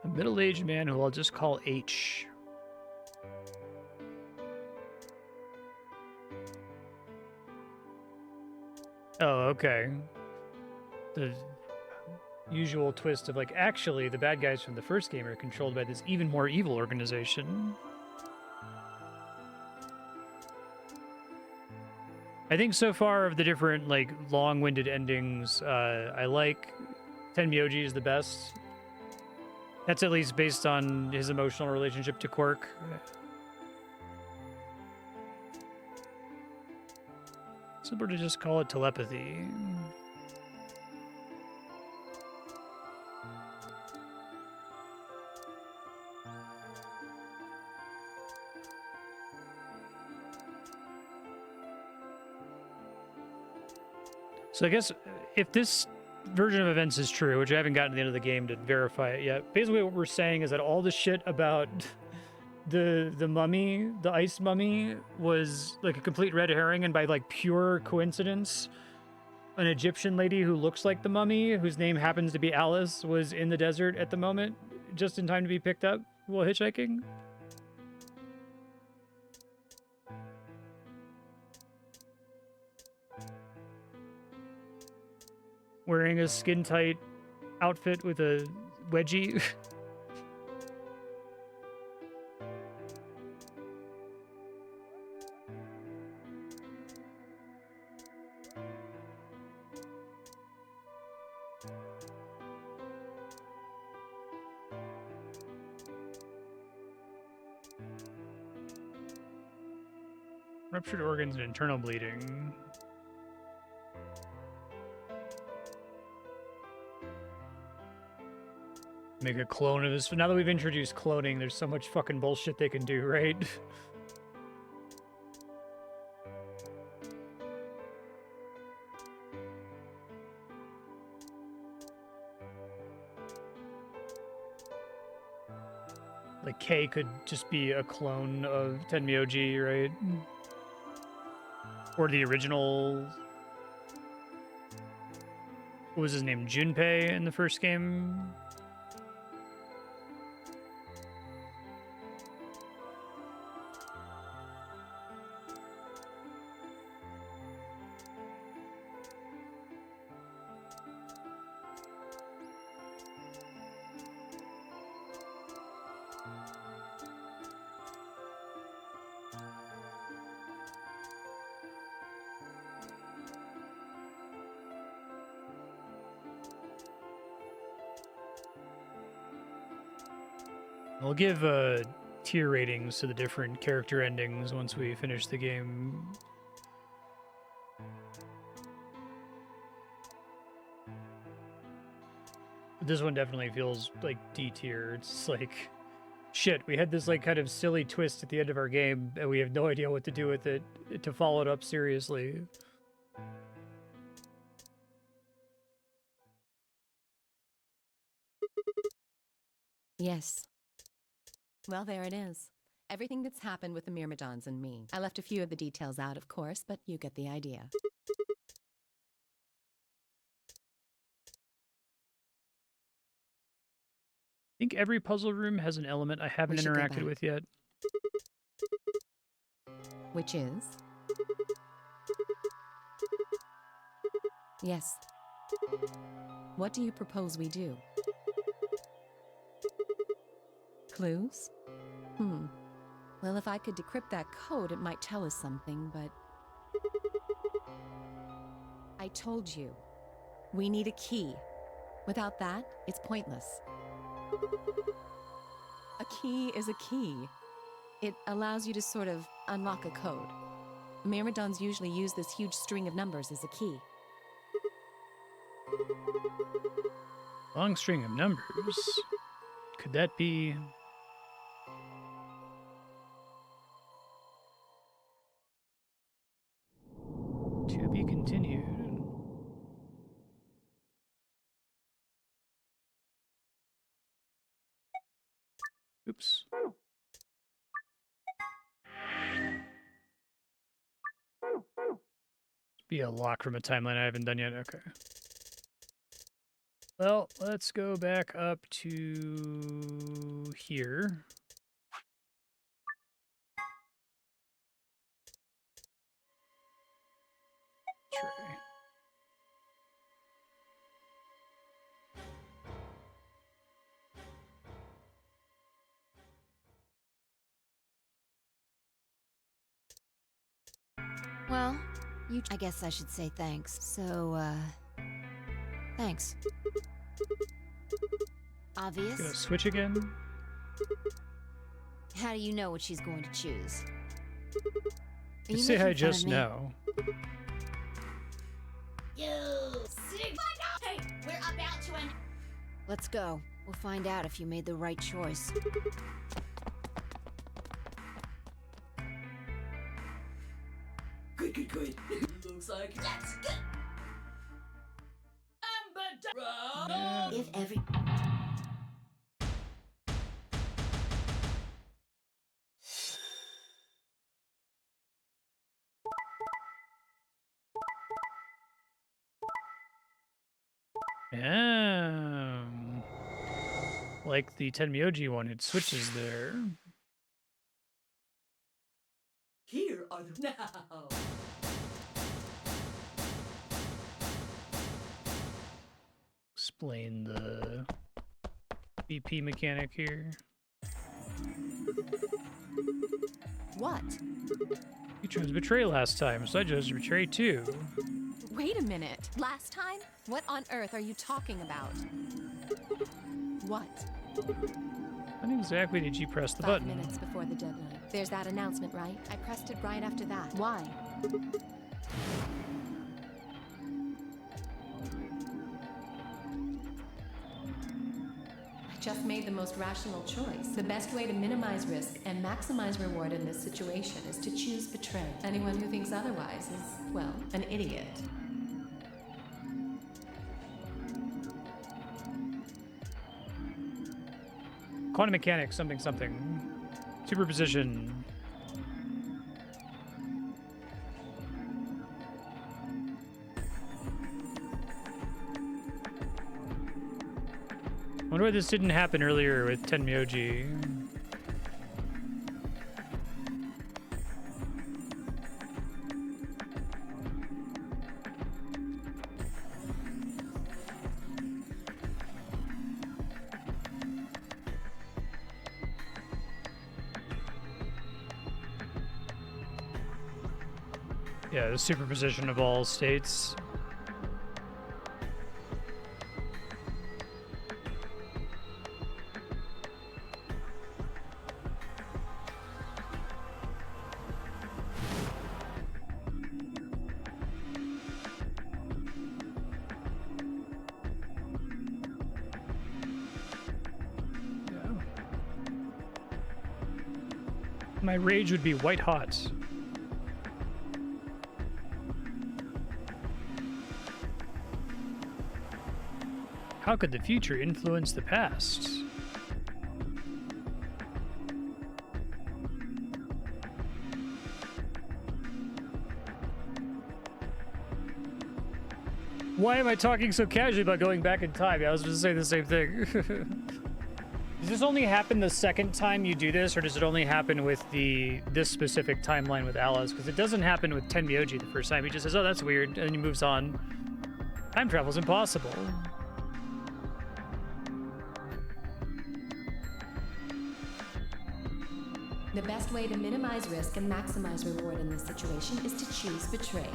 A middle-aged man who I'll just call H. Oh, okay. The usual twist of, like, actually, the bad guys from the first game are controlled by this even more evil organization. I think so far of the different, like, long-winded endings, I like Tenmyoji is the best. That's at least based on his emotional relationship to Quirk. Simpler to just call it telepathy. So I guess if this version of events is true, which I haven't gotten to the end of the game to verify it yet, basically what we're saying is that all the shit about the mummy, the ice mummy, was like a complete red herring, and by like pure coincidence, an Egyptian lady who looks like the mummy, whose name happens to be Alice, was in the desert at the moment, just in time to be picked up while hitchhiking. Wearing a skin-tight outfit with a wedgie. Ruptured organs and internal bleeding. Make a clone of this. Now that we've introduced cloning, there's so much fucking bullshit they can do, right? Like, K could just be a clone of Tenmyoji, right? Or the original... What was his name? Junpei in the first game? We'll give tier ratings to the different character endings once we finish the game. This one definitely feels like D tier. It's like, shit, we had this like kind of silly twist at the end of our game, and we have no idea what to do with it to follow it up seriously. Yes. Well, there it is. Everything that's happened with the Myrmidons and me. I left a few of the details out, of course, but you get the idea. I think every puzzle room has an element I haven't interacted with yet. Which is? Yes. What do you propose we do? Clues? Well, if I could decrypt that code, it might tell us something, but... I told you. We need a key. Without that, it's pointless. A key is a key. It allows you to sort of unlock a code. Myrmidons usually use this huge string of numbers as a key. Long string of numbers? Could that be... To be continued. Oops. Be a lock from a timeline I haven't done yet. Okay. Well, let's go back up to here. Tray. Well, I guess I should say thanks. So, thanks. Obvious? Gonna switch again? How do you know what she's going to choose? Are You you say making I fun of just me? know. You sick. Hey, we're about to end. Let's go. We'll find out if you made the right choice. Good. Looks like that's good. If every... Like the Tenmyoji one, it switches there. Here are the now. Explain the BP mechanic here. What? You chose Betray last time, so I chose Betray too. Wait a minute. Last time? What on earth are you talking about? What? When exactly did you press the 5 button? minutes before the deadline. There's that announcement, right? I pressed it right after that. Why? I just made the most rational choice. The best way to minimize risk and maximize reward in this situation is to choose Betray. Anyone who thinks otherwise is, well, an idiot. Quantum mechanics, something, something. Superposition. I wonder why this didn't happen earlier with Tenmyoji. Yeah, the superposition of all states. Yeah. My rage would be white hot. How could the future influence the past? Why am I talking so casually about going back in time? I was just saying the same thing. Does this only happen the second time you do this, or does it only happen with this specific timeline with Alice? Because it doesn't happen with Tenmyoji the first time. He just says, oh, that's weird, and then he moves on. Time travel's impossible. The best way to minimize risk and maximize reward in this situation is to choose Betray.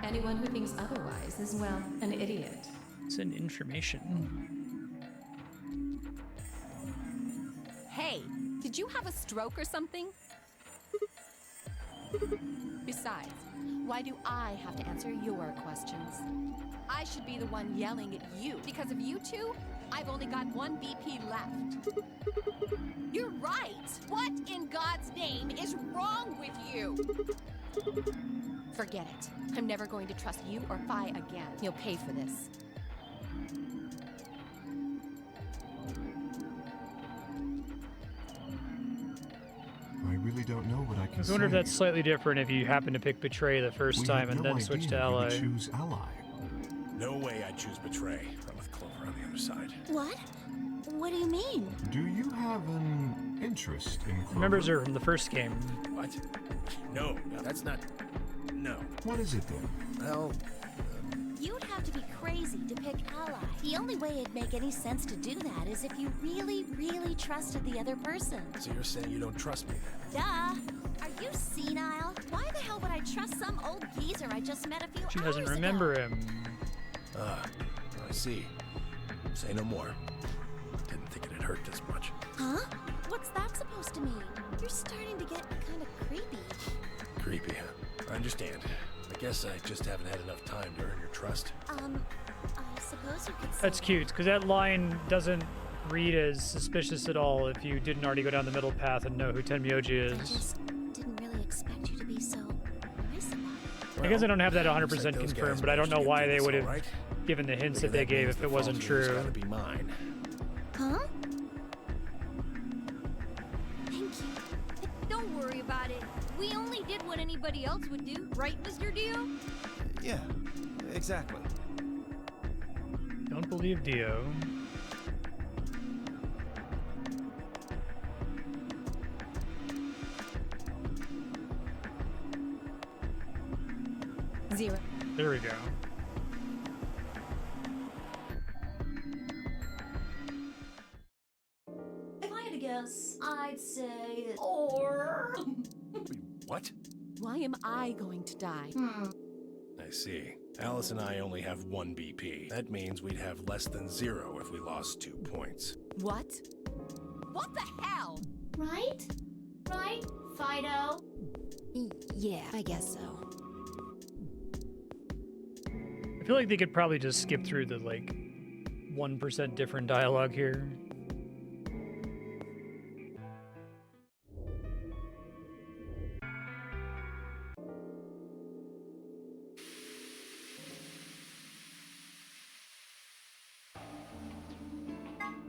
Anyone who thinks otherwise is, well, an idiot. It's an information. Hey, did you have a stroke or something? Besides, why do I have to answer your questions? I should be the one yelling at you. Because of you two, I've only got one BP left. You're right! What in God's name is wrong with you? Forget it. I'm never going to trust you or Phi again. You'll pay for this. I really don't know what I can I say. wonder if that's slightly different if you happen to pick Betray the first We time had and no then switch idea to you would Ally. choose Ally. No way I'd choose Betray. I'm with Clover on the other side. What? What do you mean? Do you have an interest in Clover? Members are from the first game. What? No, that's not... No. What is it then? Well, You'd have to be crazy to pick Ally. The only way it'd make any sense to do that is if you really, really trusted the other person. so you're saying you don't trust me then? Duh! Are you senile? Why the hell would I trust some old geezer I just met a few She hours doesn't ago? remember him. I see. Say no more. Didn't think it'd hurt this much. Huh? What's that supposed to mean? You're starting to get kind of creepy. Creepy, huh? I understand. I guess I just haven't had enough time to earn your trust. I suppose you could say That's cute, because that line doesn't read as suspicious at all if you didn't already go down the middle path and know who Tenmyoji I is. just didn't really expect you to be so nice about it. I guess I don't have that Looks 100% like those confirmed, guys but I don't know managed to why get they through would this have all right. given the hints Figure that they gave means if the it wasn't false news true. Gotta be mine. Huh? Thank you. Don't worry about it. We only did what anybody else would do, right, Mr. Dio? Yeah, exactly. Don't believe Dio. Zero. There we go. If I had to guess, I'd say or. Wait, what? Why am I going to die? I see. Alice and I only have 1 BP. That means we'd have less than 0 if we lost 2 points. What? What the hell? Right? Right, Fido? Yeah, I guess so. I feel like they could probably just skip through the, like, 1% different dialogue here.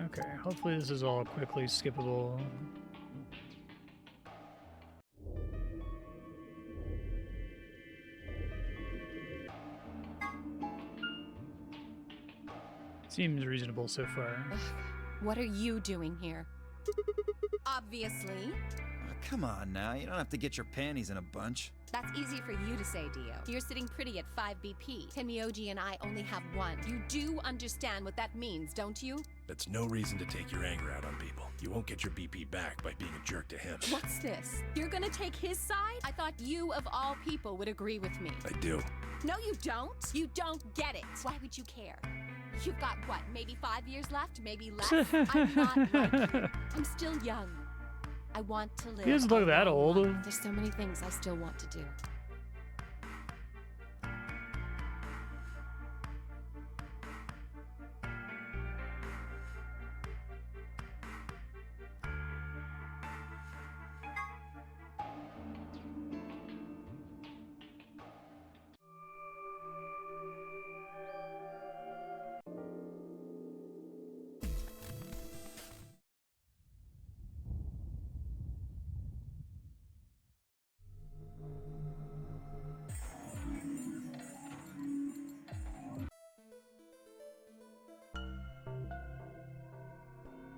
Okay, hopefully this is all quickly skippable. Seems reasonable so far. What are you doing here? Obviously. Oh, come on now, you don't have to get your panties in a bunch. That's easy for you to say, Dio. You're sitting pretty at 5 BP. Tenmyoji and I only have 1. You do understand what that means, don't you? That's no reason to take your anger out on people. You won't get your BP back by being a jerk to him. What's this? You're gonna take his side? I thought you, of all people, would agree with me. I do. No, you don't. You don't get it. Why would you care? You've got, what, maybe 5 years left? Maybe less? I'm not like you. I'm still young. I want to live. He doesn't look that old. There's so many things I still want to do.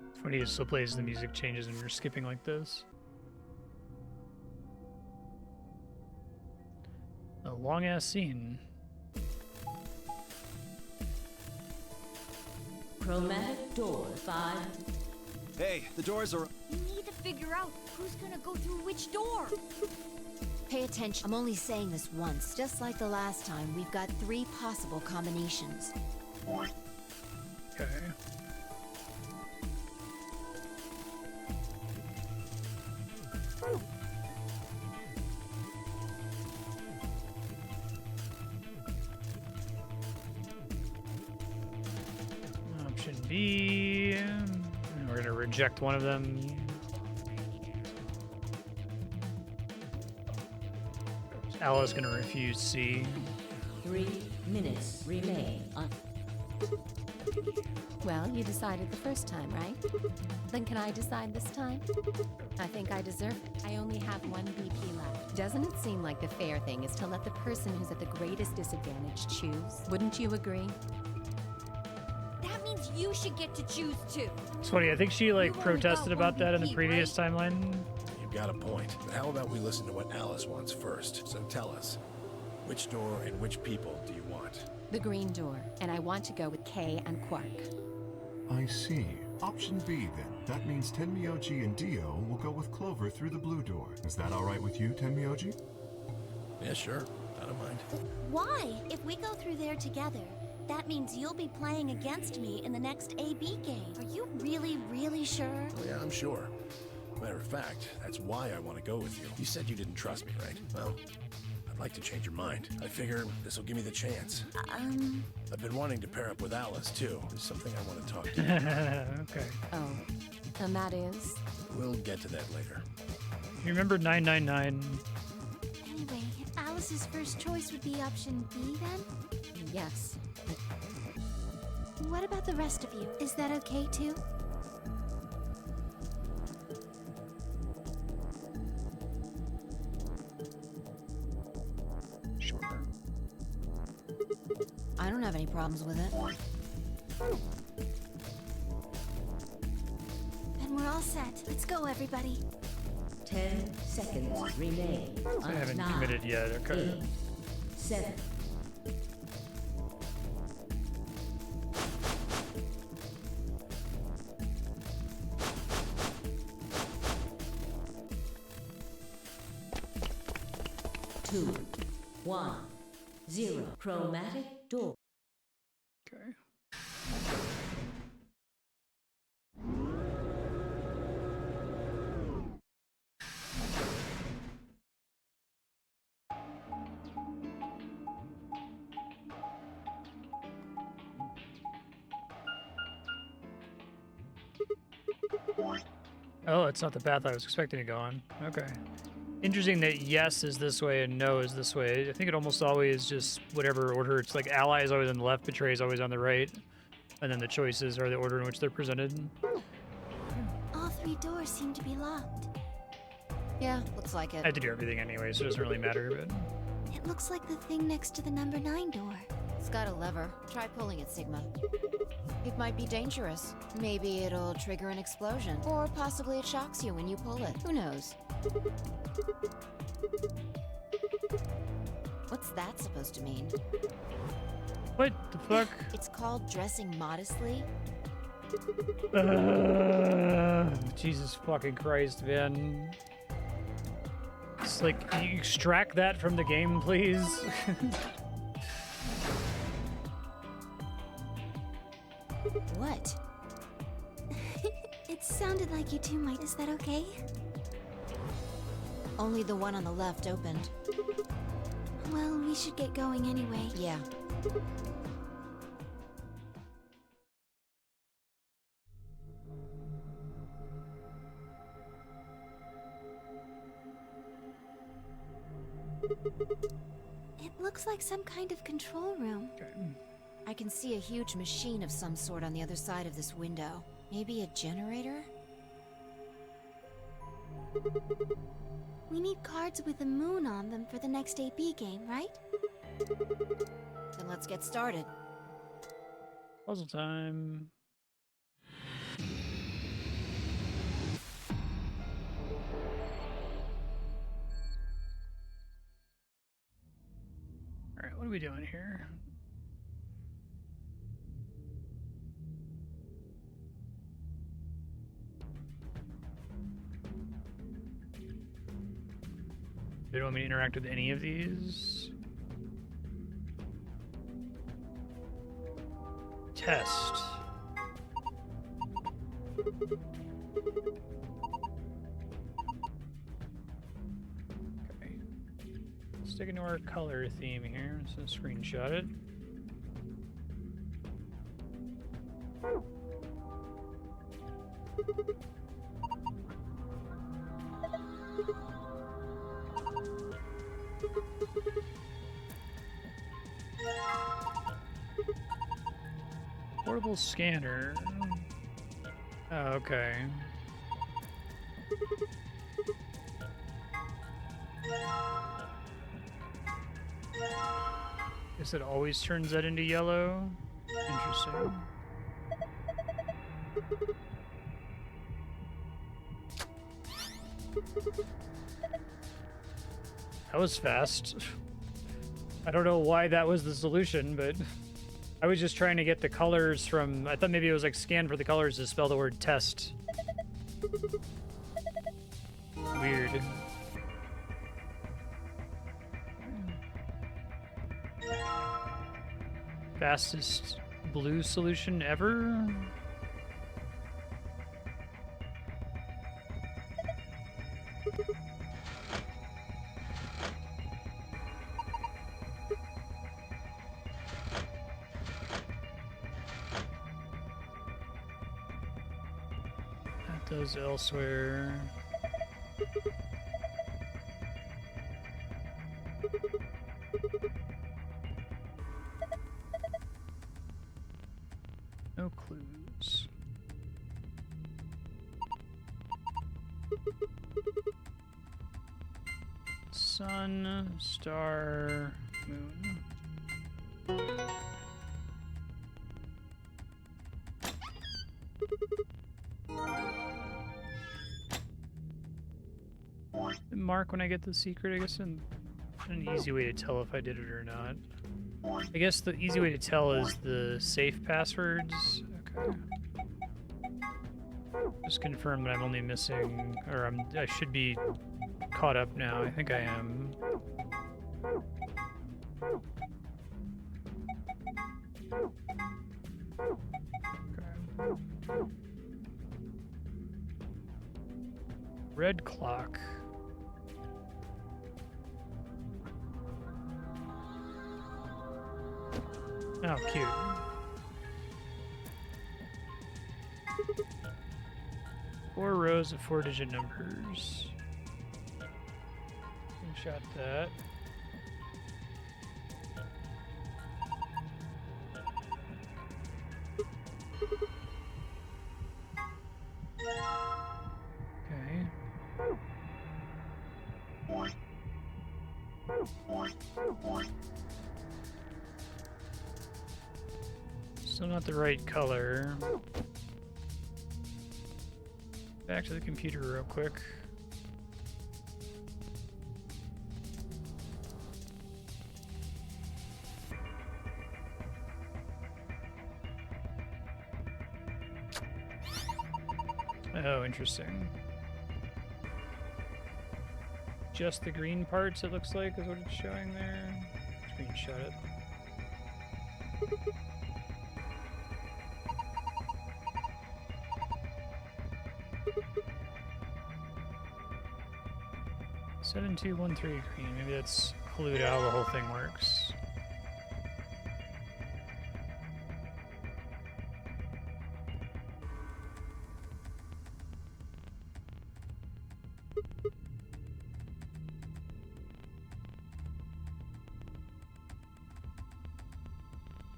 It's funny it still plays the music changes and you're skipping like this. A long ass scene. Chromatic door 5. Hey, the doors are... You need to figure out who's gonna go through which door. Pay attention. I'm only saying this once. Just like the last time, we've got 3 possible combinations. Okay. Option B. And we're gonna reject one of them. Alice gonna refuse C. 3 minutes remain on. Well, you decided the first time, right? Then can I decide this time? I think I deserve it. I only have 1 BP left. Doesn't it seem like the fair thing is to let the person who's at the greatest disadvantage choose? Wouldn't you agree? That means you should get to choose too. It's funny, I think she like You've only protested got about one that in the BP, previous timeline. You've got a point. But how about we listen to what Alice wants first? So tell us, which door and which people do you want? The green door, and I want to go with Kay and Quark. I see. Option B, then. That means Tenmyoji and Dio will go with Clover through the blue door. Is that all right with you, Tenmyoji? Yeah, sure. I don't mind. Why? If we go through there together, that means you'll be playing against me in the next AB game. Are you really, really sure? Oh, yeah, I'm sure. Matter of fact, that's why I want to go with you. You said you didn't trust me, right? Well, I'd like to change your mind. I figure this will give me the chance. I've been wanting to pair up with Alice, too. There's something I want to talk to you. Okay. Oh, and that is? We'll get to that later. You remember 999? Anyway, Alice's first choice would be option B then? Yes. What about the rest of you? Is that okay too? Sure. I don't have any problems with it. Then we're all set. Let's go, everybody. 10 seconds remain. I haven't committed yet. Okay. 8, 7. Two, 1, 0. Chromatic door. Okay. Oh, it's not the path I was expecting to go on. Okay. Interesting that yes is this way and no is this way. I think it almost always just whatever order. It's like ally is always on the left, betray is always on the right. And then the choices are the order in which they're presented. All 3 doors seem to be locked. Yeah, looks like I it. had to do everything anyway, so it doesn't really matter, but... It looks like the thing next to the number 9 door. It's got a lever. Try pulling it, Sigma. It might be dangerous. Maybe it'll trigger an explosion. Or possibly it shocks you when you pull it. Who knows? What's that supposed to mean? What the fuck? It's called dressing modestly? Jesus fucking Christ, man. It's like, can you extract that from the game, please? What? It sounded like you two might. Is that okay? Only the one on the left opened. Well, we should get going anyway. Yeah. It looks like some kind of control room. Okay. I can see a huge machine of some sort on the other side of this window. Maybe a generator? We need cards with the moon on them for the next AB game, right? Then let's get started. Puzzle time. Alright, what are we doing here? They don't want me to interact with any of these. Test. Okay. Stick into our color theme here. So screenshot it. Portable scanner. Oh, okay. Guess it always turns that into yellow. Interesting. That was fast. I don't know why that was the solution, but I was just trying to get the colors from... I thought maybe it was like scan for the colors to spell the word test. Weird. Fastest blue solution ever? That does elsewhere. Sun, star, moon. Mark when I get the secret, I guess, and an easy way to tell if I did it or not. I guess the easy way to tell is the safe passwords. Okay. Just confirm that I'm only missing, or I should be caught up now. I think I am. Okay. Red clock. Oh, cute. 4 rows of 4-digit numbers. Screenshot that. Okay. Still not the right color. Back to the computer real quick. Oh, interesting. Just the green parts, it looks like, is what it's showing there. Screenshot it. Seven, 2, 1, 3 green. Maybe that's clued how the whole thing works.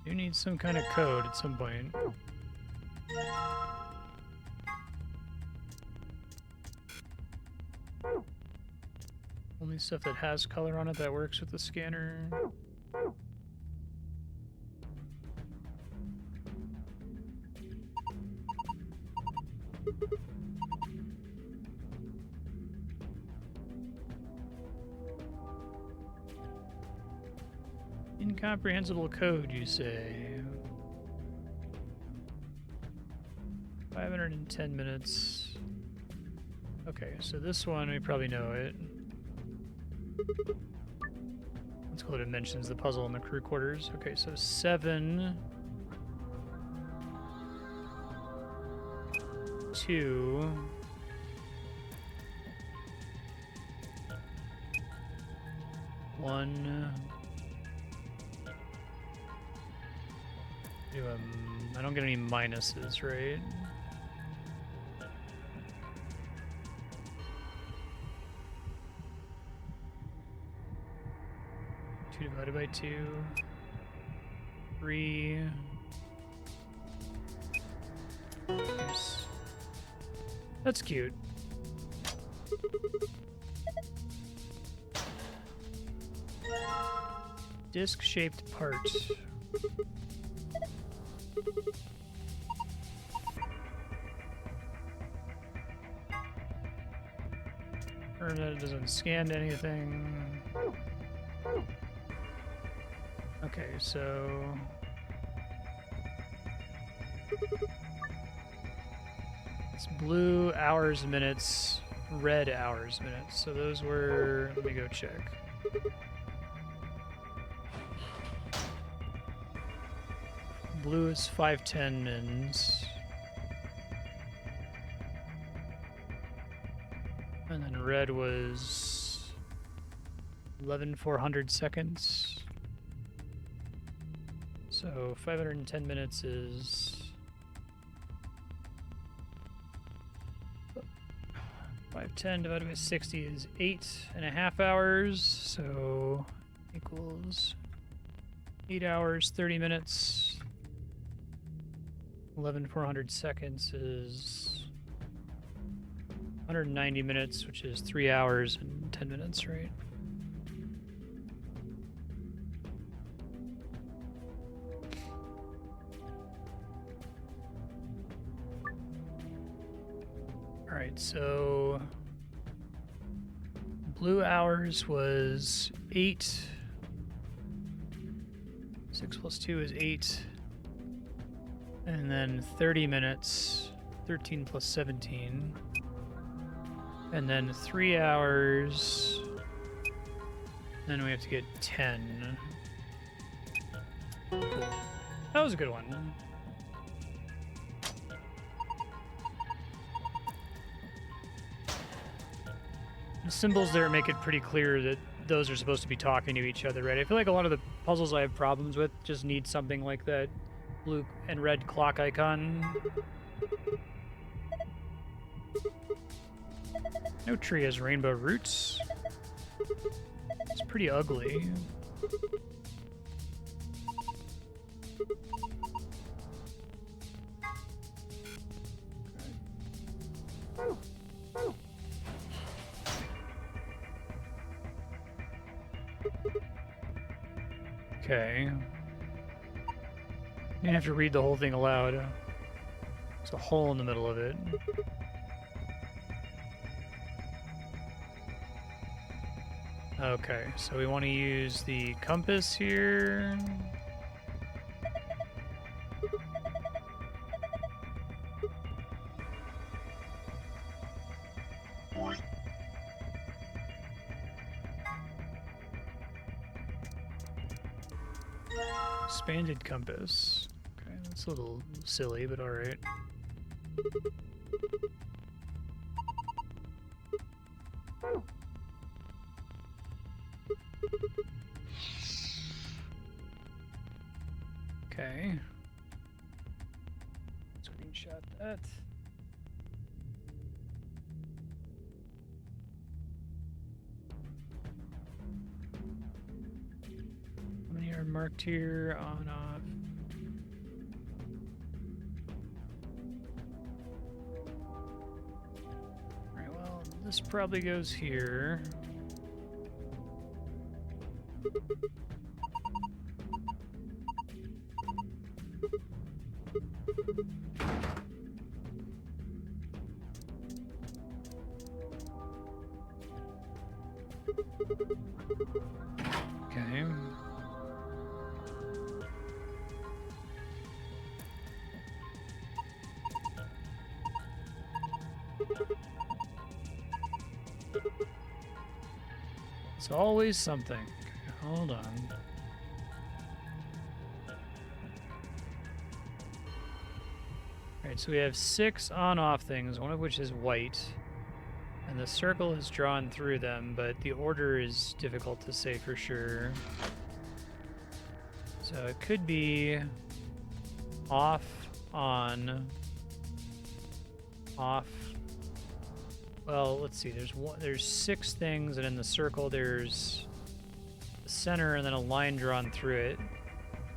You need some kind of code at some point. Only stuff that has color on it that works with the scanner. Incomprehensible code, you say? 510 minutes. Okay, so this one, we probably know it. Let's go ahead and mentions the puzzle in the crew quarters. Okay, so 7, 2, 1. I don't get any minuses, right? Two divided by 2. 3. Oops. That's cute. Disc-shaped part. Or that it doesn't scan anything. Okay, so it's blue hours, minutes, red hours, minutes. So those were, let me go check. Blue is 510 mins. And then red was 11,400 seconds. So 510 minutes is 510 divided by 60 is 8.5 hours. So equals 8 hours, 30 minutes. 11,400 seconds is 190 minutes, which is 3 hours and 10 minutes, right? All right, so blue hours was 8. 6 plus 2 is 8. And then 30 minutes, 13 plus 17. And then 3 hours. Then we have to get 10. Cool. That was a good one. The symbols there make it pretty clear that those are supposed to be talking to each other, right? I feel like a lot of the puzzles I have problems with just need something like that blue and red clock icon. No tree has rainbow roots. It's pretty ugly. Okay. You have to read the whole thing aloud. There's a hole in the middle of it. Okay, so we want to use the compass here. Expanded compass. Okay, that's a little silly, but alright. Okay. Screenshot that. How many are marked here? On, off. Alright, well, this probably goes here. Okay. It's always something. Okay, hold on. Alright, so we have 6 on-off things, one of which is white. And the circle is drawn through them, but the order is difficult to say for sure. So it could be off, on, off. Well, let's see. There's 6 things, and in the circle there's the center and then a line drawn through it.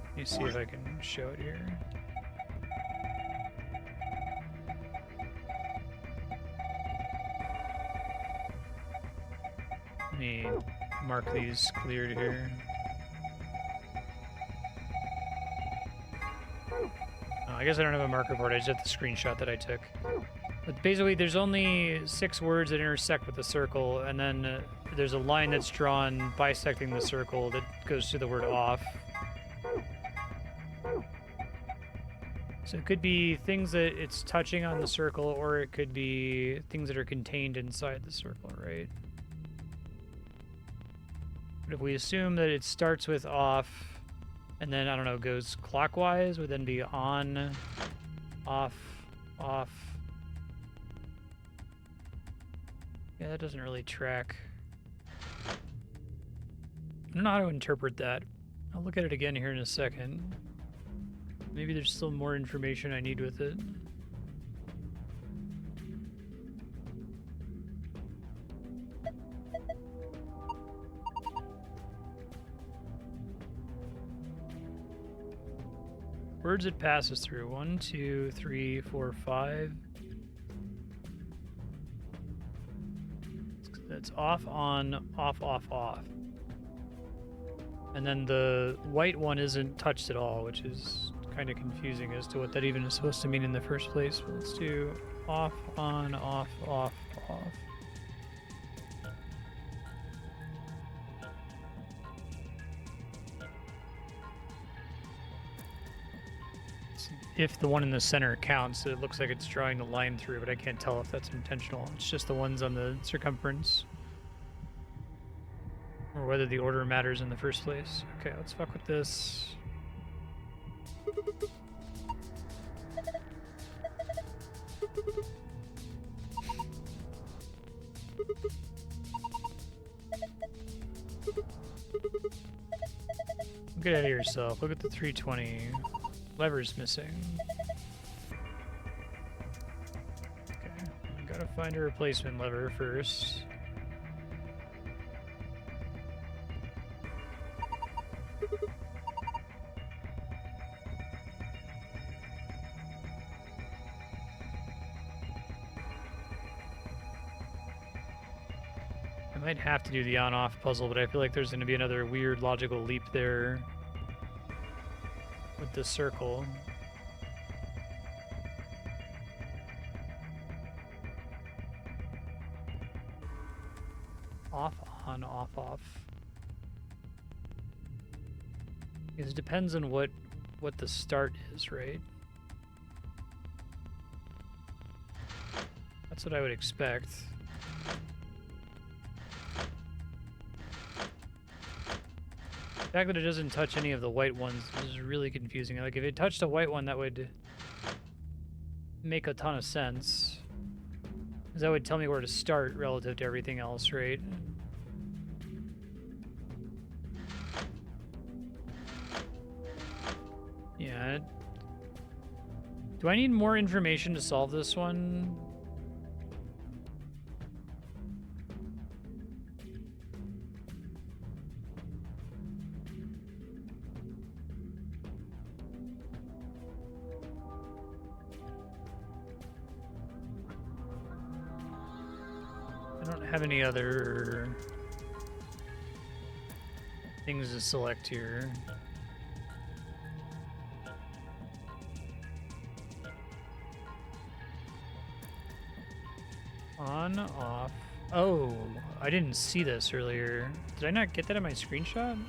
Let me see if I can show it here. Let me mark these cleared here. Oh, I guess I don't have a marker for it. I just have the screenshot that I took. But basically, there's only 6 words that intersect with the circle, and then there's a line that's drawn bisecting the circle that goes to the word off. So it could be things that it's touching on the circle, or it could be things that are contained inside the circle, right? But if we assume that it starts with off, and then, I don't know, goes clockwise, would then be on, off, off. Yeah, that doesn't really track. I don't know how to interpret that. I'll look at it again here in a second. Maybe there's still more information I need with it. Words it passes through. 1, 2, 3, 4, 5. It's off, on, off, off, off. And then the white one isn't touched at all, which is kind of confusing as to what that even is supposed to mean in the first place. But let's do off, on, off, off, off. If the one in the center counts, it looks like it's drawing the line through, but I can't tell if that's intentional. It's just the ones on the circumference. Or whether the order matters in the first place. Okay, let's fuck with this. Get out of yourself. Look at the 320. Lever's missing. Okay, I gotta find a replacement lever first. I might have to do the on-off puzzle, but I feel like there's going to be another weird logical leap there with the circle. Off, on, off, off. Because it depends on what the start is, right? That's what I would expect. The fact that it doesn't touch any of the white ones is really confusing. Like, if it touched a white one, that would make a ton of sense. Because that would tell me where to start relative to everything else, right? Yeah. Do I need more information to solve this one? Have any other things to select here? On, off. Oh, I didn't see this earlier. Did I not get that in my screenshot?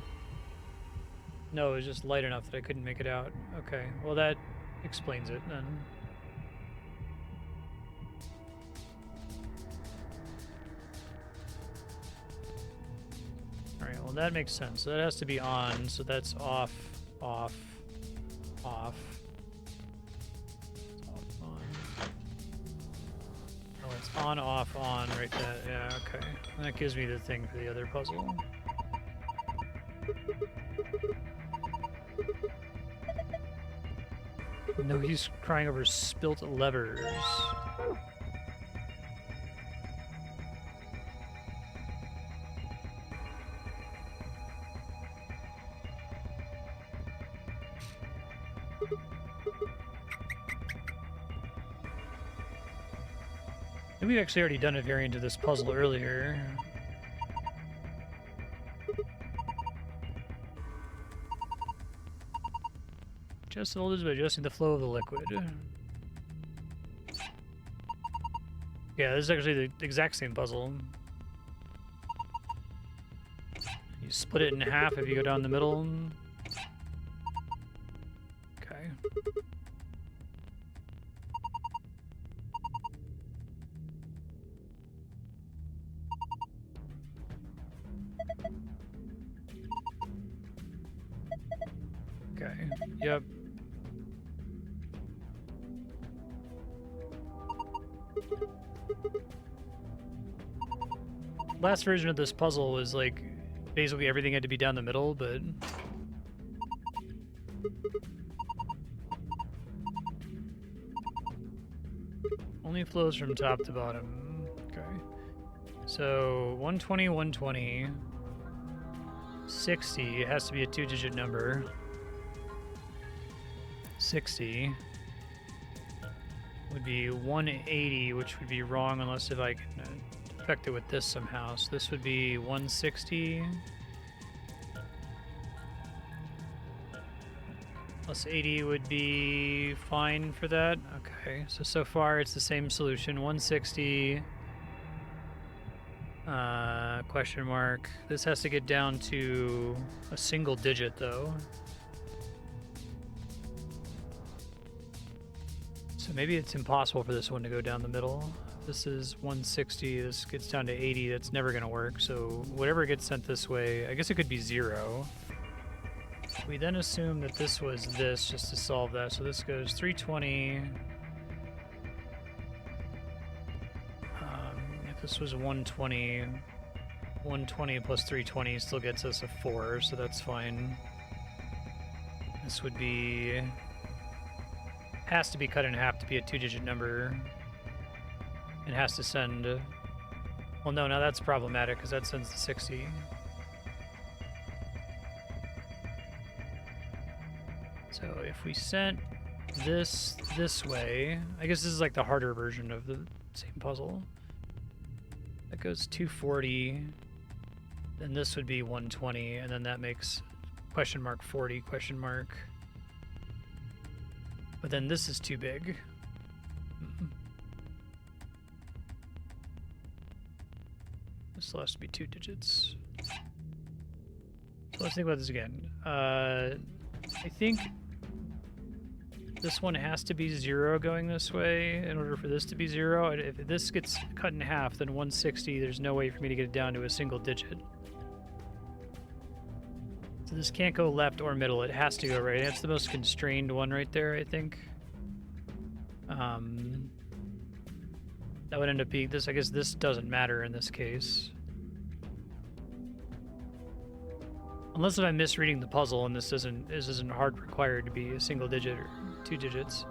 No, it was just light enough that I couldn't make it out. Okay, well that explains it then. Alright, well that makes sense. So that has to be on, so that's off, off, off. It's off, on. Oh, it's on, off, on, right there. Yeah, okay. And that gives me the thing for the other puzzle. No, he's crying over spilt levers. We've actually already done a variant of this puzzle earlier. Adjust the voltage by adjusting the flow of the liquid. Yeah, this is actually the exact same puzzle. You split it in half if you go down the middle. Okay. Okay, yep. Last version of this puzzle was like basically everything had to be down the middle, but only flows from top to bottom. Okay. So 120, 120, 60, it has to be a 2-digit number. 60 would be 180, which would be wrong unless if I can affect it with this somehow. So this would be 160 plus 80 would be fine for that. Okay, so far it's the same solution. 160 question mark. This has to get down to a single digit though. So maybe it's impossible for this one to go down the middle. This is 160, this gets down to 80, that's never gonna work. So whatever gets sent this way, I guess it could be 0. We then assume that this was this just to solve that. So this goes 320. If this was 120, 120 plus 320 still gets us a 4, so that's fine. This would be, has to be cut in half to be a 2-digit number. It has to send, well no, now that's problematic because that sends to 60. So if we sent this way, I guess this is like the harder version of the same puzzle. That goes 240, then this would be 120, and then that makes question mark 40 question mark. But then this is too big. This still has to be 2 digits. So let's think about this again. I think this one has to be 0 going this way in order for this to be 0. If this gets cut in half, then 160, there's no way for me to get it down to a single digit. So this can't go left or middle. It has to go right. That's the most constrained one right there, I think. That would end up being this. I guess this doesn't matter in this case. Unless if I'm misreading the puzzle and this isn't hard required to be a single digit or 2 digits.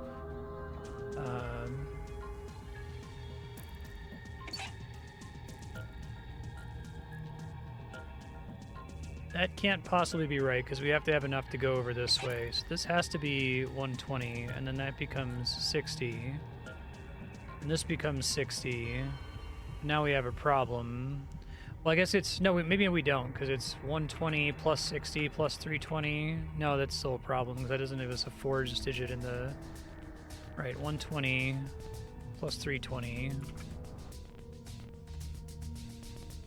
That can't possibly be right because we have to have enough to go over this way. So this has to be 120, and then that becomes 60. And this becomes 60. Now we have a problem. Well, I guess it's, no, maybe we don't, because it's 120 plus 60 plus 320. No, that's still a problem, because that doesn't give us a 4 digit in the, right, 120 plus 320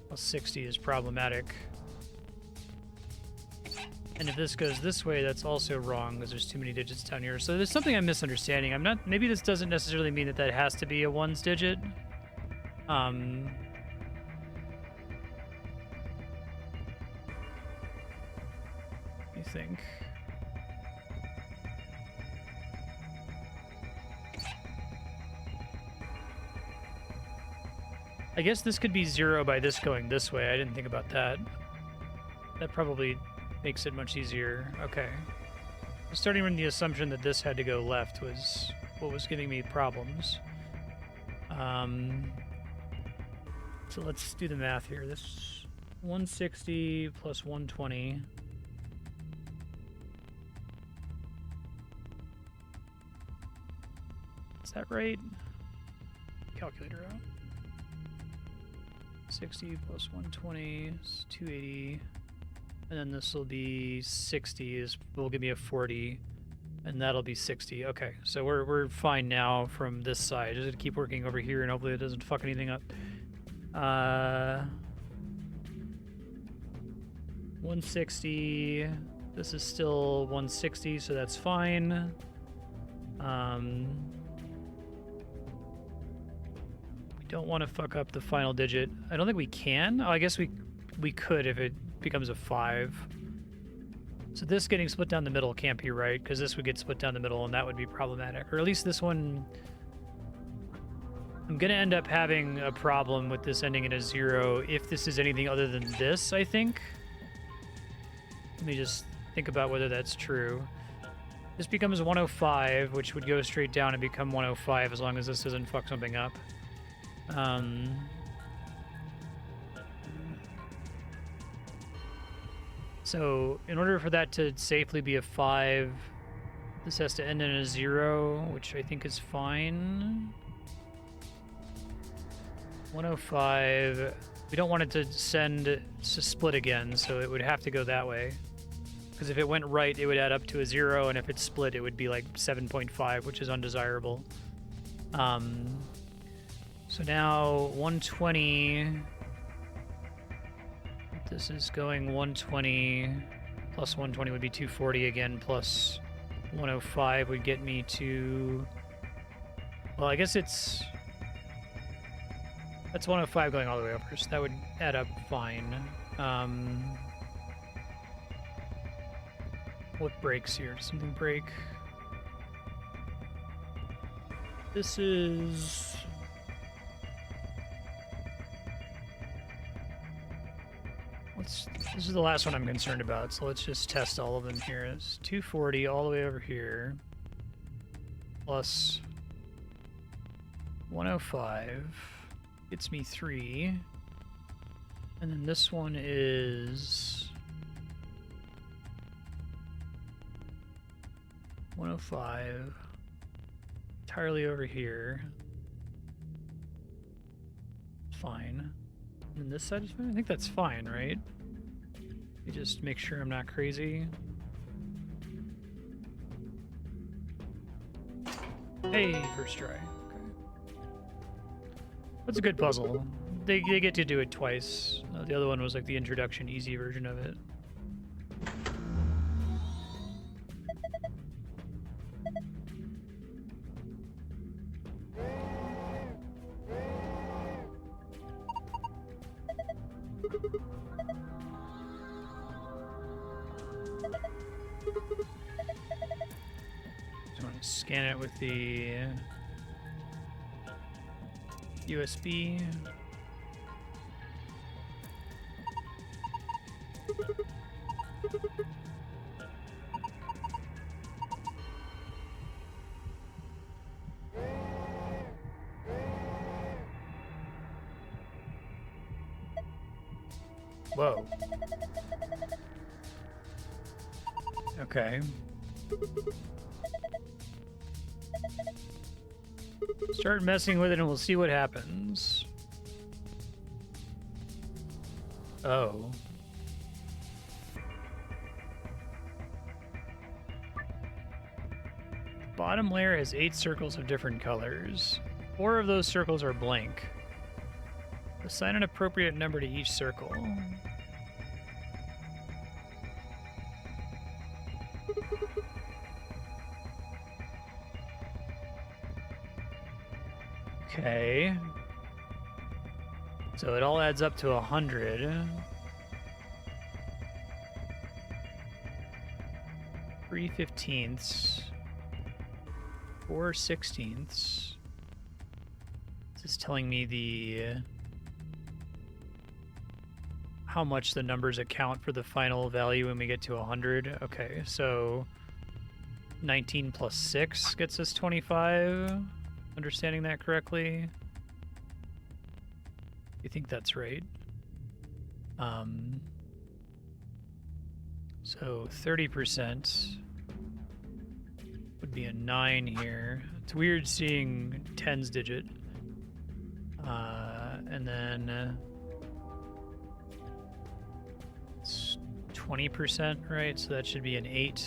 plus 60 is problematic. And if this goes this way, that's also wrong, because there's too many digits down here. So there's something I'm misunderstanding. I'm not, maybe this doesn't necessarily mean that that has to be a 1's digit. I think. I guess this could be 0 by this going this way. I didn't think about that. That probably makes it much easier. Okay. Starting from the assumption that this had to go left was what was giving me problems. So let's do the math here. This 160 plus 120. Is that right? Calculator out. 60 plus 120 is 280. And then this will be 60 will give me a 40, and that'll be 60. Okay, so we're fine now from this side. Just keep working over here, and hopefully it doesn't fuck anything up. 160. This is still 160, so that's fine. We don't want to fuck up the final digit. I don't think we can. Oh, I guess we could if it becomes a 5. So this getting split down the middle can't be right, because this would get split down the middle and that would be problematic. Or at least this one, I'm gonna end up having a problem with this ending in a 0 if this is anything other than this, I think. Let me just think about whether that's true. This becomes 105, which would go straight down and become 105 as long as this doesn't fuck something up. So in order for that to safely be a 5, this has to end in a 0, which I think is fine. 105. We don't want it to send to split again, so it would have to go that way. Because if it went right, it would add up to a 0, and if it split, it would be like 7.5, which is undesirable. So now 120. This is going 120 plus 120 would be 240 again, plus 105 would get me to, well, I guess that's 105 going all the way over, so that would add up fine. What breaks here? Does something break? This is... This is the last one I'm concerned about, so let's just test all of them here. It's 240 all the way over here, plus 105 gets me 3, and then this one is 105 entirely over here. Fine. And this side is fine? I think that's fine, right? Let me just make sure I'm not crazy. Hey, first try. Okay. That's a good puzzle. They get to do it twice. The other one was like the introduction, easy version of it. Scan it with the USB. Whoa. Okay. Start messing with it and we'll see what happens. Oh. The bottom layer has 8 circles of different colors. 4 of those circles are blank. Assign an appropriate number to each circle. Okay. So it all adds up to 100. 3/15ths. 4/16ths. This is telling me the how much the numbers account for the final value when we get to 100. Okay, so 19 plus 6 gets us 25. Understanding that correctly? You think that's right? So 30% would be a 9 here. It's weird seeing 10's digit. And then it's 20%, right? So that should be an 8.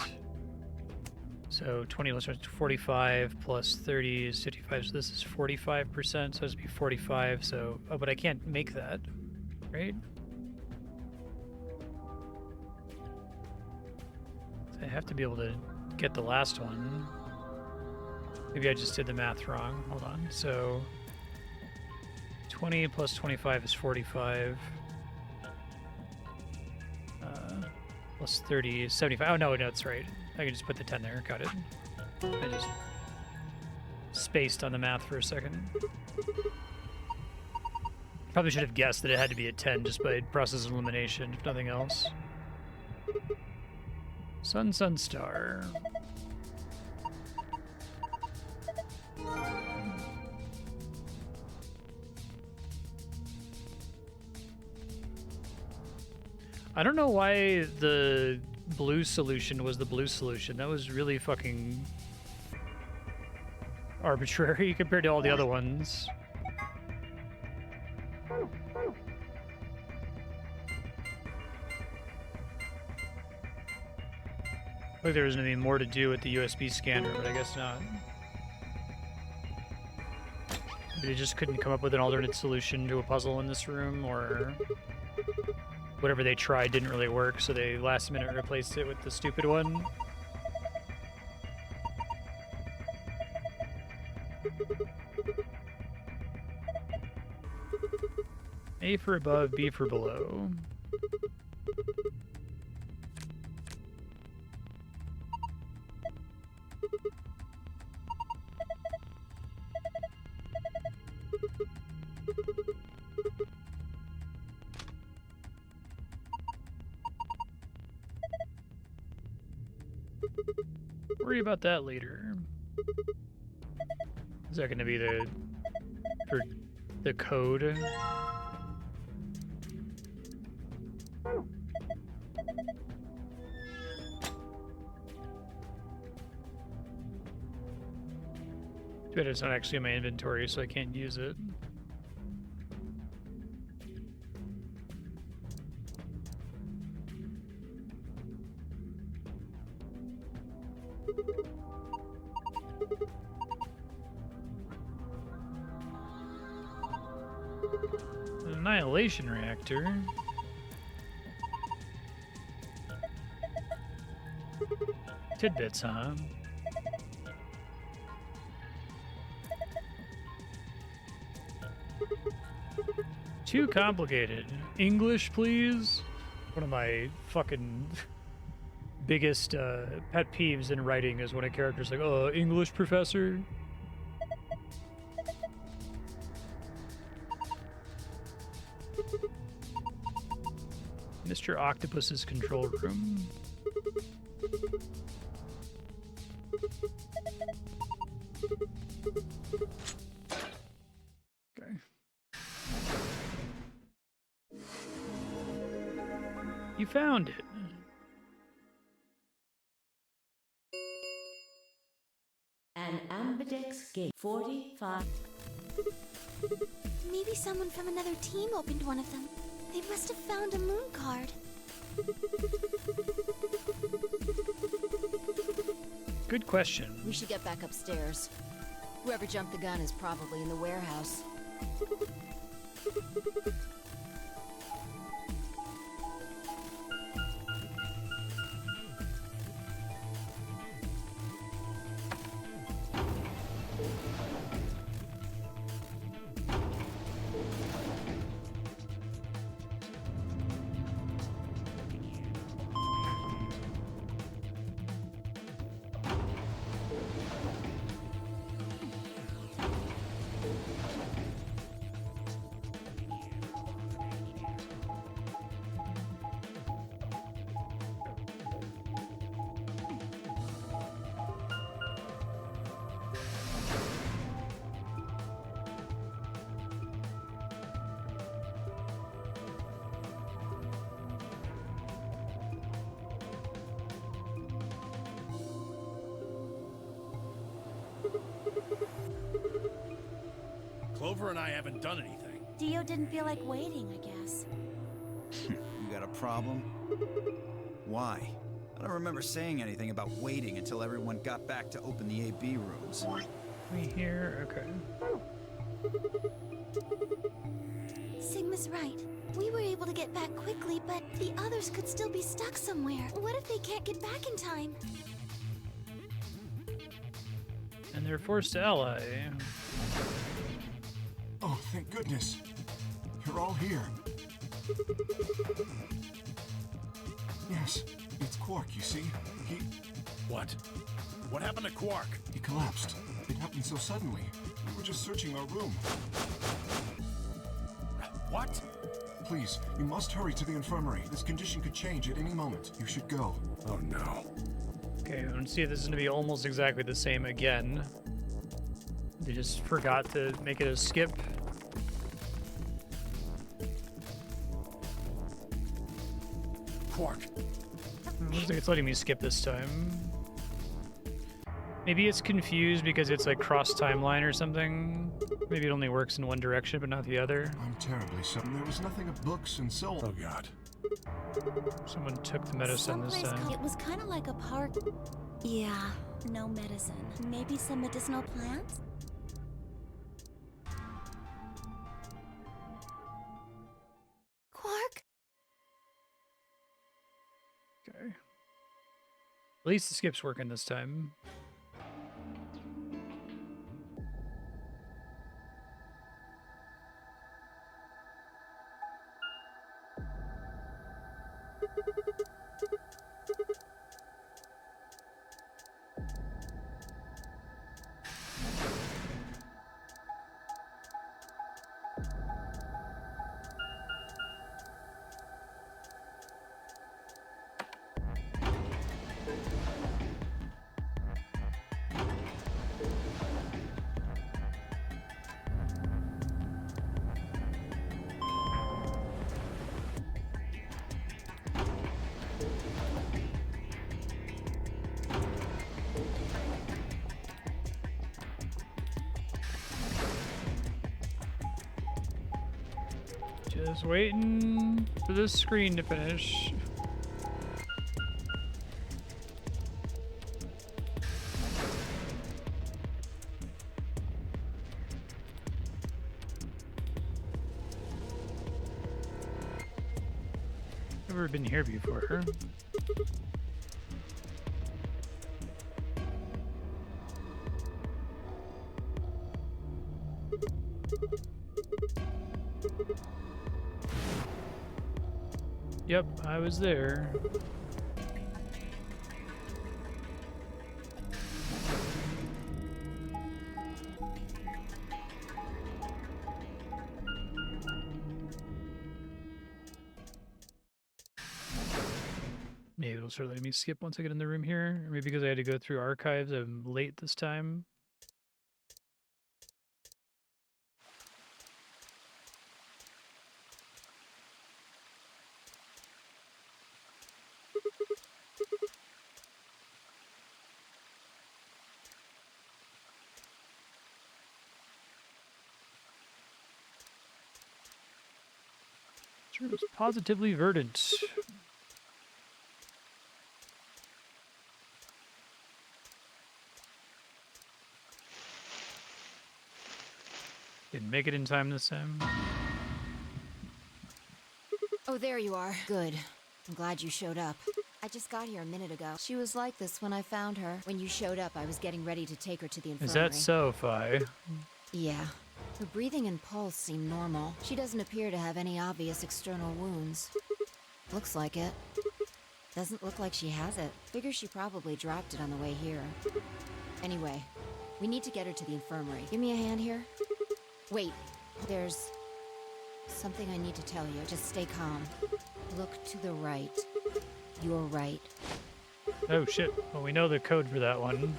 So 20, let's start 45 plus 30 is 55, so this is 45%, so this would be 45, so, oh, but I can't make that, right? So I have to be able to get the last one. Maybe I just did the math wrong, hold on. So 20 plus 25 is 45. Plus 30 is 75, oh no, that's right. I can just put the 10 there, got it. I just spaced on the math for a second. Probably should have guessed that it had to be a 10 just by process of elimination, if nothing else. Sun, sun, star. I don't know why the blue solution was the blue solution. That was really fucking arbitrary compared to all the other ones. Like there was gonna be more to do with the USB scanner, but I guess not. They just couldn't come up with an alternate solution to a puzzle in this room, or whatever they tried didn't really work, so they last minute replaced it with the stupid one. A for above, B for below. Worry about that later. Is that going to be for the code? But it's not actually in my inventory, so I can't use it. An annihilation reactor. Tidbits, huh? Too complicated. English, please? One of my fucking biggest pet peeves in writing is when a character's like, oh, English professor? Mr. Octopus's control room. Okay. You found it. An ambidex gate 45. Maybe someone from another team opened one of them. They must have found a moon card. Good question. We should get back upstairs. Whoever jumped the gun is probably in the warehouse. Clover and I haven't done anything. Dio didn't feel like waiting, I guess. You got a problem? Why? I don't remember saying anything about waiting until everyone got back to open the AB rooms. We here? Okay. Sigma's right. We were able to get back quickly, but the others could still be stuck somewhere. What if they can't get back in time? And they're forced to ally. Oh, thank goodness. You're all here. Yes, it's Quark, you see. What? What happened to Quark? He collapsed. It happened so suddenly. We were just searching our room. What? Please, you must hurry to the infirmary. This condition could change at any moment. You should go. Oh no. Okay, let's see if this is gonna be almost exactly the same again. They just forgot to make it a skip. Quark. Looks like it's letting me skip this time. Maybe it's confused because it's like cross timeline or something. Maybe it only works in one direction but not the other. I'm terribly sorry. There was nothing of books and so on. Oh god. Someone took the medicine this Someplace time. It was kind of like a park. Yeah, no medicine. Maybe some medicinal plants? Quark? Okay. At least the skip's working this time. Just waiting for this screen to finish. Never been here before. Yep, I was there. Maybe it'll start letting me skip once I get in the room here. Or maybe because I had to go through archives, I'm late this time. Sure, it's positively verdant. Didn't make it in time this time. Oh, there you are. Good. I'm glad you showed up. I just got here a minute ago. She was like this when I found her. When you showed up, I was getting ready to take her to the infirmary. Is that so, Fi? Yeah. Her breathing and pulse seem normal. She doesn't appear to have any obvious external wounds. Looks like it. Doesn't look like she has it. Figure she probably dropped it on the way here. Anyway, we need to get her to the infirmary. Give me a hand here. Wait, there's something I need to tell you. Just stay calm. Look to the right. You're right. Oh shit. Well, we know the code for that one.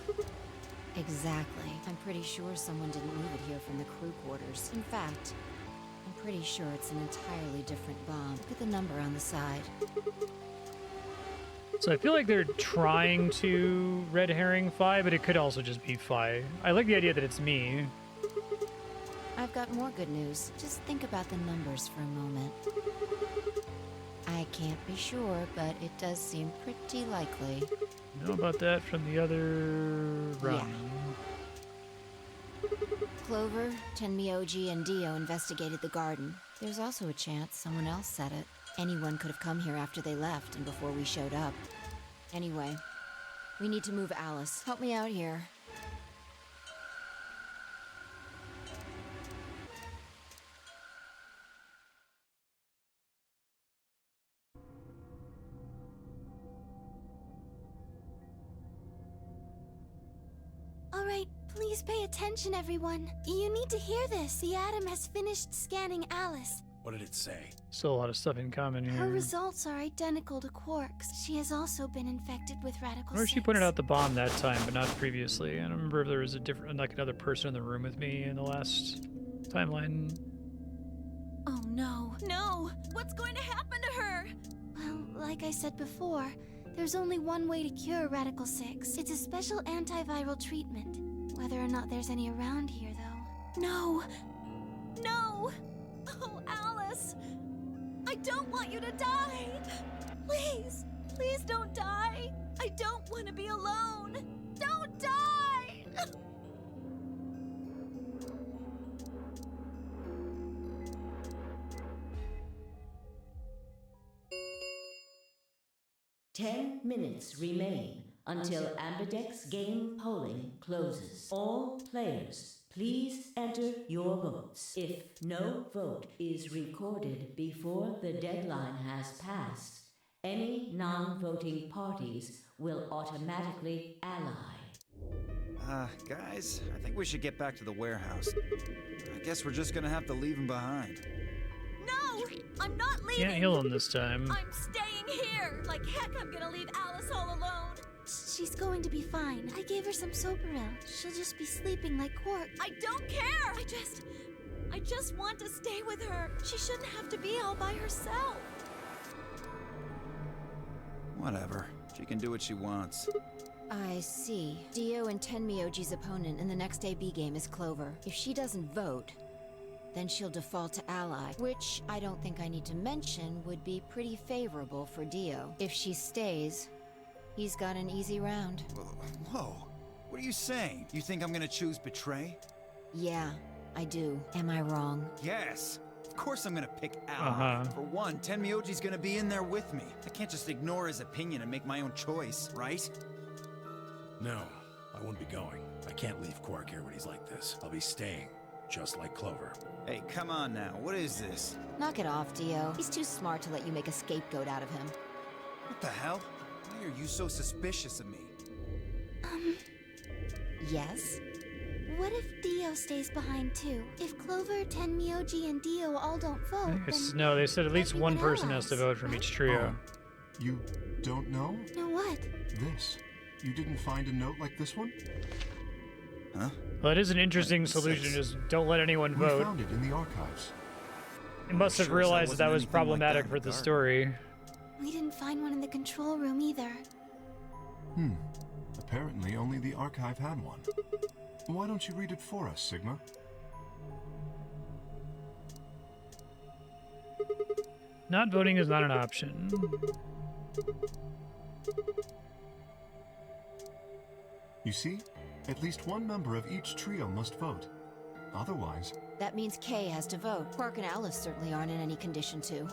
Exactly. I'm pretty sure someone didn't move it here from the crew quarters. In fact, I'm pretty sure it's an entirely different bomb. Look at the number on the side. So I feel like they're trying to red herring Fi, but it could also just be Fi. I like the idea that it's me. I've got more good news. Just think about the numbers for a moment. I can't be sure, but it does seem pretty likely. Know about that from the other run. Yeah. Clover, Tenmyoji, and Dio investigated the garden. There's also a chance someone else said it. Anyone could have come here after they left and before we showed up. Anyway, we need to move Alice. Help me out here. Alright, please pay attention, everyone. You need to hear this. The Atom has finished scanning Alice. What did it say? Still a lot of stuff in common here. Her results are identical to Quark's. She has also been infected with Radical Or she 6. pointed out the bomb that time, but not previously. I don't remember if there was a different, like another person in the room with me in the last timeline. Oh no. No! What's going to happen to her? Well, like I said before, there's only one way to cure Radical 6. It's a special antiviral treatment. Whether or not there's any around here, though. No! No! Oh, Alice! I don't want you to die! Please, please don't die. I don't want to be alone. Don't die! 10 minutes remain until Ambidex game polling closes. All players, please enter your votes. If no vote is recorded before the deadline has passed, any non-voting parties will automatically ally. Guys, I think we should get back to the warehouse. I guess we're just gonna have to leave him behind. No! I'm not leaving! Can't heal him this time. I'm staying here! Like heck, I'm gonna leave Alice all alone! She's going to be fine. I gave her some Soparil. She'll just be sleeping like Quark. I don't care! I just want to stay with her. She shouldn't have to be all by herself. Whatever. She can do what she wants. I see. Dio and Tenmyoji's opponent in the next AB game is Clover. If she doesn't vote, then she'll default to ally, which I don't think I need to mention would be pretty favorable for Dio. If she stays, he's got an easy round. Whoa. What are you saying? You think I'm gonna choose Betray? Yeah, I do. Am I wrong? Yes. Of course I'm gonna pick Ally. For one, Tenmyoji's gonna be in there with me. I can't just ignore his opinion and make my own choice, right? No, I won't be going. I can't leave Quark here when he's like this. I'll be staying, just like Clover. Hey, come on now. What is this? Knock it off, Dio. He's too smart to let you make a scapegoat out of him. What the hell? Why are you so suspicious of me? Yes? What if Dio stays behind too? If Clover, Tenmyoji, and Dio all don't vote, then No, they said at least one everyone person has to else, vote from each trio. You don't know? know what? This. You didn't find a note like this one? Huh? Well, it is an interesting solution. Just don't let anyone We vote. found it in the archives. It must have Sure as realized that wasn't was anything like problematic that in for the the garden. story. We didn't find one in the control room either. Apparently only the archive had one. Why don't you read it for us, Sigma? Not voting is not an option. You see? At least one member of each trio must vote. Otherwise... That means Kay has to vote. Quark and Alice certainly aren't in any condition to.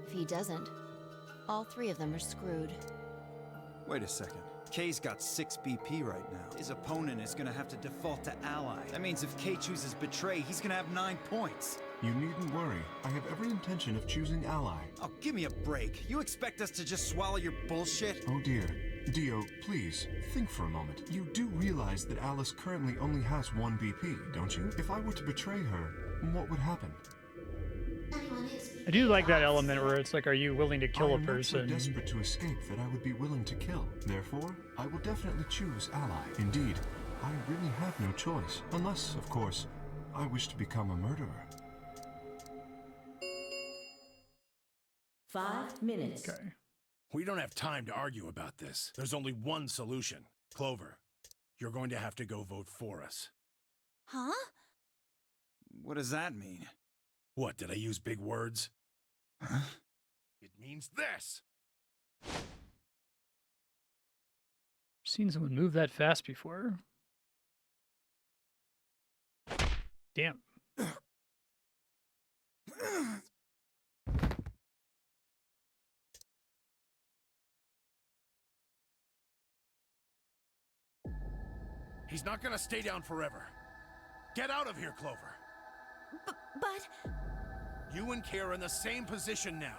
If he doesn't, all three of them are screwed. Wait a second. Kay's got 6 BP right now. His opponent is gonna have to default to ally. That means if Kay chooses Betray, he's gonna have 9 points. You needn't worry. I have every intention of choosing ally. Oh, give me a break. You expect us to just swallow your bullshit? Oh dear. Dio, please, think for a moment. You do realize that Alice currently only has 1 BP, don't you? If I were to betray her, what would happen? I do like that element where it's like, are you willing to kill I a am not so person? desperate to escape that I would be willing to kill. Therefore, I will definitely choose ally. Indeed, I really have no choice. Unless, of course, I wish to become a murderer. 5 minutes. Okay. We don't have time to argue about this. There's only one solution. Clover, you're going to have to go vote for us. Huh? What does that mean? What, did I use big words? Huh? It means this! Seen someone move that fast before. Damn. He's not gonna stay down forever. Get out of here, Clover. But... You and Kay are in the same position now.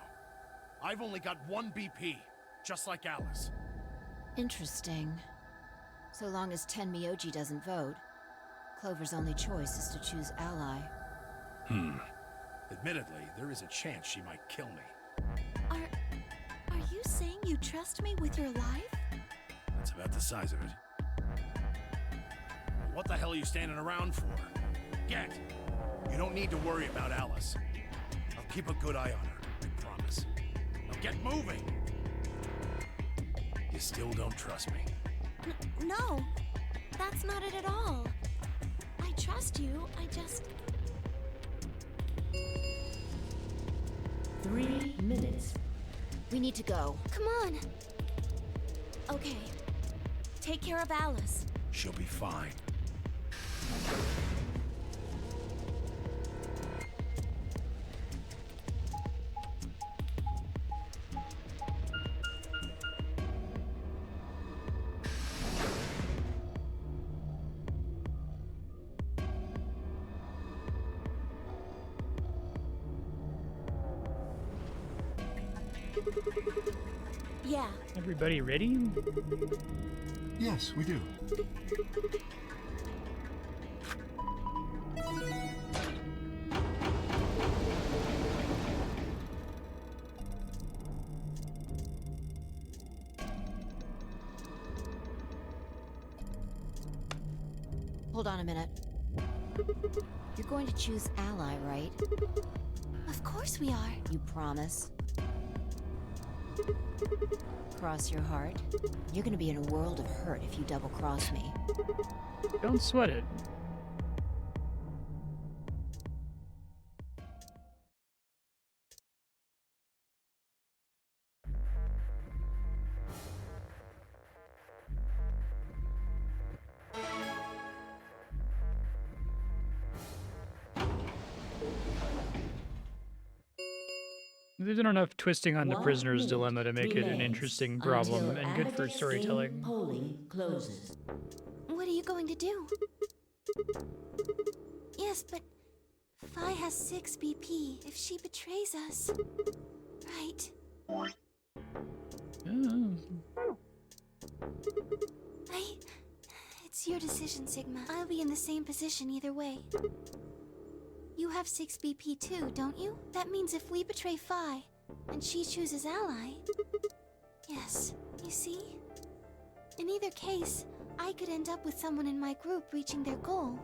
I've only got 1 BP, just like Alice. Interesting. So long as Tenmyoji doesn't vote, Clover's only choice is to choose ally. Admittedly, there is a chance she might kill me. Are you saying you trust me with your life? That's about the size of it. What the hell are you standing around for? Get! You don't need to worry about Alice. I'll keep a good eye on her, I promise. Now get moving! You still don't trust me. No, that's not it at all. I trust you, I just... 3 minutes. We need to go. Come on. Okay. Take care of Alice. She'll be fine. Yeah. Everybody ready? Yes, we do. Hold on a minute. You're going to choose Ally, right? Of course we are. You promise? Cross your heart. You're gonna be in a world of hurt if you double-cross me. Don't sweat it. There's not enough twisting on the 1 prisoner's minute dilemma to make it an remains interesting problem until and good for Amberdex storytelling. game polling closes. What are you going to do? Yes, but Phi has 6 BP if she betrays us. Right. Oh. It's your decision, Sigma. I'll be in the same position either way. You have 6 BP too, don't you? That means if we betray Phi, and she chooses Ally... Yes, you see? In either case, I could end up with someone in my group reaching their goal.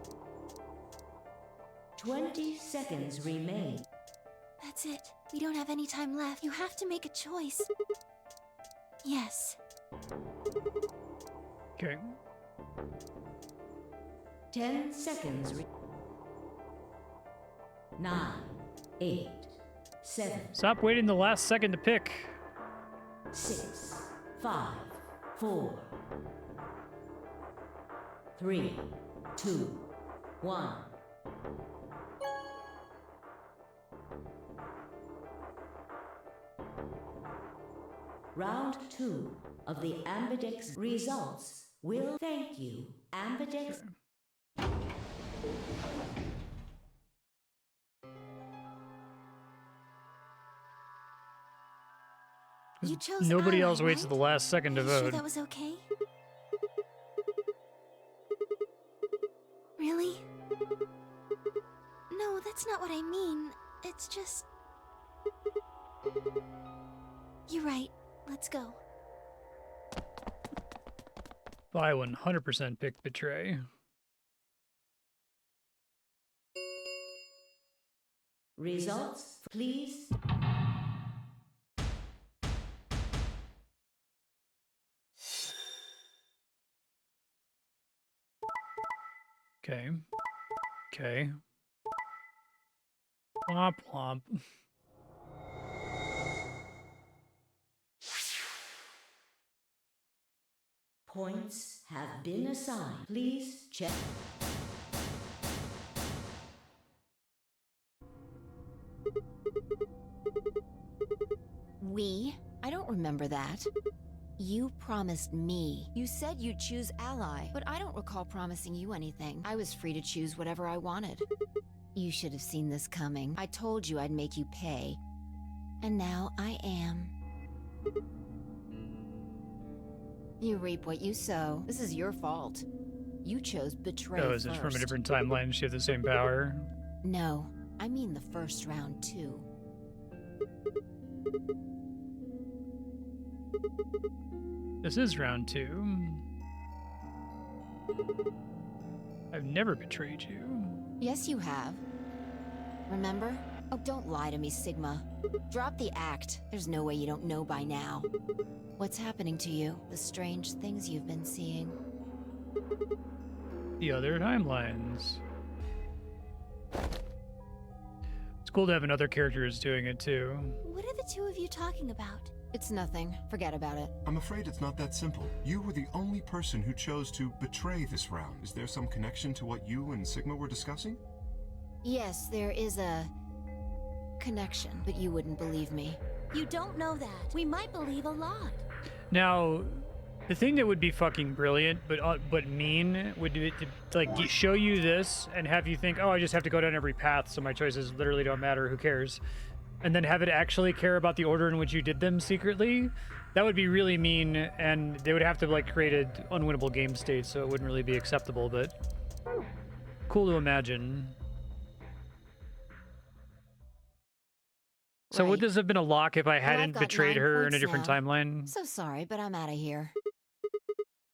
20 seconds remain. That's it. We don't have any time left. You have to make a choice. Yes. Okay. 10 seconds. 9, 8, 7, Stop waiting the last second to pick. 6, 5, 4, 3, 2, 1. Round 2 of the Amberdex results will thank you, Amberdex. You chose Nobody Ally, else waits right? at the last second to Are you sure vote. that was okay? Really? No, that's not what I mean. It's just... You're right. Let's go. I 100% picked betray. Results, please. Okay. Okay. Womp womp. Points have been assigned. Please check. We? I don't remember that. You promised me. You said you'd choose Ally, but I don't recall promising you anything. I was free to choose whatever I wanted. You should have seen this coming. I told you I'd make you pay. And now I am. You reap what you sow. This is your fault. You chose betray Oh, is it first. from a different timeline? She have the same power? No, I mean the first round too. This is round 2. I've never betrayed you. Yes, you have. Remember? Oh, don't lie to me, Sigma. Drop the act. There's no way you don't know by now. What's happening to you? The strange things you've been seeing. The other timelines. It's cool to have another character who's doing it too. What are the two of you talking about? It's nothing. Forget about it. I'm afraid it's not that simple. You were the only person who chose to betray this round. Is there some connection to what you and Sigma were discussing? Yes, there is a connection, but you wouldn't believe me. You don't know that. We might believe a lot. Now, the thing that would be fucking brilliant, but mean, would be to like show you this and have you think, oh, I just have to go down every path, so my choices literally don't matter. Who cares? And then have it actually care about the order in which you did them secretly. That would be really mean, and they would have to like create an unwinnable game state, so it wouldn't really be acceptable. But cool to imagine. So would this have been a lock if I hadn't got betrayed 9 her in a points different now. timeline? So sorry, but I'm out of here.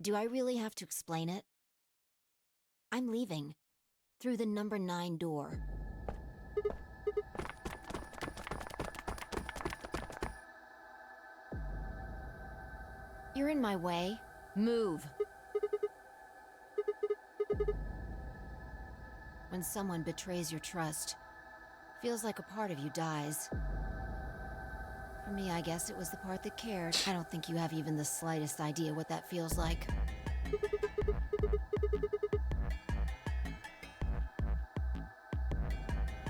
Do I really have to explain it? I'm leaving. Through the number 9 door. You're in my way. Move. When someone betrays your trust, feels like a part of you dies. For me, I guess it was the part that cared. I don't think you have even the slightest idea what that feels like.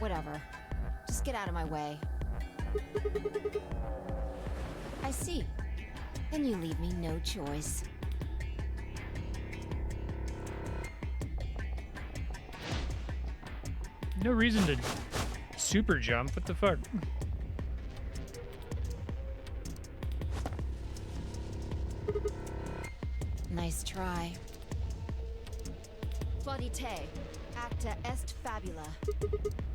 Whatever. Just get out of my way. I see. Then you leave me no choice. No reason to super jump. What the fuck? Nice try. Plaudite, acta est fabula.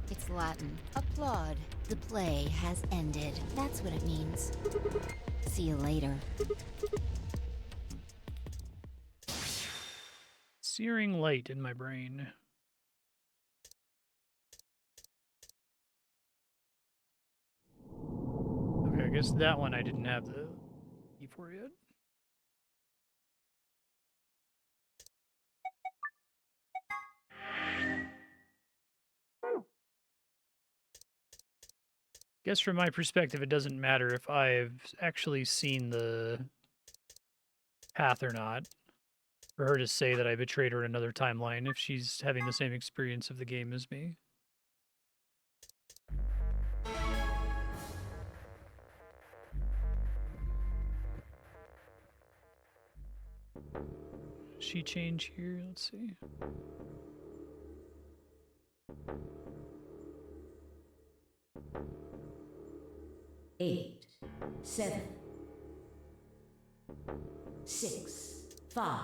It's Latin. Applaud. The play has ended. That's what it means. See you later. Searing light in my brain. Okay, I guess that one I didn't have the key for yet. Guess from my perspective, it doesn't matter if I've actually seen the path or not. For her to say that I betrayed her in another timeline if she's having the same experience of the game as me. She change here? Let's see. Eight, 7, 6, 5.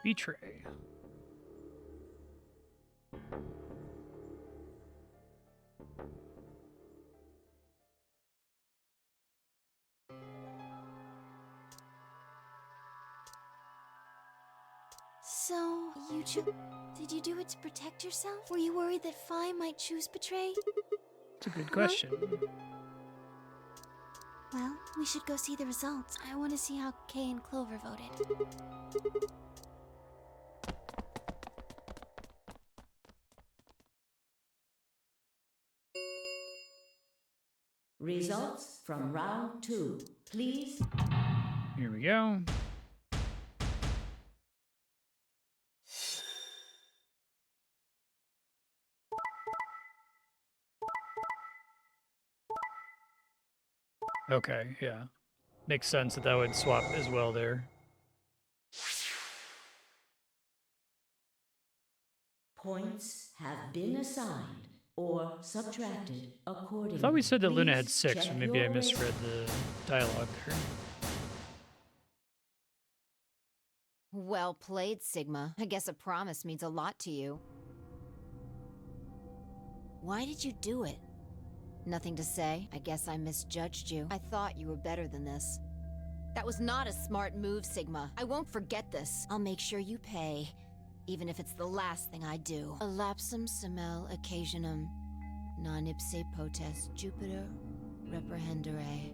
Betray. So, did you do it to protect yourself? Were you worried that Phi might choose betray? It's a good question. Well, we should go see the results. I want to see how Kay and Clover voted. Results from round 2. Please. Here we go. Okay, yeah. Makes sense that would swap as well there. Points have been assigned or subtracted accordingly. I thought we said that Luna had Please 6, check but maybe I your misread the dialogue there. Well played, Sigma. I guess a promise means a lot to you. Why did you do it? Nothing to say. I guess I misjudged you. I thought you were better than this. That was not a smart move, Sigma. I won't forget this. I'll make sure you pay, even if it's the last thing I do. A lapsum semel occasionum, non ipse potest Jupiter reprehendere.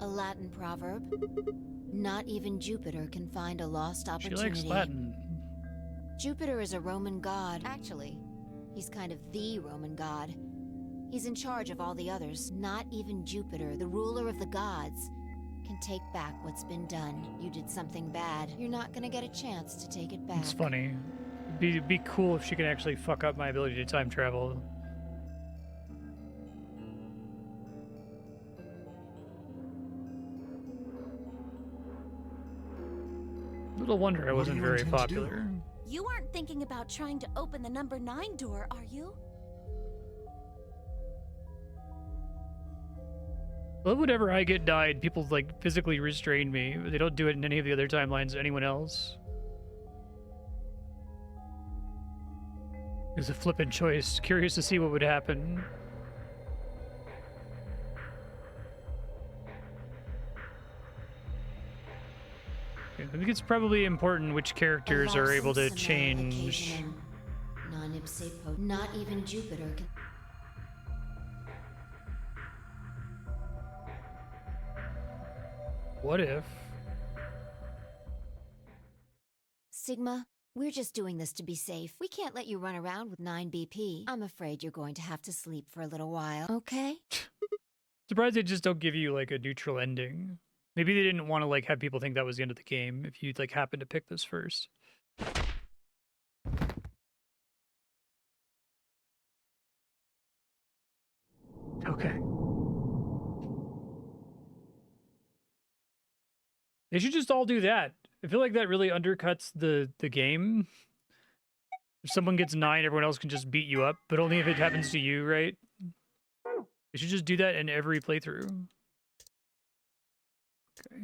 A Latin proverb. Not even Jupiter can find a lost opportunity. She likes Latin. Jupiter is a Roman god. Actually, He's kind of the Roman god. He's in charge of all the others. Not even Jupiter, the ruler of the gods, can take back what's been done. You did something bad. You're not gonna get a chance to take it back. It's funny. It'd be cool if she could actually fuck up my ability to time travel. Little wonder I wasn't very popular. You aren't thinking about trying to open the number 9 door, are you? Well, whenever I get died, people like physically restrain me. They don't do it in any of the other timelines. Anyone else? It was a flippant choice. Curious to see what would happen. I think it's probably important which characters are able to change. Non ipse po. Not even Jupiter can. What if? Sigma, we're just doing this to be safe. We can't let you run around with 9 BP. I'm afraid you're going to have to sleep for a little while, okay? Surprised they just don't give you like a neutral ending. Maybe they didn't want to like have people think that was the end of the game if you like happen to pick this first. Okay. They should just all do that. I feel like that really undercuts the game. If someone gets 9, everyone else can just beat you up, but only if it happens to you, right? They should just do that in every playthrough. Okay.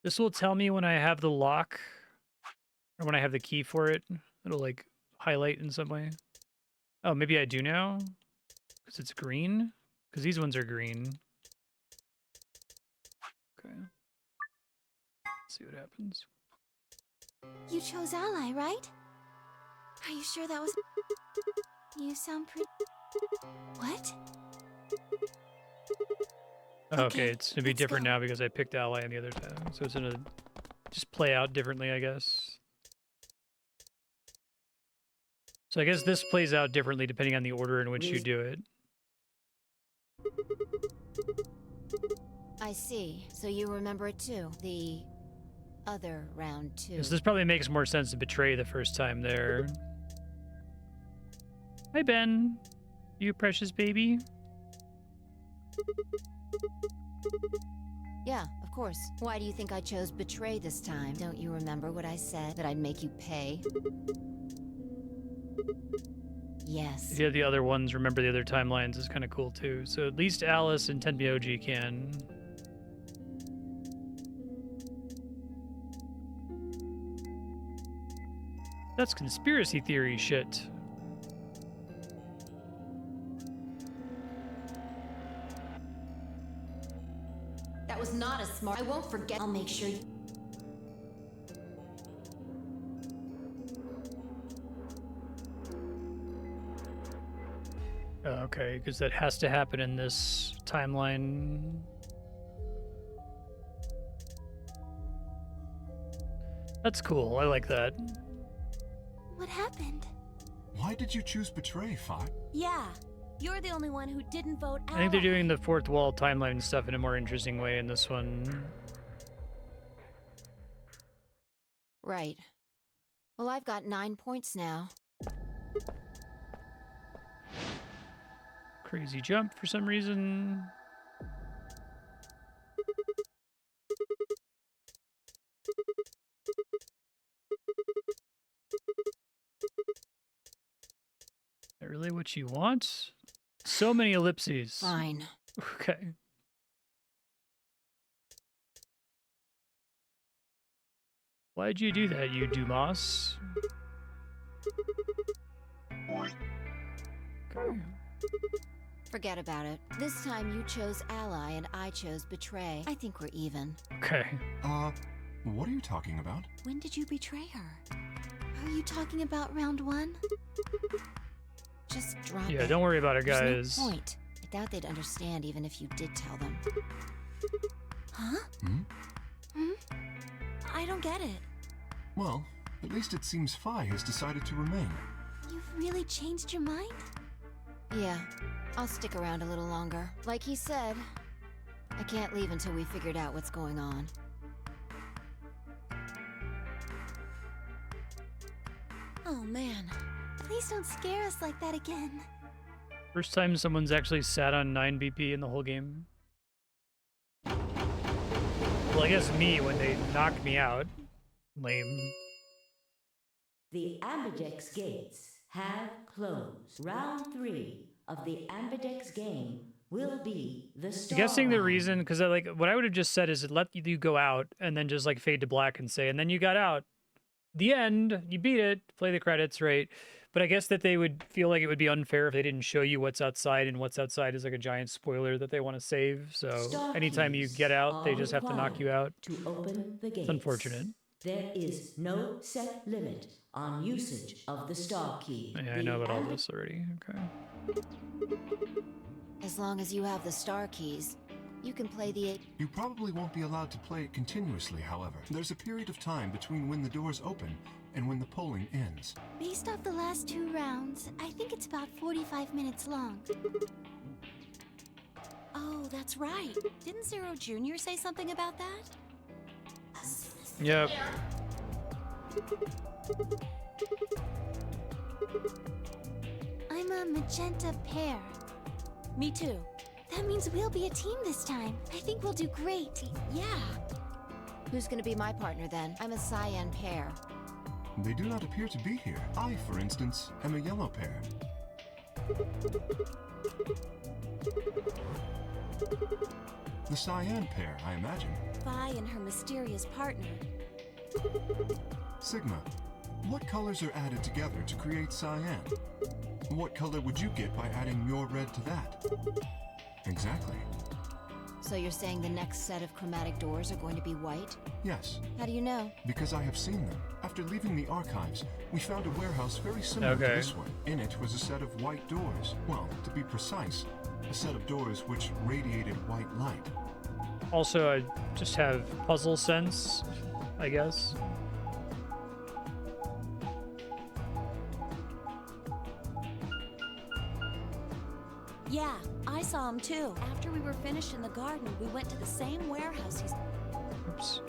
This will tell me when I have the lock, or when I have the key for it. It'll like highlight in some way. Oh, maybe I do now? Because it's green? Because these ones are green. Okay. Let's see what happens. You chose ally, right? Are you sure that was... You sound pretty... What? Okay, it's gonna be different now because I picked ally in the other time. So it's gonna just play out differently, I guess. So I guess this plays out differently depending on the order in which you do it. I see. So you remember it too. The other round too. So this probably makes more sense to betray the first time there. Hi, Ben. You precious baby. Yeah, of course. Why do you think I chose betray this time? Don't you remember what I said? That I'd make you pay? Yes. If you have the other ones, remember the other timelines is kind of cool too. So at least Alice and Tenmyoji can. That's conspiracy theory shit. That was not a smart. I won't forget. I'll make sure. Okay, because that has to happen in this timeline. That's cool. I like that. What happened? Why did you choose Betray, Fi? Yeah, you're the only one who didn't vote I think they're ally. doing the fourth wall timeline stuff in a more interesting way in this one. Right. Well, I've got 9 points now. Crazy jump for some reason. Is that really what you want? So many ellipses. Fine. Okay. Why'd you do that, you Dumas? Okay. Forget about it. This time you chose ally and I chose betray. I think we're even. Okay. What are you talking about? When did you betray her? Are you talking about round 1? Just drop Yeah, it. don't worry about it, guys. There's no point. I doubt they'd understand even if you did tell them. Huh? I don't get it. Well, at least it seems Fi has decided to remain. You've really changed your mind? Yeah, I'll stick around a little longer. Like he said, I can't leave until we figured out what's going on. Oh man, please don't scare us like that again. First time someone's actually sat on 9 BP in the whole game. Well, I guess me when they knocked me out. Lame. The Ambidex gates have closed. Round 3 of the Ambidex game will be the I'm star guessing the round. reason, because like what I would have just said is it let you go out and then just like fade to black and say, and then you got out. The end, you beat it, play the credits, right? But I guess that they would feel like it would be unfair if they didn't show you what's outside, and what's outside is like a giant spoiler that they want to save. So Star anytime you keys get out, they are just have to knock you out. to open the gates. It's unfortunate. There is no set limit on usage of the star key. Yeah, I know about all this already. Okay. As long as you have the star keys, you can play the... You probably won't be allowed to play it continuously, however. There's a period of time between when the doors open and when the polling ends. Based off the last 2 rounds, I think it's about 45 minutes long. Oh, that's right. Didn't Zero Jr. say something about that? Yep. I'm a magenta pair. Me too. That means we'll be a team this time. I think we'll do great. Yeah. Who's gonna be my partner then? I'm a cyan pair. They do not appear to be here. I, for instance, am a yellow pair. The cyan pair, I imagine. Vi and her mysterious partner. Sigma, what colors are added together to create cyan? What color would you get by adding your red to that? Exactly. So you're saying the next set of chromatic doors are going to be white? Yes, How do you know? because I have seen them. After leaving the archives, we found a warehouse very similar to Okay. this one. In it was a set of white doors. Well, to be precise, a set of doors which radiated white light. Also, I just have puzzle sense, I guess. Yeah, I saw him too. After we were finished in the garden, we went to the same warehouse he's... Oops.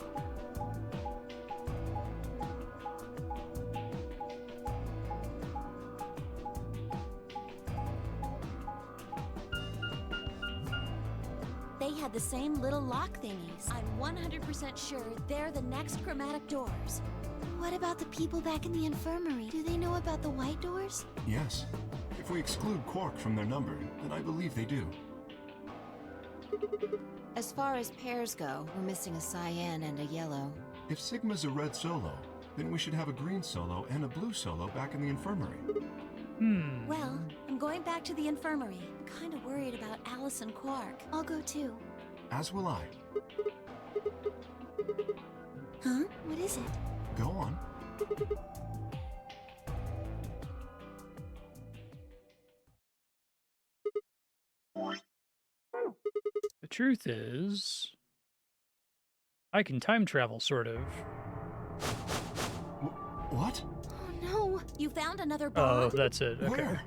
They had the same little lock thingies. I'm 100% sure they're the next chromatic doors. What about the people back in the infirmary? Do they know about the white doors? Yes. If we exclude Quark from their number, then I believe they do. As far as pairs go, we're missing a cyan and a yellow. If Sigma's a red solo, then we should have a green solo and a blue solo back in the infirmary. Well, I'm going back to the infirmary. I'm kind of worried about Alice and Quark. I'll go too. As will I. Huh? What is it? Go on. The truth is, I can time travel, sort of. What? Oh no! You found another Oh, bomb? that's it. Okay. Where?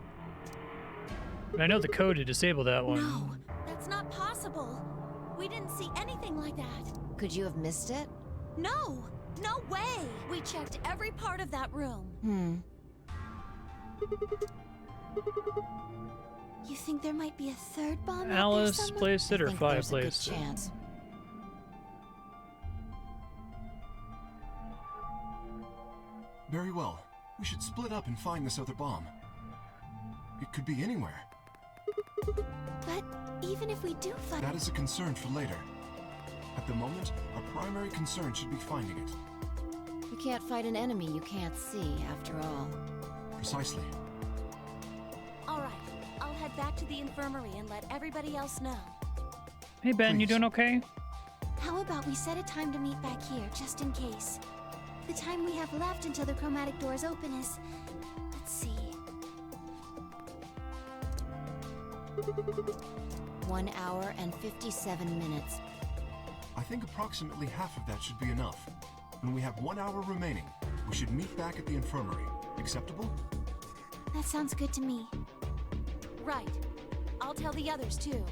And I know the code to disable that one. No, that's not possible. We didn't see anything like that. Could you have missed it? No, no way. We checked every part of that room. You think there might be a third bomb out there Alice somewhere? placed it I or think Fi there's a good placed it? chance. Very well. We should split up and find this other bomb. It could be anywhere. But even if we do find... That is a concern for later. At the moment, our primary concern should be finding it. You can't fight an enemy you can't see, after all. Precisely. All right, I'll head back to the infirmary and let everybody else know. Hey Ben, you Please. doing okay? How about we set a time to meet back here, just in case? The time we have left until the chromatic doors open is... Let's see... 1 hour and 57 minutes. I think approximately half of that should be enough. When we have 1 hour remaining, we should meet back at the infirmary. Acceptable? That sounds good to me. Right. I'll tell the others too.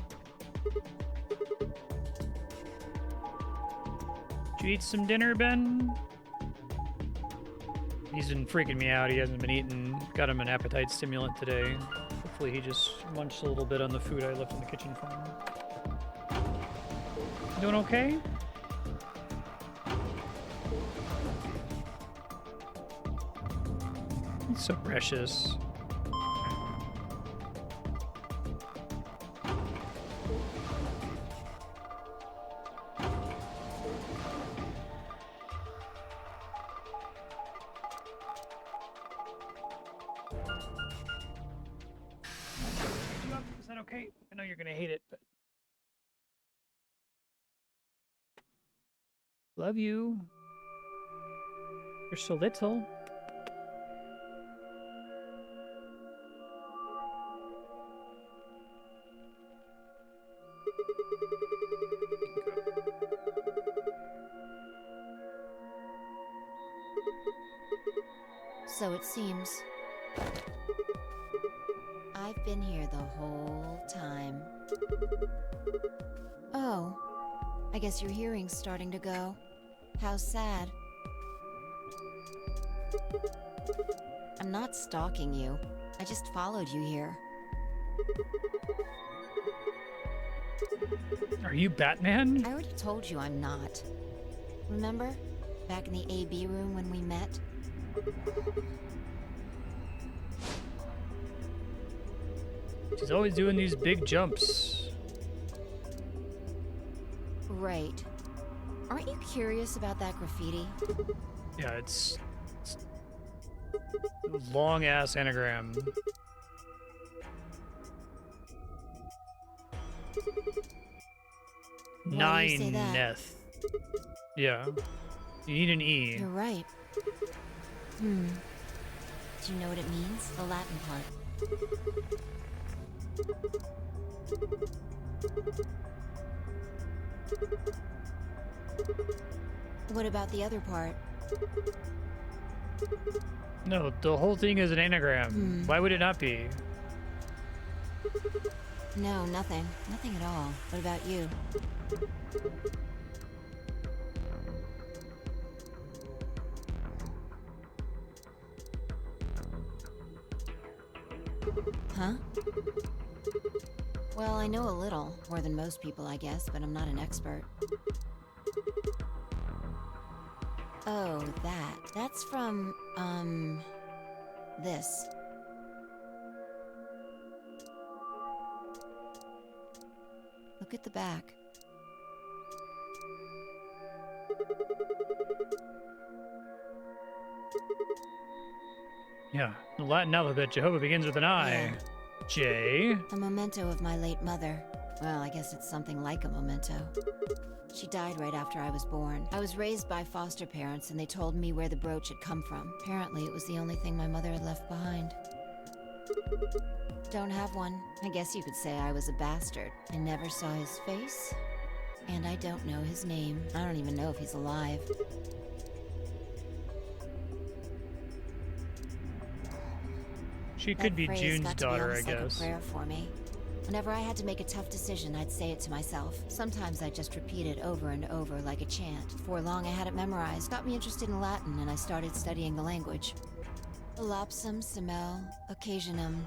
Did you eat some dinner, Ben? He's been freaking me out. He hasn't been eating. Got him an appetite stimulant today. Hopefully he just munched a little bit on the food I left in the kitchen for him. Doing okay? He's so precious. Is that okay? I know you're gonna hate it, but love you. You're so little. So it seems. I've been here the whole time. Oh, I guess your hearing's starting to go. How sad. I'm not stalking you. I just followed you here. Are you Batman? I already told you I'm not. Remember? Back in the AB room when we met? She's always doing these big jumps. Right. Aren't you curious about that graffiti? Yeah, it's a long-ass anagram. Why do you say that? Nineth. Yeah. You need an E. You're right. Do you know what it means? The Latin part. What about the other part? No, the whole thing is an anagram. Why would it not be? No, nothing. Nothing at all. What about you? Huh? Well, I know a little. More than most people, I guess, but I'm not an expert. Oh, that. That's from, this. Look at the back. Yeah, the Latin alphabet, Jehovah begins with an I. Yeah. J. A memento of my late mother. Well, I guess it's something like a memento. She died right after I was born. I was raised by foster parents, and they told me where the brooch had come from. Apparently, it was the only thing my mother had left behind. Don't have one. I guess you could say I was a bastard. I never saw his face, and I don't know his name. I don't even know if he's alive. She That could be phrase June's got to be daughter, I almost like guess. a prayer for me. Whenever I had to make a tough decision, I'd say it to myself. Sometimes I'd just repeat it over and over like a chant. Before long, I had it memorized. Got me interested in Latin, and I started studying the language. Lapsum semel occasionum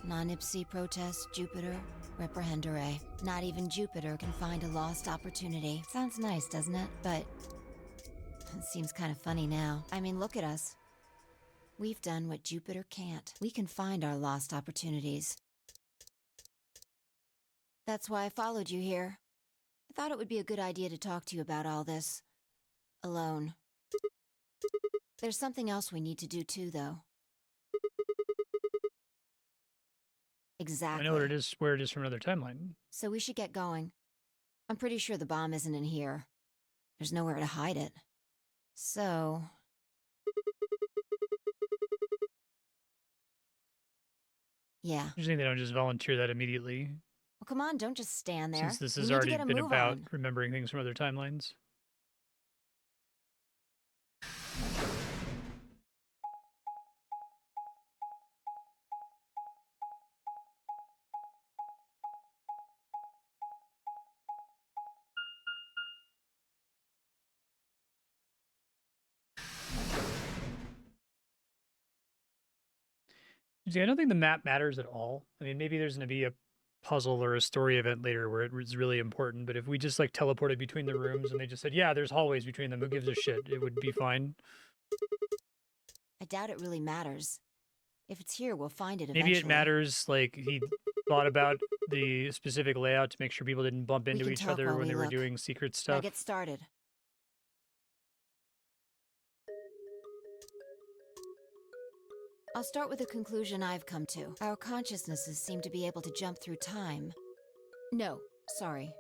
non ipsi protest Jupiter reprehendere. Not even Jupiter can find a lost opportunity. Sounds nice, doesn't it? But it seems kind of funny now. I mean, look at us. We've done what Jupiter can't. We can find our lost opportunities. That's why I followed you here. I thought it would be a good idea to talk to you about all this. Alone. There's something else we need to do too, though. Exactly. I know what it is, where it is from another timeline. So we should get going. I'm pretty sure the bomb isn't in here. There's nowhere to hide it. So... yeah. Usually they don't just volunteer that immediately. Well, come on, don't just stand there. Since this We has need to already get a been move about on. remembering things from other timelines. See, I don't think the map matters at all. I mean, maybe there's going to be a puzzle or a story event later where it was really important, but if we just like teleported between the rooms and they just said, yeah, there's hallways between them, who gives a shit? It would be fine. I doubt it really matters. If it's here, we'll find it Maybe eventually. it matters, like, he thought about the specific layout to make sure people didn't bump into can each talk other while when we they were look. doing secret Now stuff. get started. I'll start with a conclusion I've come to. Our consciousnesses seem to be able to jump through time. No, sorry.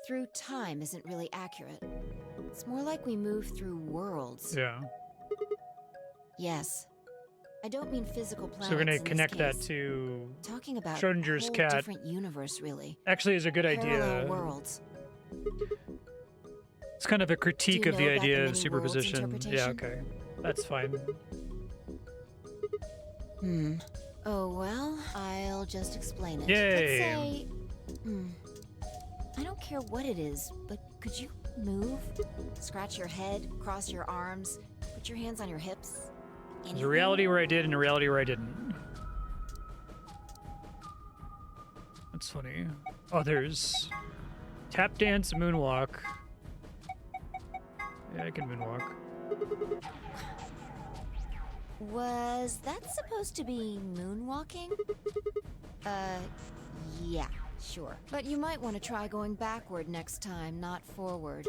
Through time isn't really accurate. It's more like we move through worlds. Yeah. Yes. I don't mean physical planets. So we're going to in connect this that case. to Talking about Schrodinger's a whole cat. different universe, really. Actually, is a good Parallel idea. worlds. It's kind of a critique you of know the about the idea of many worlds superposition. Yeah, interpretation? okay. That's fine. Oh, well, I'll just explain it. Yay. Let's say... I don't care what it is, but could you move? Scratch your head, cross your arms, put your hands on your hips? There's a reality where I did and a reality where I didn't. That's funny. Oh, there's tap dance, moonwalk. Yeah, I can moonwalk. Was that supposed to be moonwalking? Yeah, sure. But you might want to try going backward next time, not forward.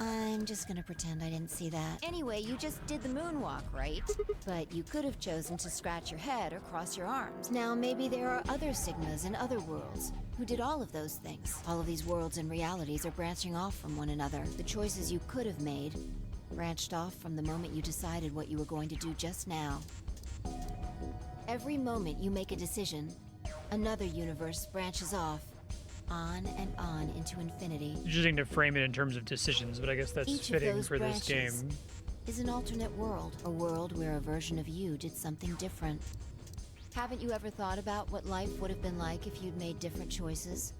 I'm just gonna pretend I didn't see that. Anyway, you just did the moonwalk, right? But you could have chosen to scratch your head or cross your arms. Now, maybe there are other Sigmas in other worlds who did all of those things. All of these worlds and realities are branching off from one another. The choices you could have made branched off from the moment you decided what you were going to do just now. Every moment you make a decision, another universe branches off, on and on into infinity. Interesting to frame it in terms of decisions, but I guess that's Each of fitting those for this branches game. is an alternate world, a world where a version of you did something different. Haven't you ever thought about what life would have been like if you'd made different choices?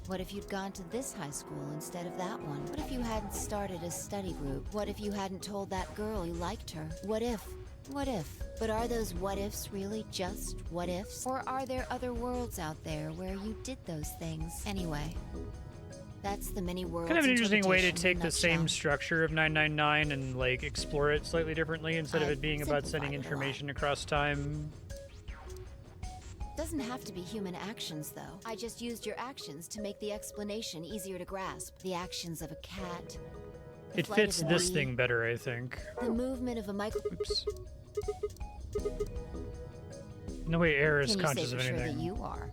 What if you'd gone to this high school instead of that one? What if you hadn't started a study group? What if you hadn't told that girl you liked her? What if? What if? But are those what ifs really just what ifs? Or are there other worlds out there where you did those things anyway? That's the many worlds. Kind of an interesting way to interpretation in take a the same nutshell. structure of 999 and like explore it slightly differently instead of I it being about sending simplified it a lot. information across time. Doesn't have to be human actions, though. I just used your actions to make the explanation easier to grasp. The actions of a cat. the It flight fits of a this bee, thing better, I think. The movement of a micro. Oops. No way air is Can you say conscious for of sure that anything. you are?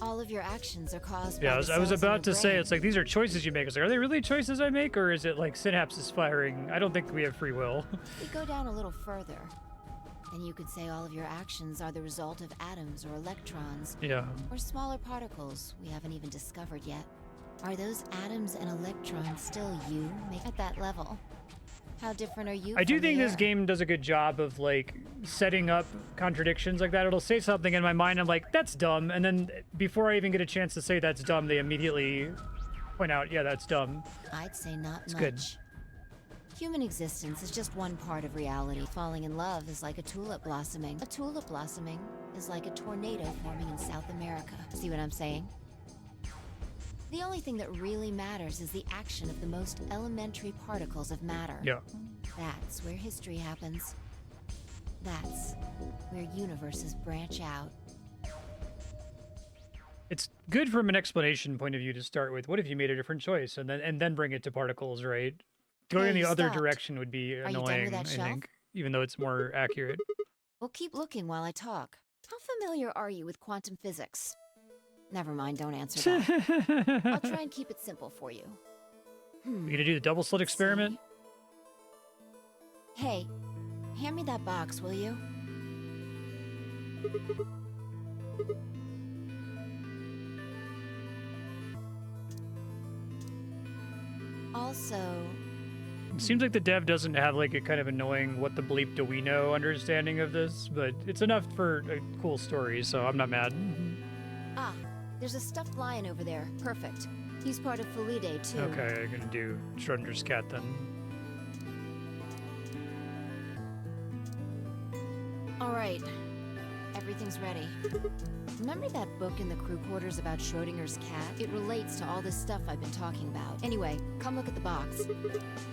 All of your actions are caused Yeah, by I was the cells in about your to say, brain. it's like, these are choices you make. It's like, are they really choices I make, or is it like synapses firing? I don't think we have free will. We go down a little further. Then you could say all of your actions are the result of atoms or electrons. Yeah. Or smaller particles we haven't even discovered yet. Are those atoms and electrons still you at that level? How different are you I do from think the this air? game does a good job of like setting up contradictions like that. It'll say something in my mind, I'm like, that's dumb. And then before I even get a chance to say that's dumb, they immediately point out, yeah, that's dumb. I'd say not It's much. good. Human existence is just one part of reality. Falling in love is like a tulip blossoming. A tulip blossoming is like a tornado forming in South America. See what I'm saying? The only thing that really matters is the action of the most elementary particles of matter. Yeah. That's where history happens. That's where universes branch out. It's good from an explanation point of view to start with. What if you made a different choice and then bring it to particles, right? Going in Hey, the other stopped. direction would be Are you done with annoying, that I shelf? think, even though it's more accurate. Well, keep looking while I talk. How familiar are you with quantum physics? Never mind, don't answer that. I'll try and keep it simple for you. You gonna do the double slit experiment? Hey, hand me that box, will you? Also, It seems like the dev doesn't have like a kind of annoying what the bleep do we know understanding of this, but it's enough for a cool story, so I'm not mad. there's a stuffed lion over there. Perfect. He's part of Felidae, too. Okay, I'm gonna do Schrodinger's cat then. All right. Everything's ready. Remember that book in the crew quarters about Schrodinger's cat? It relates to all this stuff I've been talking about. Anyway, come look at the box.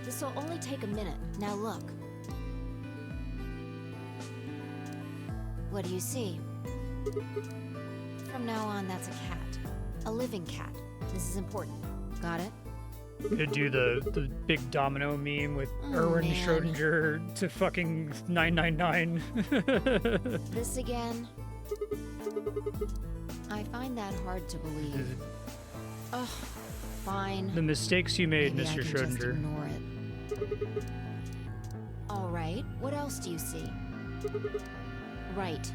This will only take a minute. Now look. What do you see? From now on, that's a cat. A living cat. This is important. Got it? Gonna do the big domino meme with Erwin man. Schrodinger to fucking 999. This again? I find that hard to believe. Ugh, fine. The mistakes you made, Maybe I Mr. can just Schrodinger. ignore it. All right, what else do you see? Right.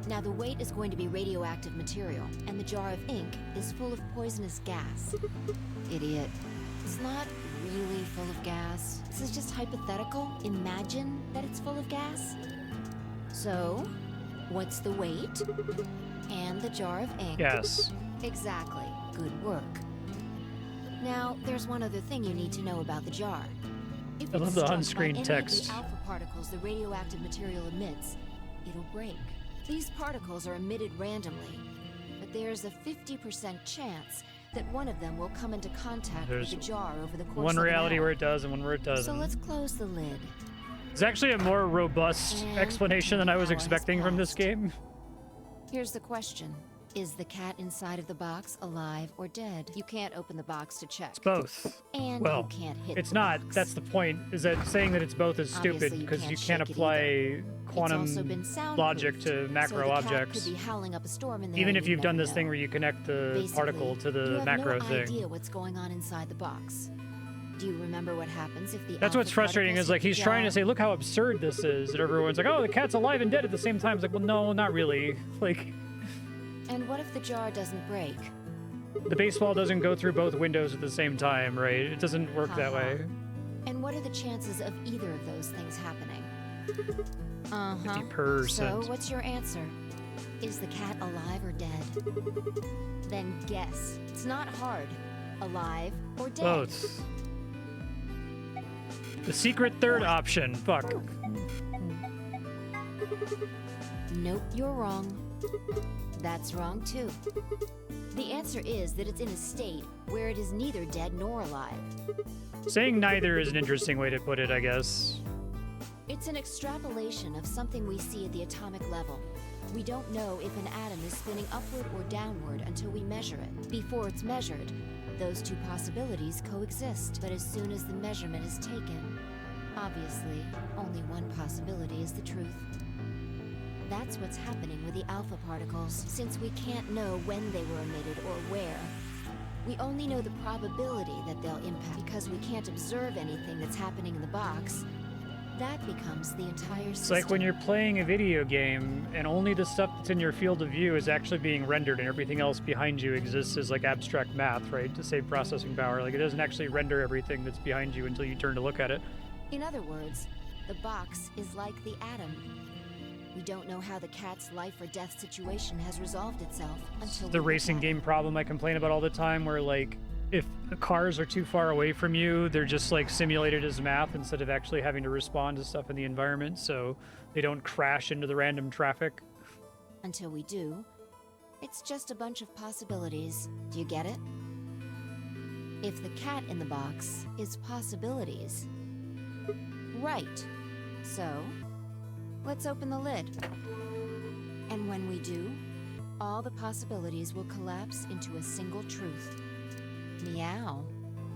Now the weight is going to be radioactive material, and the jar of ink is full of poisonous gas. Idiot. It's not really full of gas. This is just hypothetical. Imagine that it's full of gas. So, what's the weight? And the jar of ink. Yes. Exactly. Good work. Now, there's one other thing you need to know about the jar. If I love it's the struck by on-screen any of text. the alpha particles the radioactive material emits, it'll break. These particles are emitted randomly, but there's a 50% chance that one of them will come into contact There's with the jar over the course one of an reality hour. where it does and one where it doesn't. So let's close the lid. It's actually a more robust And explanation than I was an hour has expecting from this passed. game. Here's the question. Is the cat inside of the box alive or dead? You can't open the box to check. It's both. And Well, you can't hit it's the not. box. That's the point, is that saying that it's both is Obviously, stupid because you shake can't it apply either. quantum It's also been logic soundproofed, to macro so the cat objects. could be howling up a storm in there Even and if you you've done never this thing know. where you connect the Basically, particle to you the have macro no thing. idea what's going on inside the box. Do you remember what happens if the That's what's alpha frustrating particles is like hit the he's trying to jar? say, look how absurd this is, and everyone's like, oh, the cat's alive and dead at the same time. It's like, well, no, not really. Like, And what if the jar doesn't break? the baseball doesn't go through both windows at the same time, right? It doesn't work that Ha-ha. way. And what are the chances of either of those things happening? Uh-huh. 50%. So, what's your answer? Is the cat alive or dead? Then guess. It's not hard. Alive or dead? Both. The secret third option. Fuck. Nope, you're wrong. That's wrong too. The answer is that it's in a state where it is neither dead nor alive. Saying neither is an interesting way to put it, I guess. It's an extrapolation of something we see at the atomic level. We don't know if an atom is spinning upward or downward until we measure it. Before it's measured, those two possibilities coexist. But as soon as the measurement is taken, obviously, only one possibility is the truth. That's what's happening with the alpha particles, since we can't know when they were emitted or where. We only know the probability that they'll impact because we can't observe anything that's happening in the box. That becomes the entire system. It's like when you're playing a video game and only the stuff that's in your field of view is actually being rendered and everything else behind you exists as like abstract math, right? To save processing power. Like it doesn't actually render everything that's behind you until you turn to look at it. In other words, the box is like the atom. We don't know how the cat's life or death situation has resolved itself until The we racing look at it. game problem I complain about all the time where like if the cars are too far away from you, they're just like simulated as math instead of actually having to respond to stuff in the environment so they don't crash into the random traffic. Until we do, it's just a bunch of possibilities. Do you get it? If the cat in the box is possibilities. Right. So, let's open the lid. And when we do, all the possibilities will collapse into a single truth. Meow.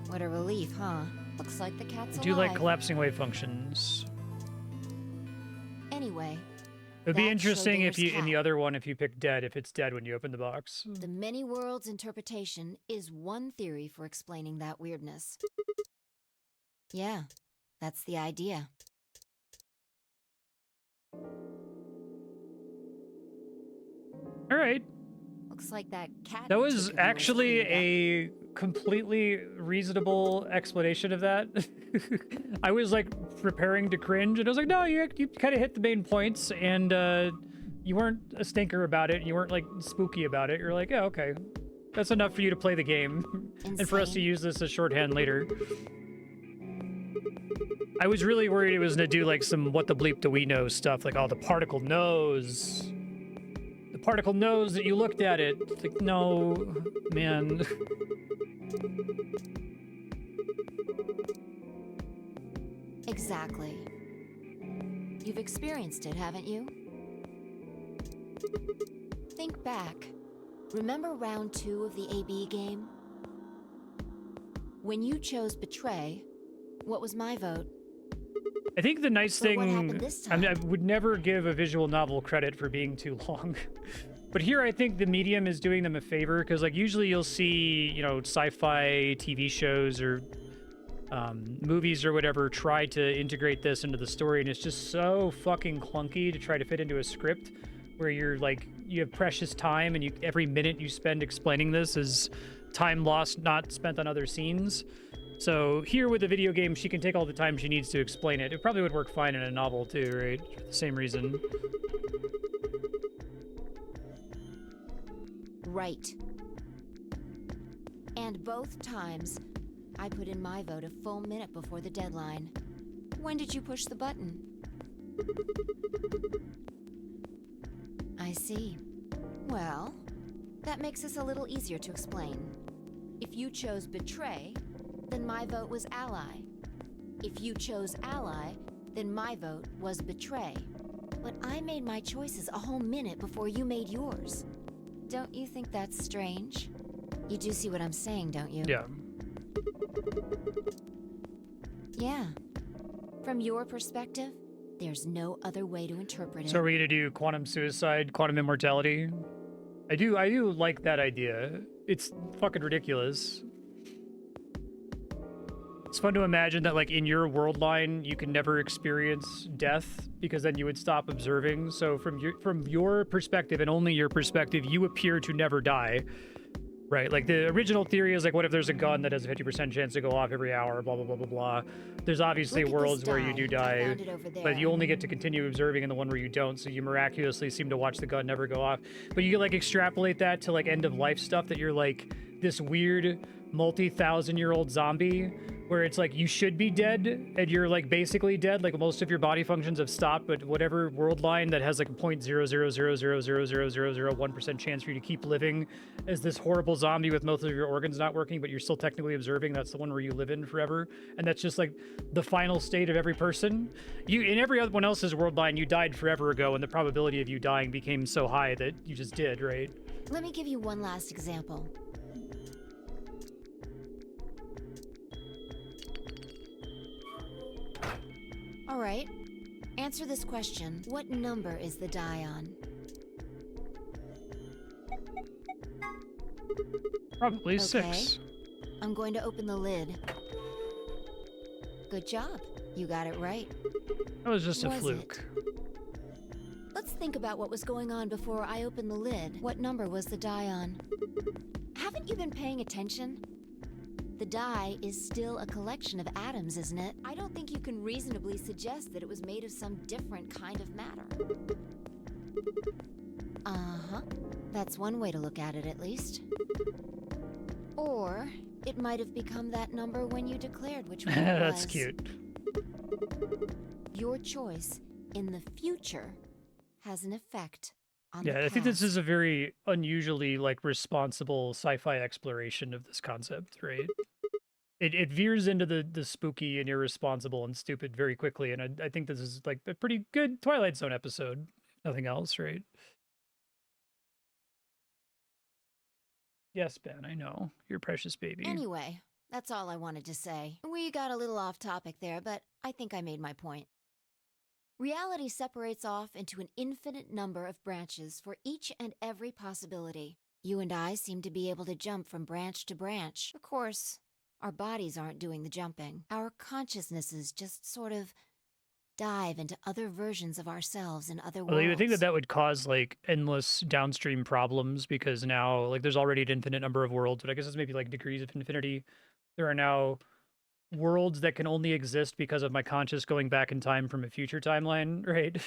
What a relief, huh? Looks like the cat's I do alive. like collapsing wave functions. Anyway, It would be that's interesting if Schrodinger's you, in the cat. other one, if you pick dead, if it's dead when you open the box. The many worlds interpretation is one theory for explaining that weirdness. Yeah, that's the idea. All right. Looks like that cat. That you was took of yours actually cleaned up. a completely reasonable explanation of that. I was like preparing to cringe, and I was like, no, you kind of hit the main points, and you weren't a stinker about it. You weren't like spooky about it. You're like, yeah, okay, that's enough for you to play the game, and for us to Insane. use this as shorthand later. I was really worried it was gonna do like some what the bleep do we know stuff, like, oh, the particle knows. The particle knows that you looked at it. It's like, no, man. Exactly. You've experienced it, haven't you? Think back. Remember round 2 of the AB game? When you chose Betray, what was my vote? I think the nice So thing, what happened this I mean, I time? would never give a visual novel credit for being too long. But here I think the medium is doing them a favor, because like usually you'll see, you know, sci-fi TV shows or movies or whatever try to integrate this into the story, and it's just so fucking clunky to try to fit into a script where you're like, you have precious time and every minute you spend explaining this is time lost, not spent on other scenes. So here with the video game, she can take all the time she needs to explain it. It probably would work fine in a novel too, right? For the same reason. Right. And both times, I put in my vote a full minute before the deadline. When did you push the button? I see. Well, that makes this a little easier to explain. If you chose Betray, then my vote was Ally. If you chose Ally, then my vote was Betray. But I made my choices a whole minute before you made yours. Don't you think that's strange? You do see what I'm saying, don't you? Yeah. Yeah. From your perspective, there's no other way to interpret it. So are we gonna do quantum suicide, quantum immortality? I do like that idea. It's fucking ridiculous. It's fun to imagine that, like, in your world line, you can never experience death because then you would stop observing. So from your perspective and only your perspective, you appear to never die, right? Like the original theory is like, what if there's a gun that has a 50% chance to go off every hour? Blah blah blah blah blah. There's obviously Look at worlds this where you do I die, found it over there. but you only get to continue observing in the one where you don't. So you miraculously seem to watch the gun never go off. But you like extrapolate that to like end of life stuff, that you're like this weird multi-thousand-year-old zombie where it's like you should be dead and you're like basically dead, like most of your body functions have stopped, but whatever world line that has like a 0.000000001% chance for you to keep living as this horrible zombie with most of your organs not working, but you're still technically observing, that's the one where you live in forever. And that's just like the final state of every person. You, in every other one else's world line, you died forever ago and the probability of you dying became so high that you just did, right? Let me give you one last example. All right. Answer this question. What number is the die on? Probably Okay. 6. I'm going to open the lid. Good job. You got it right. That was just a Was fluke. Let's think about what was going on before I opened the lid. What number was the die on? Haven't you been paying attention? The die is still a collection of atoms, isn't it? I don't think you can reasonably suggest that it was made of some different kind of matter. Uh-huh. That's one way to look at it, at least. Or it might have become that number when you declared which one it was. That's cute. Your choice in the future has an effect on Yeah, the I think this past. is a very unusually like responsible sci-fi exploration of this concept, right? It veers into the spooky and irresponsible and stupid very quickly, and I think this is like a pretty good Twilight Zone episode, if nothing else, right? Yes, Ben, I know. You're a precious baby. Anyway, that's all I wanted to say. We got a little off topic there, but I think I made my point. Reality separates off into an infinite number of branches for each and every possibility. You and I seem to be able to jump from branch to branch. Of course, our bodies aren't doing the jumping. Our consciousnesses just sort of dive into other versions of ourselves in other Well, worlds. you would think that that would cause like endless downstream problems because now like there's already an infinite number of worlds, but I guess it's maybe like degrees of infinity. There are now worlds that can only exist because of my conscious going back in time from a future timeline, right?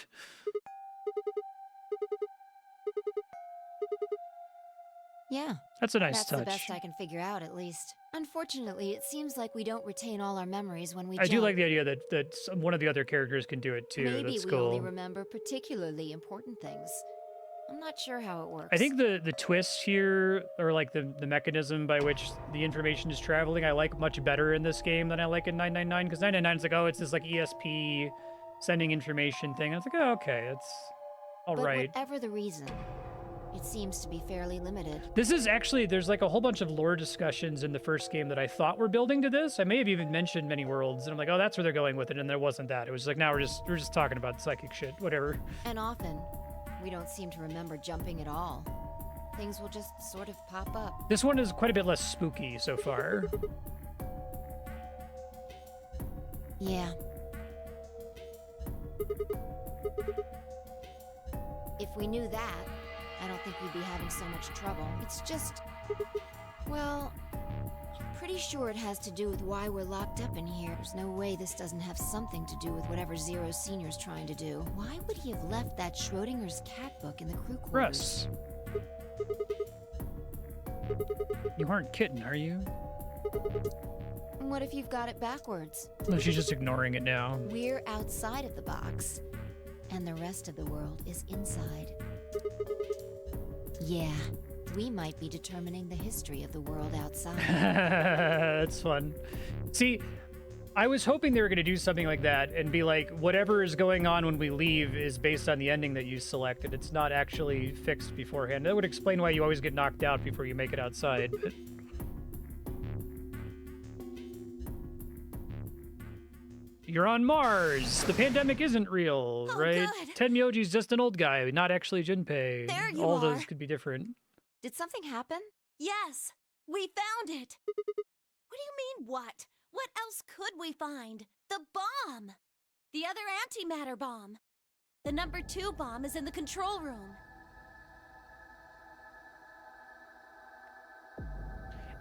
Yeah, That's a nice that's touch. the best I can figure out, at least. Unfortunately, it seems like we don't retain all our memories when we I jump. do like the idea that one of the other characters can do it too. Maybe That's we cool. only remember particularly important things. I'm not sure how it works. I think the twist here, or like the mechanism by which the information is traveling, I like much better in this game than I like in 999, because 999 is like, oh, it's this like ESP sending information thing. I was like, oh, okay, it's all but right. whatever the reason, it seems to be fairly limited. This is actually, there's like a whole bunch of lore discussions in the first game that I thought were building to this. I may have even mentioned many worlds, and I'm like, oh, that's where they're going with it, and there wasn't that. It was like, now we're just talking about psychic shit, whatever. And often, we don't seem to remember jumping at all. Things will just sort of pop up. This one is quite a bit less spooky so far. Yeah. If we knew that, I don't think we'd be having so much trouble. It's just, well, I'm pretty sure it has to do with why we're locked up in here. There's no way this doesn't have something to do with whatever Zero Senior's trying to do. Why would he have left that Schrodinger's cat book in the crew quarters? Russ. You aren't kidding, are you? What if you've got it backwards? No, she's just ignoring it now. We're outside of the box, and the rest of the world is inside. Yeah, we might be determining the history of the world outside. That's fun. See, I was hoping they were going to do something like that and be like, whatever is going on when we leave is based on the ending that you selected. It's not actually fixed beforehand. That would explain why you always get knocked out before you make it outside. But... You're on Mars. The pandemic isn't real, right? Good. Tenmyoji's just an old guy, not actually Junpei. There you All are. those could be different. Did something happen? Yes, we found it. What do you mean, what? What else could we find? The bomb! The other antimatter bomb. The number 2 bomb is in the control room.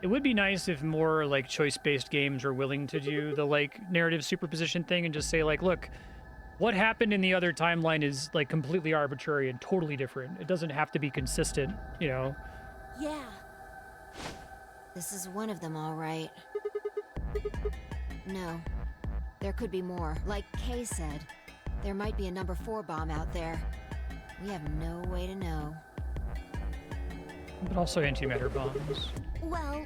It would be nice if more like choice-based games were willing to do the like narrative superposition thing and just say like, look, what happened in the other timeline is like completely arbitrary and totally different. It doesn't have to be consistent, you know? Yeah. This is one of them, all right. No, there could be more. Like Kay said, there might be a number 4 bomb out there. We have no way to know. But also antimatter bombs. Well,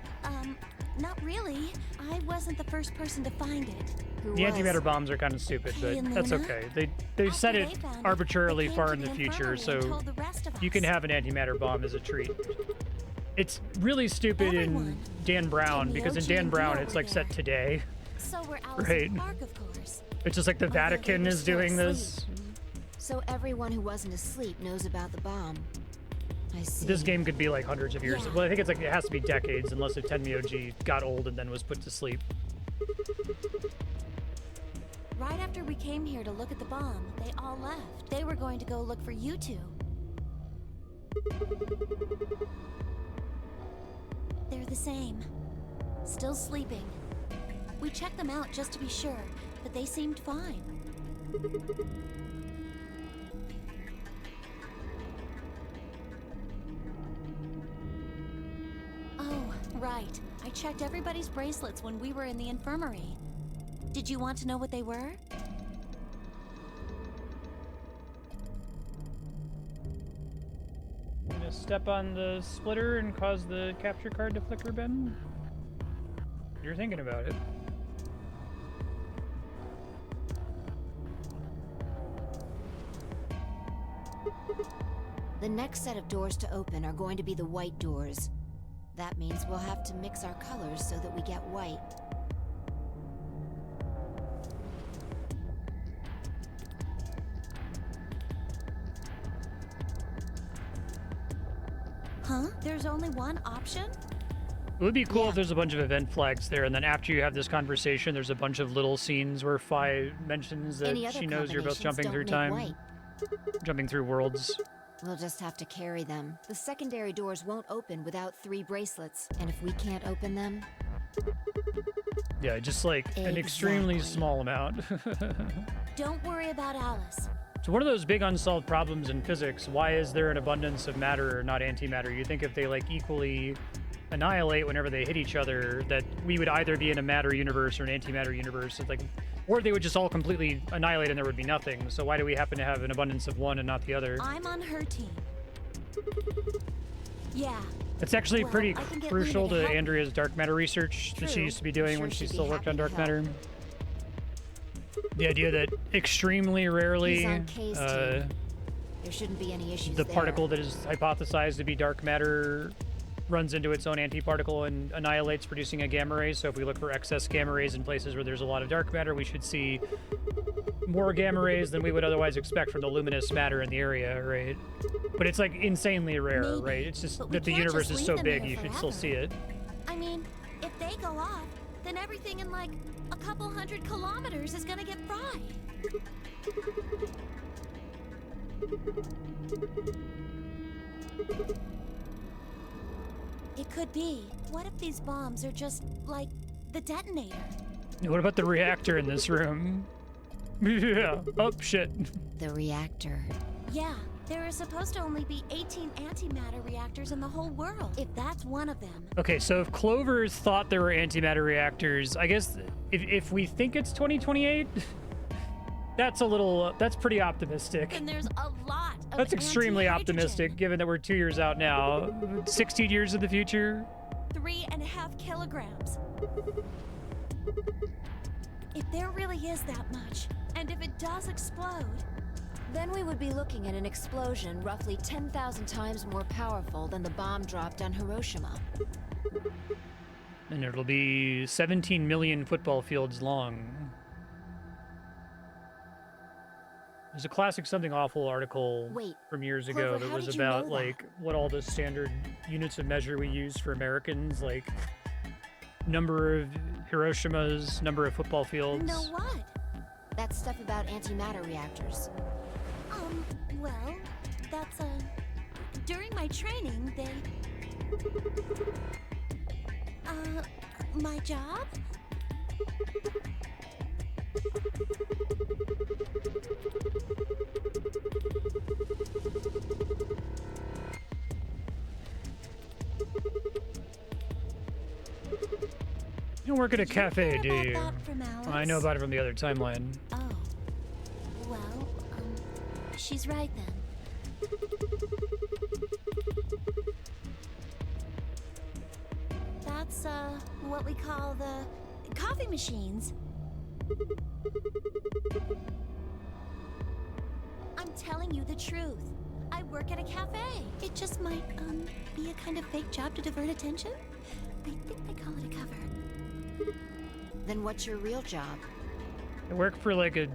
not really. I wasn't the first person to find it. Who The was? antimatter bombs are kind of stupid, Kay but and that's Luna? okay. They've After set they it found it, arbitrarily they came far to in the future, infirmary and so told the rest of you can us. have an antimatter bomb as a treat. It's really stupid in Everyone. Dan Brown, because in Tenmyoji Dan and Brown Dora it's were like set there. today. So we're Alice Right. Park, of course. It's just like the Although they Vatican were is still doing this. asleep. So everyone who wasn't asleep knows about the bomb. I see. This game could be like hundreds of years. Yeah. Well, I think it's like it has to be decades, unless if Tenmyoji got old and then was put to sleep. Right after we came here to look at the bomb, they all left. They were going to go look for you two. They're the same. Still sleeping. We checked them out just to be sure, but they seemed fine. Oh, right. I checked everybody's bracelets when we were in the infirmary. Did you want to know what they were? Gonna step on the splitter and cause the capture card to flicker, Ben? You're thinking about it. The next set of doors to open are going to be the white doors. That means we'll have to mix our colors so that we get white. Huh? There's only one option? It would be cool Yeah. if there's a bunch of event flags there, and then after you have this conversation, there's a bunch of little scenes where Fi mentions that Any other she knows you're both combinations jumping don't through make time, white. jumping through worlds. We'll just have to carry them. The secondary doors won't open without 3 bracelets, and if we can't open them, Yeah, just like an extremely Exactly. small amount. Don't worry about Alice. So one of those big unsolved problems in physics, why is there an abundance of matter, not antimatter? You think if they like equally annihilate whenever they hit each other, that we would either be in a matter universe or an antimatter universe, it's like, or they would just all completely annihilate and there would be nothing. So why do we happen to have an abundance of one and not the other? I'm on her team. Yeah. It's actually Well, pretty I can get crucial Luna to to help. Andrea's dark matter research that she True. used to be doing Sure when she she'd be still worked on happy to dark matter. help. The idea that extremely rarely He's on Kay's team. There shouldn't be any issues the there. particle that is hypothesized to be dark matter runs into its own antiparticle and annihilates, producing a gamma ray. So if we look for excess gamma rays in places where there's a lot of dark matter, we should see more gamma rays than we would otherwise expect from the luminous matter in the area, right? But it's like insanely rare, Maybe, right? It's just but we that the can't universe just is leave so them big, here you should still forever. see it. I mean, if they go off, then everything in like a couple 100 kilometers is gonna get fried. It could be. What if these bombs are just like the detonator? What about the reactor in this room? Yeah. Oh, shit. The reactor. Yeah, there are supposed to only be 18 antimatter reactors in the whole world. If that's one of them, Okay, so if Clovers thought there were antimatter reactors, I guess if we think it's 2028, that's pretty optimistic. then there's a lot of That's extremely anti-hydrogen. optimistic, given that we're 2 years out now. 16 years in the future? 3.5 kilograms. If there really is that much, and if it does explode, Then we would be looking at an explosion roughly 10,000 times more powerful than the bomb dropped on Hiroshima. And it'll be 17 million football fields long. There's a classic Something Awful article Wait, from years ago Clover, that how was did you know about that? like what all the standard units of measure we use for Americans, like number of Hiroshimas, number of football fields. know what? That stuff about antimatter reactors. Well, that's during my training, they... my job? You don't work at a Did you cafe, hear do about you? that from Alice? I know about it from the other timeline. Oh. Well, she's right then. That's, what we call the coffee machines. I'm telling you the truth. I work at a cafe. It just might, be a kind of fake job to divert attention. I think they call it a cover. Then what's your real job? I work for like a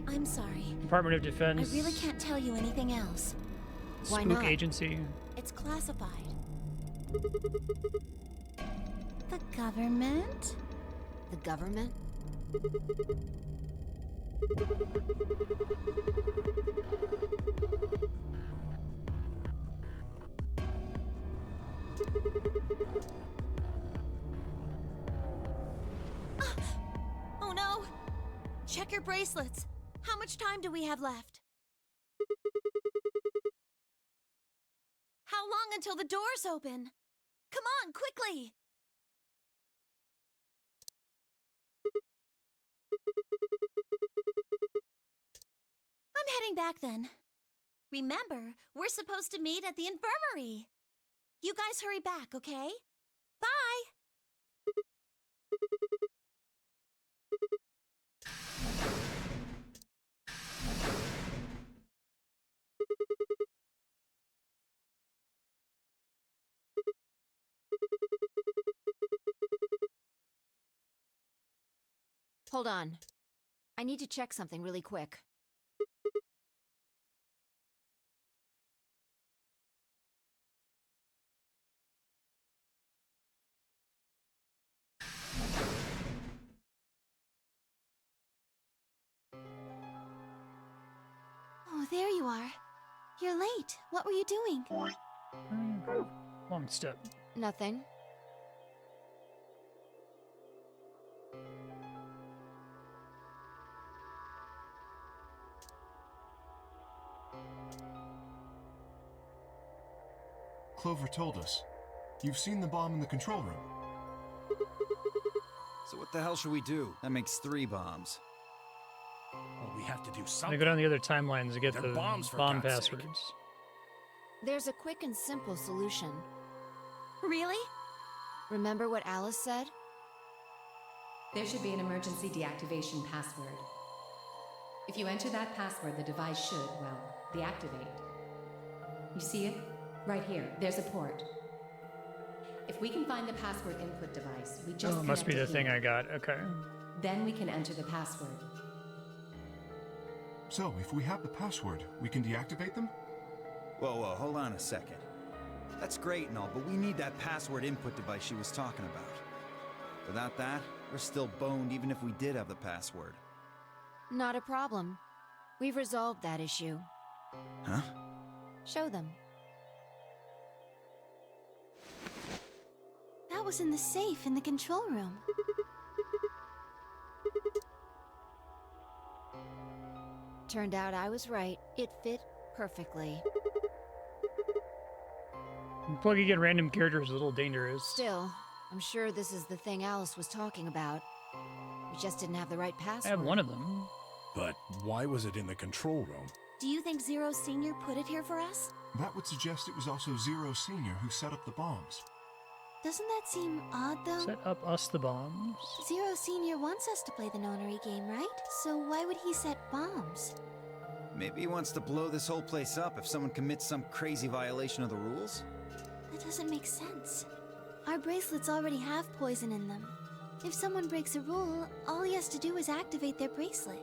I'm sorry. Department of I Defense really can't tell you anything else. Why spook not? agency. It's classified. The government? The government? Oh no! Check your bracelets. How much time do we have left? How long until the doors open? Come on, quickly! I'm heading back then. Remember, we're supposed to meet at the infirmary. You guys hurry back, okay? Bye! Hold on. I need to check something really quick. Oh, there you are. You're late. What were you doing? Long step. Nothing. Clover told us. You've seen the bomb in the control room. So what the hell should we do? That makes 3 bombs. Well, we have to do I something. go down the other timelines to get They're the bombs, for bomb God's sake. passwords. There's a quick and simple solution. Really? Remember what Alice said? There should be an emergency deactivation password. If you enter that password, the device should, well, deactivate. You see it? Right here. There's a port. If we can find the password input device, we just Oh, it must be connect the it thing here. I got. Okay. Then we can enter the password. So, if we have the password, we can deactivate them? Whoa, hold on a second. That's great and all, but we need that password input device she was talking about. Without that, we're still boned even if we did have the password. Not a problem. We've resolved that issue. Huh? Show them. That was in the safe in the control room. Turned out I was right. It fit perfectly. Plugging in random characters is a little dangerous. Still, I'm sure this is the thing Alice was talking about. We just didn't have the right password. I have one of them. But why was it in the control room? Do you think Zero Senior put it here for us? That would suggest it was also Zero Senior who set up the bombs. Doesn't that seem odd, though? Set up us the bombs. Zero Senior wants us to play the nonary game, right? So why would he set bombs? Maybe he wants to blow this whole place up if someone commits some crazy violation of the rules? That doesn't make sense. Our bracelets already have poison in them. If someone breaks a rule, all he has to do is activate their bracelet.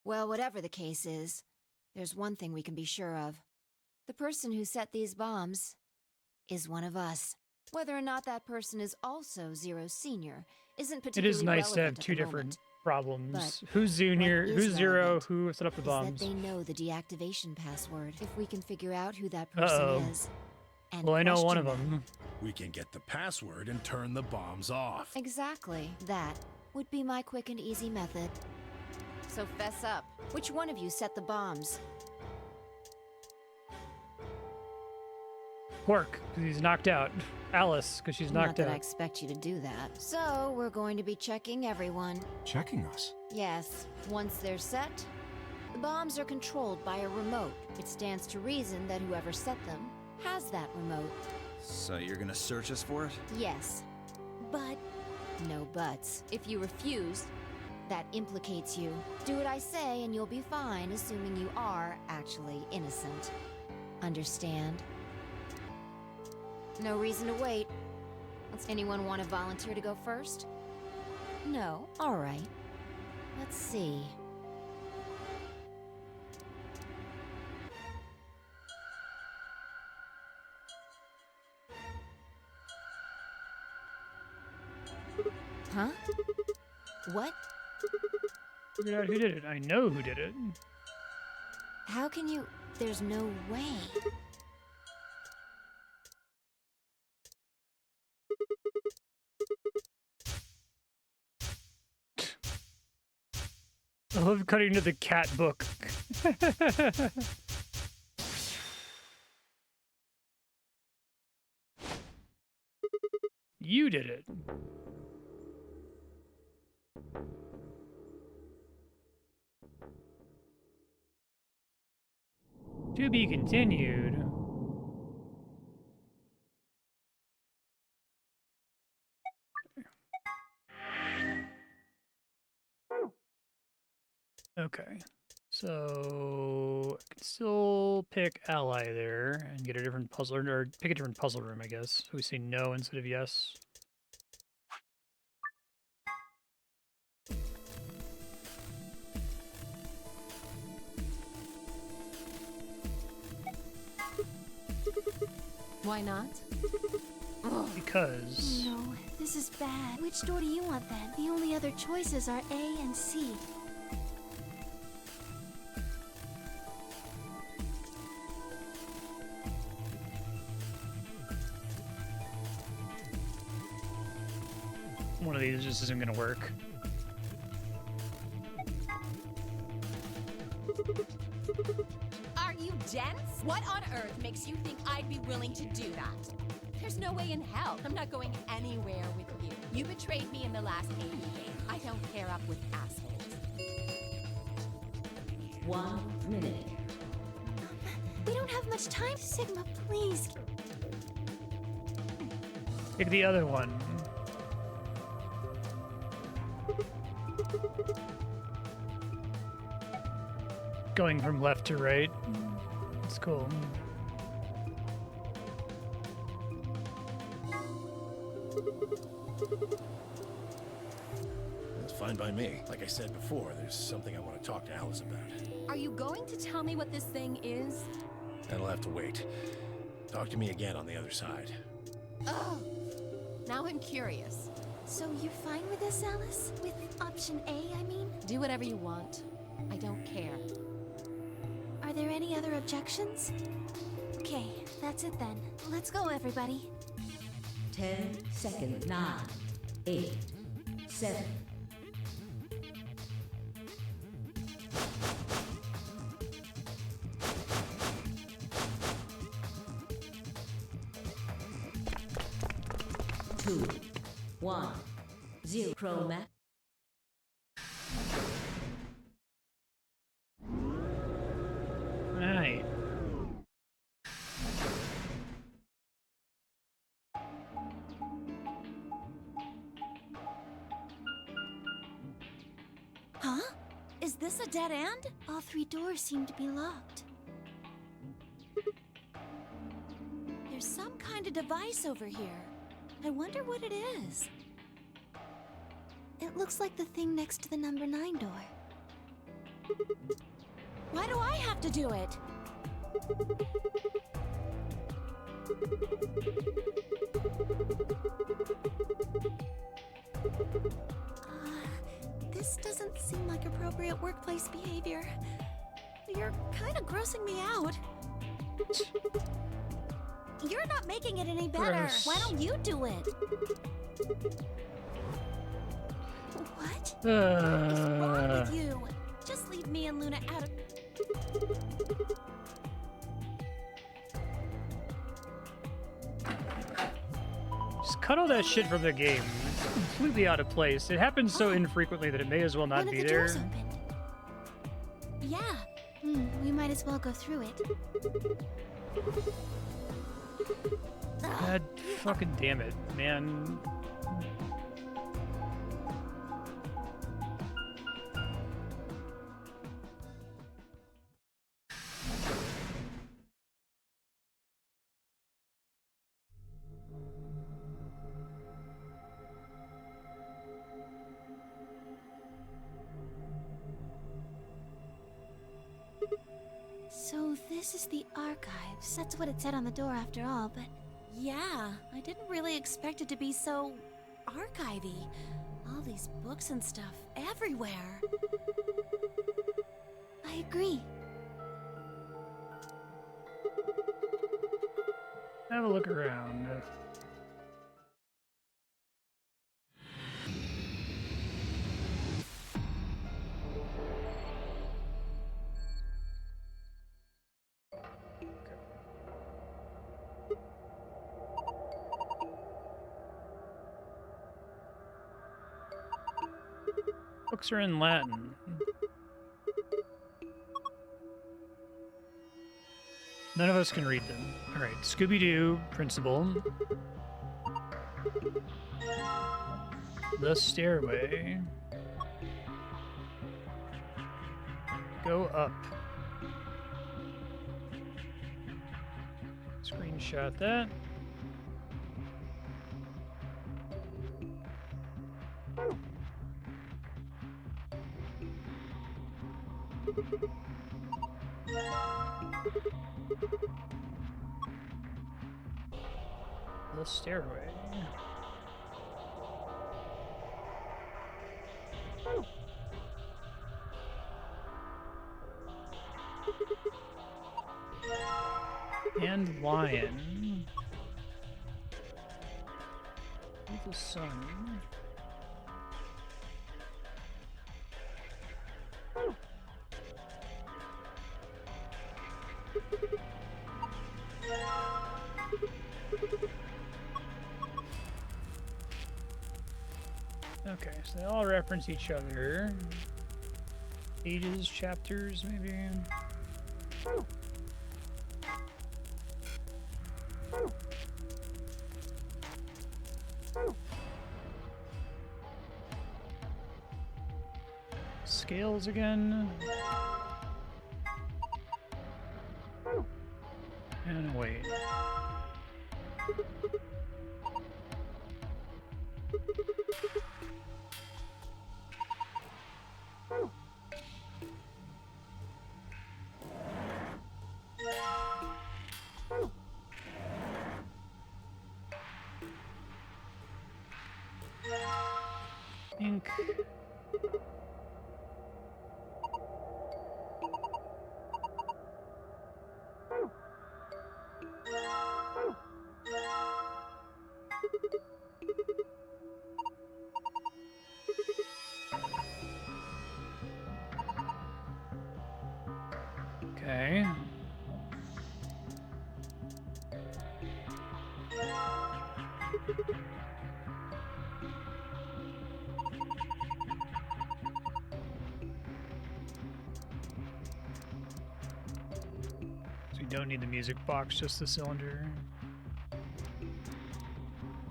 Well, whatever the case is, there's one thing we can be sure of. The person who set these bombs is one of us. Whether or not that person is also Zero Senior isn't It particularly is nice to have relevant at 2 the different moment. problems. But Who's Junior? what is Who's Zero? relevant Who set up the is that bombs? they know the deactivation password. If we can figure out who that person Uh-oh. is, and Well, I know one of question them. We can get the password and turn the bombs off. Exactly. That would be my quick and easy method. So fess up. Which one of you set the bombs? Quark, because he's knocked out. Alice, because she's Not knocked that I out. expect you to do that. So, we're going to be checking everyone. Checking us? Yes, once they're set, the bombs are controlled by a remote. It stands to reason that whoever set them has that remote. So you're gonna search us for it? Yes, but no buts. If you refuse, that implicates you. Do what I say and you'll be fine, assuming you are actually innocent. Understand? No reason to wait. Does anyone want to volunteer to go first? No? All right. Let's see. Huh? What? Figured out who did it. I know who did it. How can you... There's no way. I love cutting to the cat book. You did it. To be continued. Okay, so I can still pick ally there and get a different puzzle, or pick a different puzzle room, I guess. So we say no instead of yes. Why not? Because No, this is bad. Which door do you want then? The only other choices are A and C. one of these just isn't going to work. Are you dense? What on earth makes you think I'd be willing to do that? There's no way in hell. I'm not going anywhere with you. You betrayed me in the last 80 game. I don't pair up with assholes. 1 minute. We don't have much time, Sigma, please. Pick the other one. Going from left to right. It's cool. That's fine by me. Like I said before, there's something I want to talk to Alice about. Are you going to tell me what this thing is? That'll have to wait. Talk to me again on the other side. Oh, now I'm curious. So you're fine with this, Alice? With option A, I mean? Do whatever you want. I don't care. Are there any other objections? Okay, that's it then. Let's go, everybody. 10 seconds. 9, 8, 7. Two, 1, 0. Chroma. Alright. Huh? Is this a dead end? All 3 doors seem to be locked. There's some kind of device over here. I wonder what it is. It looks like the thing next to the number 9 door. Why do I have to do it? This doesn't seem like appropriate workplace behavior. You're kind of grossing me out. You're not making it any better. Gross. Why don't you do it? What? What's wrong with you? Just leave me and Luna out of... Just cut all that shit from the game. It's completely out of place. It happens so infrequently that it may as well not One be of the there. doors opened. Yeah. We might as well go through it. God fucking damn it, man. So this is the archives. That's what it said on the door after all, but... Yeah, I didn't really expect it to be so... archivy. All these books and stuff everywhere. I agree. Have a look around. Books are in Latin. None of us can read them. All right, Scooby-Doo, Principal. The stairway. Go up. Screenshot that. The stairway. And lion. With the sun. Okay, so they all reference each other. Pages, chapters, maybe. Scales again. And wait. Ink. Okay. So we don't need the music box, just the cylinder.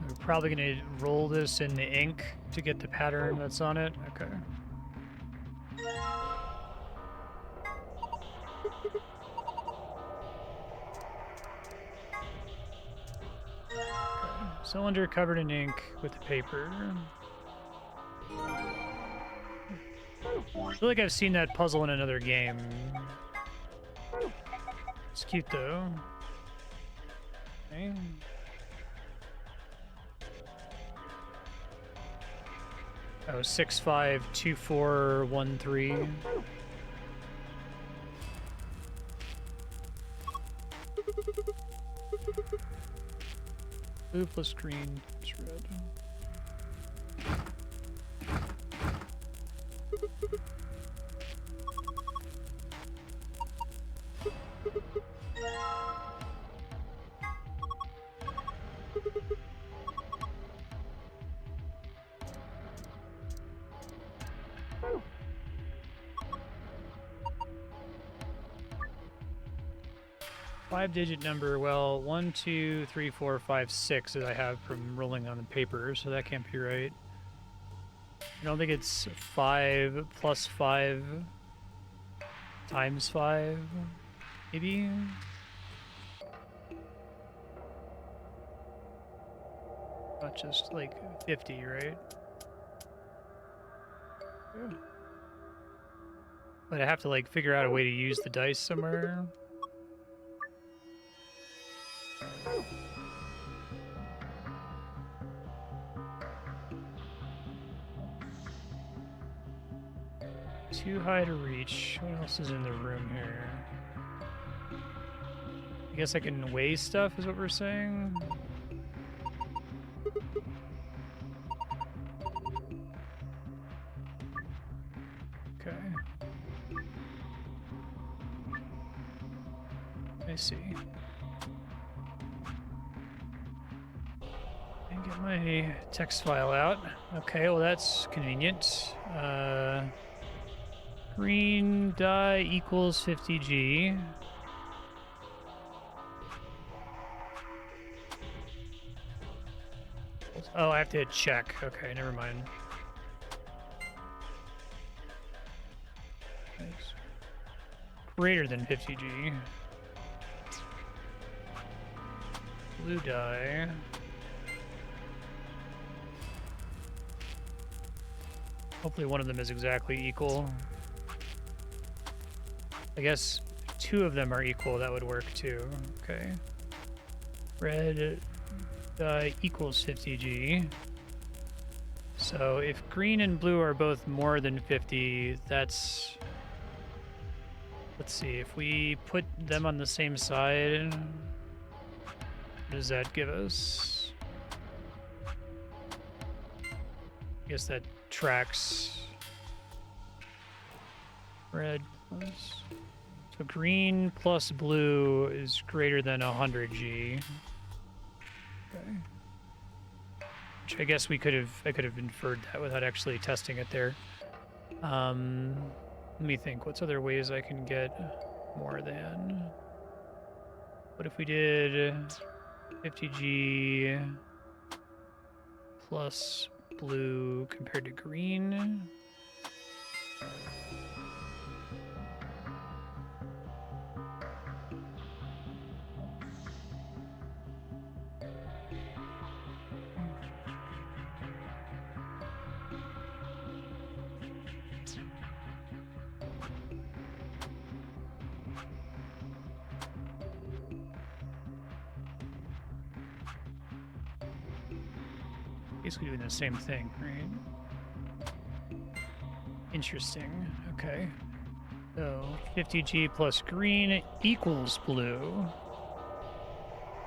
We're probably gonna roll this in the ink to get the pattern that's on it. Okay. Cylinder covered in ink with the paper. I feel like I've seen that puzzle in another game. It's cute though. Okay. Oh, 652413. Blue plus green is red. Five-digit number, well, 1, 2, 3, 4, 5, 6 that I have from rolling on the paper, so that can't be right. I don't think it's 5 plus 5 times 5, maybe? Not just like 50, right? Yeah. But I have to like figure out a way to use the dice somewhere. Too high to reach. What else is in the room here? I guess I can weigh stuff, is what we're saying? Okay. I see. And get my text file out. Okay, well that's convenient. Green die equals 50G. Oh, I have to hit check. Okay, never mind. Thanks. Greater than 50G. Blue die. Hopefully one of them is exactly equal. I guess 2 of them are equal, that would work too. Okay. Red die equals 50G. So if green and blue are both more than 50, that's... Let's see, if we put them on the same side, what does that give us? I guess that tracks red plus... So green plus blue is greater than 100G. Okay. which I guess I could have inferred that without actually testing it there. Let me think. What's other ways I can get more than? What if we did 50G plus blue compared to green? Basically doing the same thing, right? Interesting. Okay. So 50G plus green equals blue.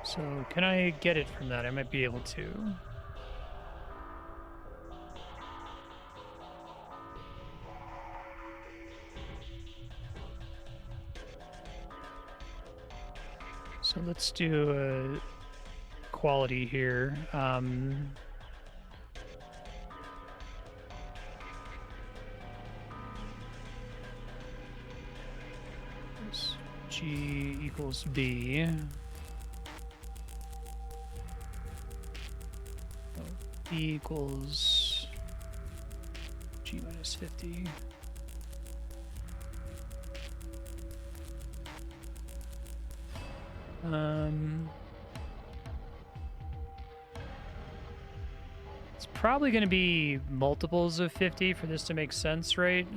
So can I get it from that? I might be able to. So let's do a quality here. G equals B. B equals G minus 50. It's probably going to be multiples of 50 for this to make sense, right?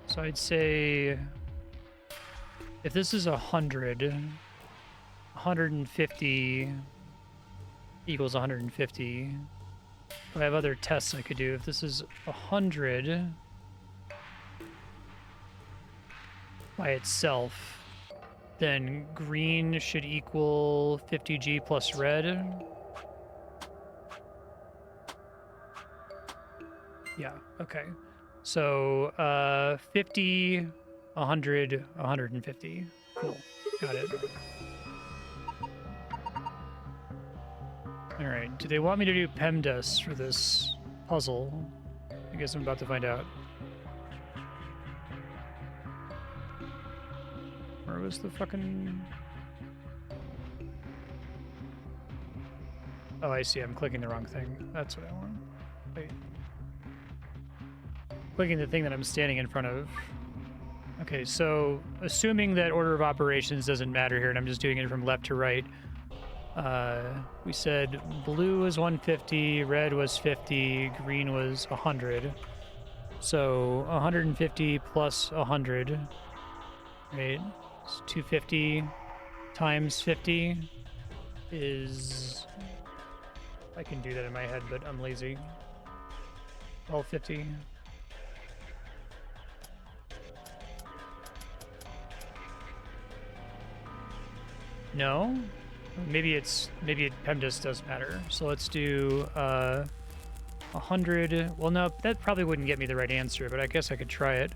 So I'd say if this is 100, 150 equals 150. I have other tests I could do. If this is 100 by itself, then green should equal 50G plus red. Yeah, okay. So 50, 100, 150. Cool, got it. All right, do they want me to do PEMDAS for this puzzle? I guess I'm about to find out. Where was the fucking... Oh, I see, I'm clicking the wrong thing. That's what I want. Wait. Clicking the thing that I'm standing in front of. Okay, so assuming that order of operations doesn't matter here, and I'm just doing it from left to right, we said blue was 150, red was 50, green was 100. So 150 plus 100, right? It's 250 times 50 is... I can do that in my head, but I'm lazy. 1250. No? Maybe PEMDAS does matter. So let's do 100. Well, no, that probably wouldn't get me the right answer, but I guess I could try it.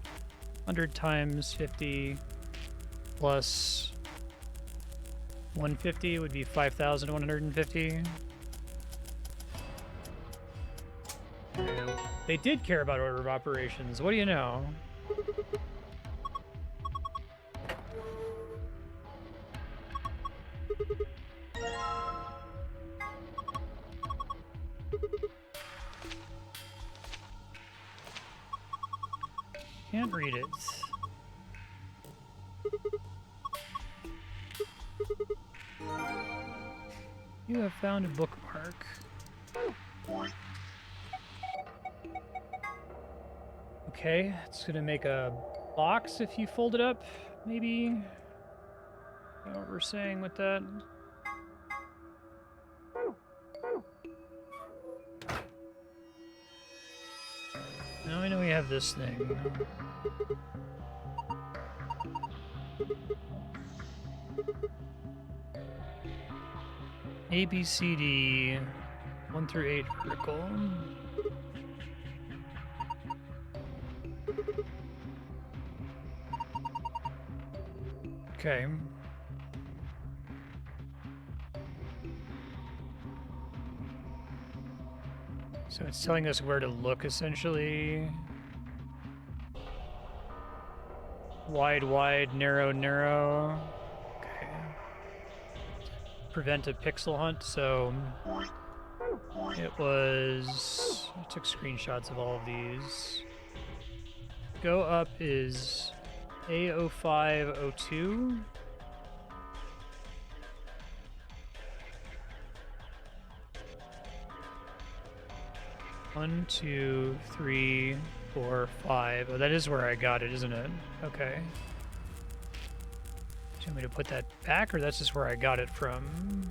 100 times 50 plus 150 would be 5,150. They did care about order of operations. What do you know? Can't read it. You have found a bookmark. Okay, it's gonna make a box if you fold it up, maybe? Is that what we're saying with that? Now I know we have this thing. A, B, C, D, 1 through 8 vertical. Okay. So it's telling us where to look, essentially. Wide, wide, narrow, narrow. Okay. Prevent a pixel hunt, so it was... I took screenshots of all of these. Go up is A0502. One, two, three, 4, 5. Oh, that is where I got it, isn't it? Okay. Do you want me to put that back, or that's just where I got it from?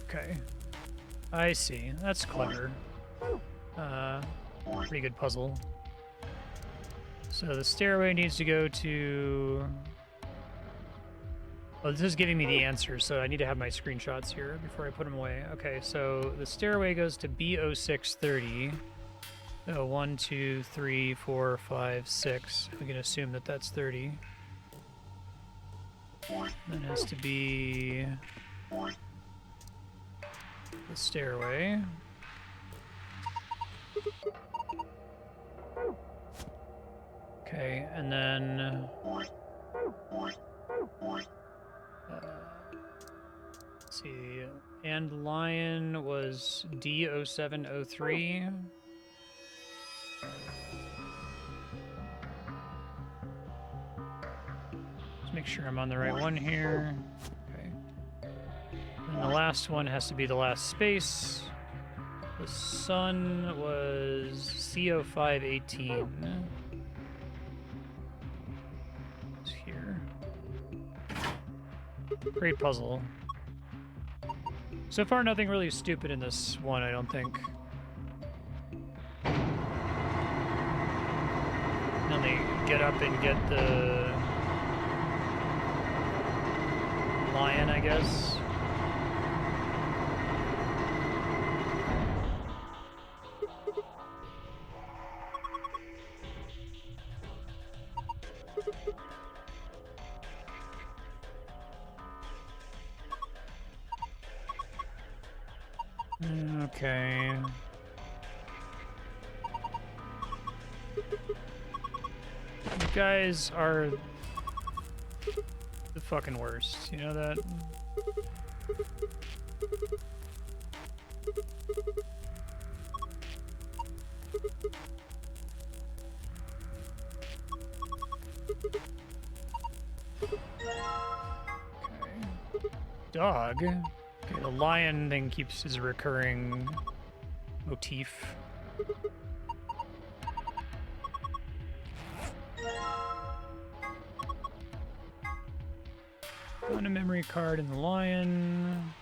Okay. I see. That's clever. Pretty good puzzle. So the stairway needs to go to... Oh, this is giving me the answer, so I need to have my screenshots here before I put them away. Okay, so the stairway goes to B0630. So 1, 2, 3, 4, 5, 6. We can assume that that's 30. That has to be the stairway. Okay, and then... let's see, and lion was D0703. Let's make sure I'm on the right one here. Okay. And the last one has to be the last space. The sun was CO518. It's here. Great puzzle. So far, nothing really stupid in this one, I don't think. Then they get up and get the lion, I guess. Okay. You guys are the fucking worst, you know that? Okay. Dog? Okay, the lion thing keeps his recurring motif. On a memory card in the lion.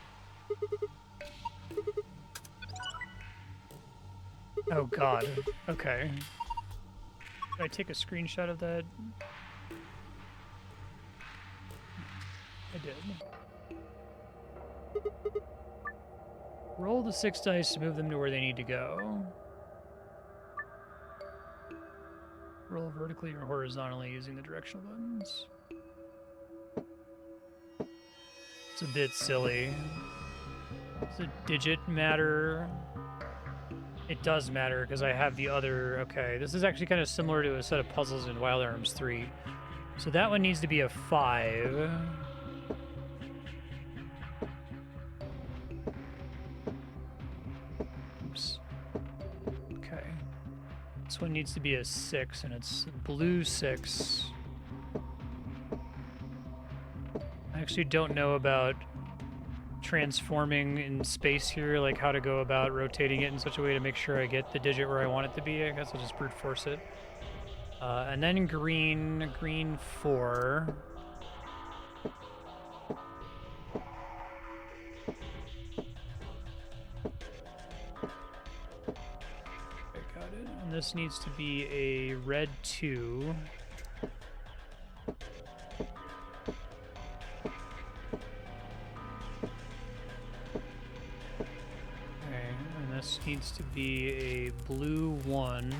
Oh god. Okay. Did I take a screenshot of that? I did. Roll the 6 dice to move them to where they need to go. Roll vertically or horizontally using the directional buttons. It's a bit silly. Does the digit matter? It does matter because I have the other... Okay, this is actually kind of similar to a set of puzzles in Wild Arms 3. So that one needs to be a 5. Oops. Okay. This one needs to be a 6, and it's blue 6. I actually don't know about transforming in space here, like how to go about rotating it in such a way to make sure I get the digit where I want it to be. I guess I'll just brute force it. And then green 4. Okay, got it. And this needs to be a red 2. This needs to be a blue 1.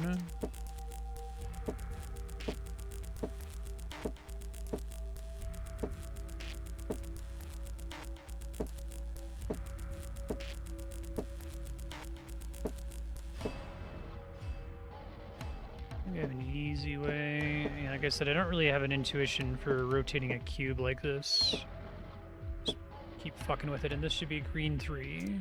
Like I said, I don't really have an intuition for rotating a cube like this. Just keep fucking with it, and this should be green 3.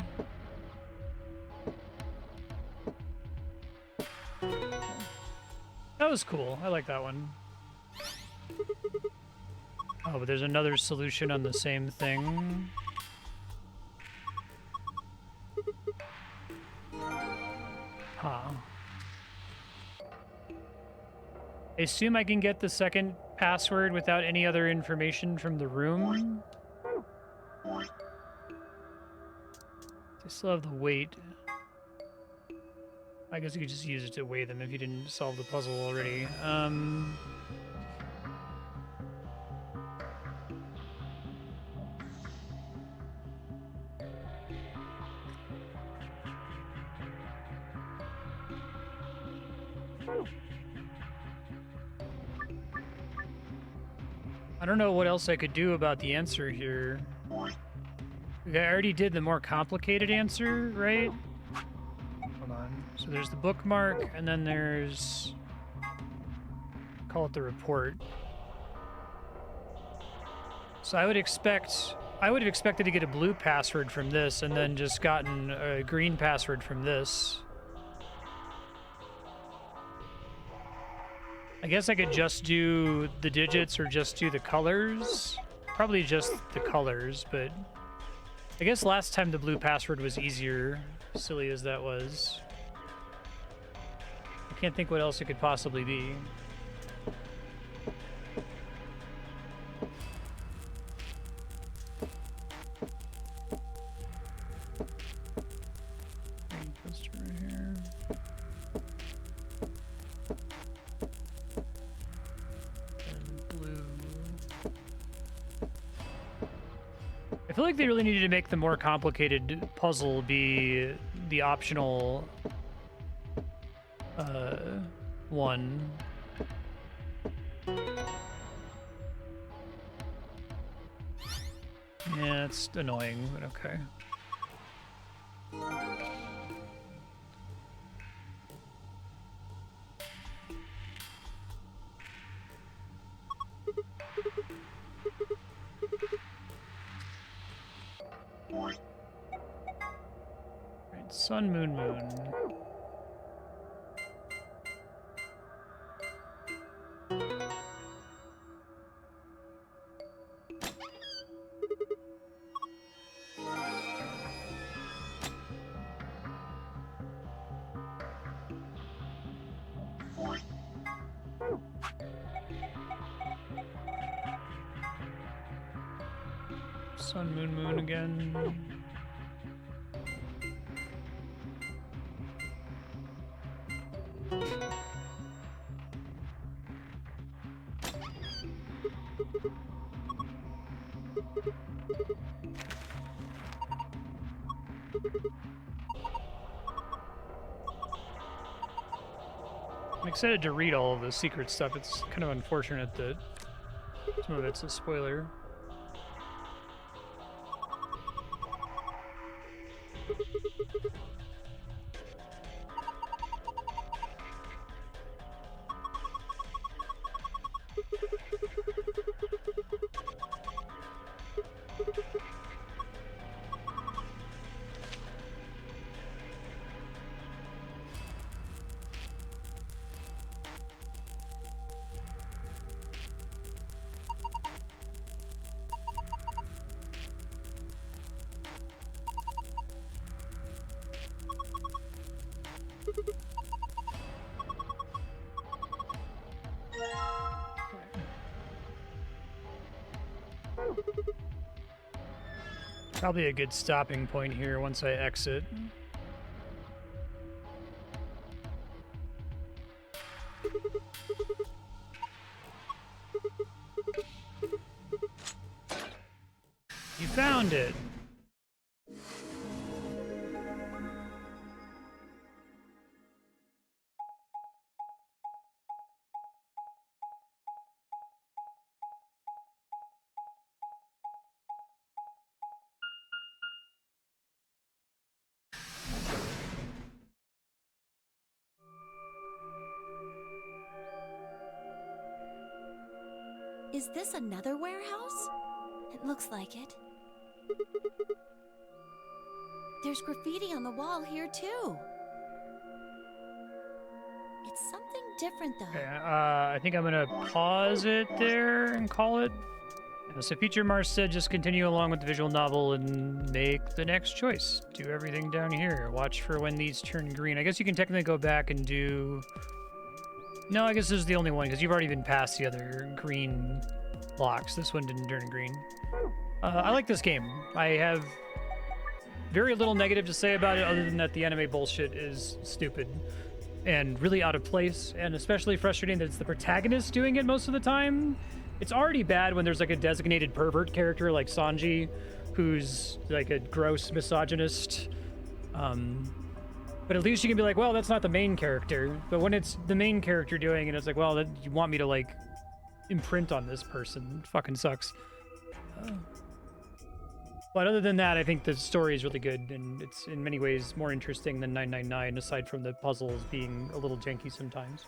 That was cool. I like that one. Oh, but there's another solution on the same thing. Huh. I assume I can get the second password without any other information from the room. I still have the weight. I guess you could just use it to weigh them if you didn't solve the puzzle already. I don't know what else I could do about the answer here. I already did the more complicated answer, right? Hold on. So there's the bookmark, and then there's... call it the report. So I would have expected to get a blue password from this, and then just gotten a green password from this. I guess I could just do the digits or just do the colors. Probably just the colors, but I guess last time the blue password was easier, silly as that was. I can't think what else it could possibly be. I feel like they really needed to make the more complicated puzzle be the optional one. Yeah, it's annoying, but okay. Right, sun, moon, moon. Sun, moon, moon again. I'm excited to read all of the secret stuff. It's kind of unfortunate that some of it's a spoiler. Probably a good stopping point here once I exit. You found it! Is this another warehouse? It looks like it. There's graffiti on the wall here, too. It's something different, though. Okay, I think I'm gonna pause it there and call it. So feature Marstead, just continue along with the visual novel and make the next choice. Do everything down here. Watch for when these turn green. I guess you can technically go back and do... No, I guess this is the only one, because you've already been past the other green blocks. This one didn't turn green. I like this game. I have very little negative to say about it, other than that the anime bullshit is stupid and really out of place, and especially frustrating that it's the protagonist doing it most of the time. It's already bad when there's like a designated pervert character like Sanji, who's like a gross misogynist. But at least you can be like, well, that's not the main character. But when it's the main character doing it, it's like, well, you want me to like imprint on this person. It fucking sucks. But other than that, I think the story is really good, and it's in many ways more interesting than 999, aside from the puzzles being a little janky sometimes.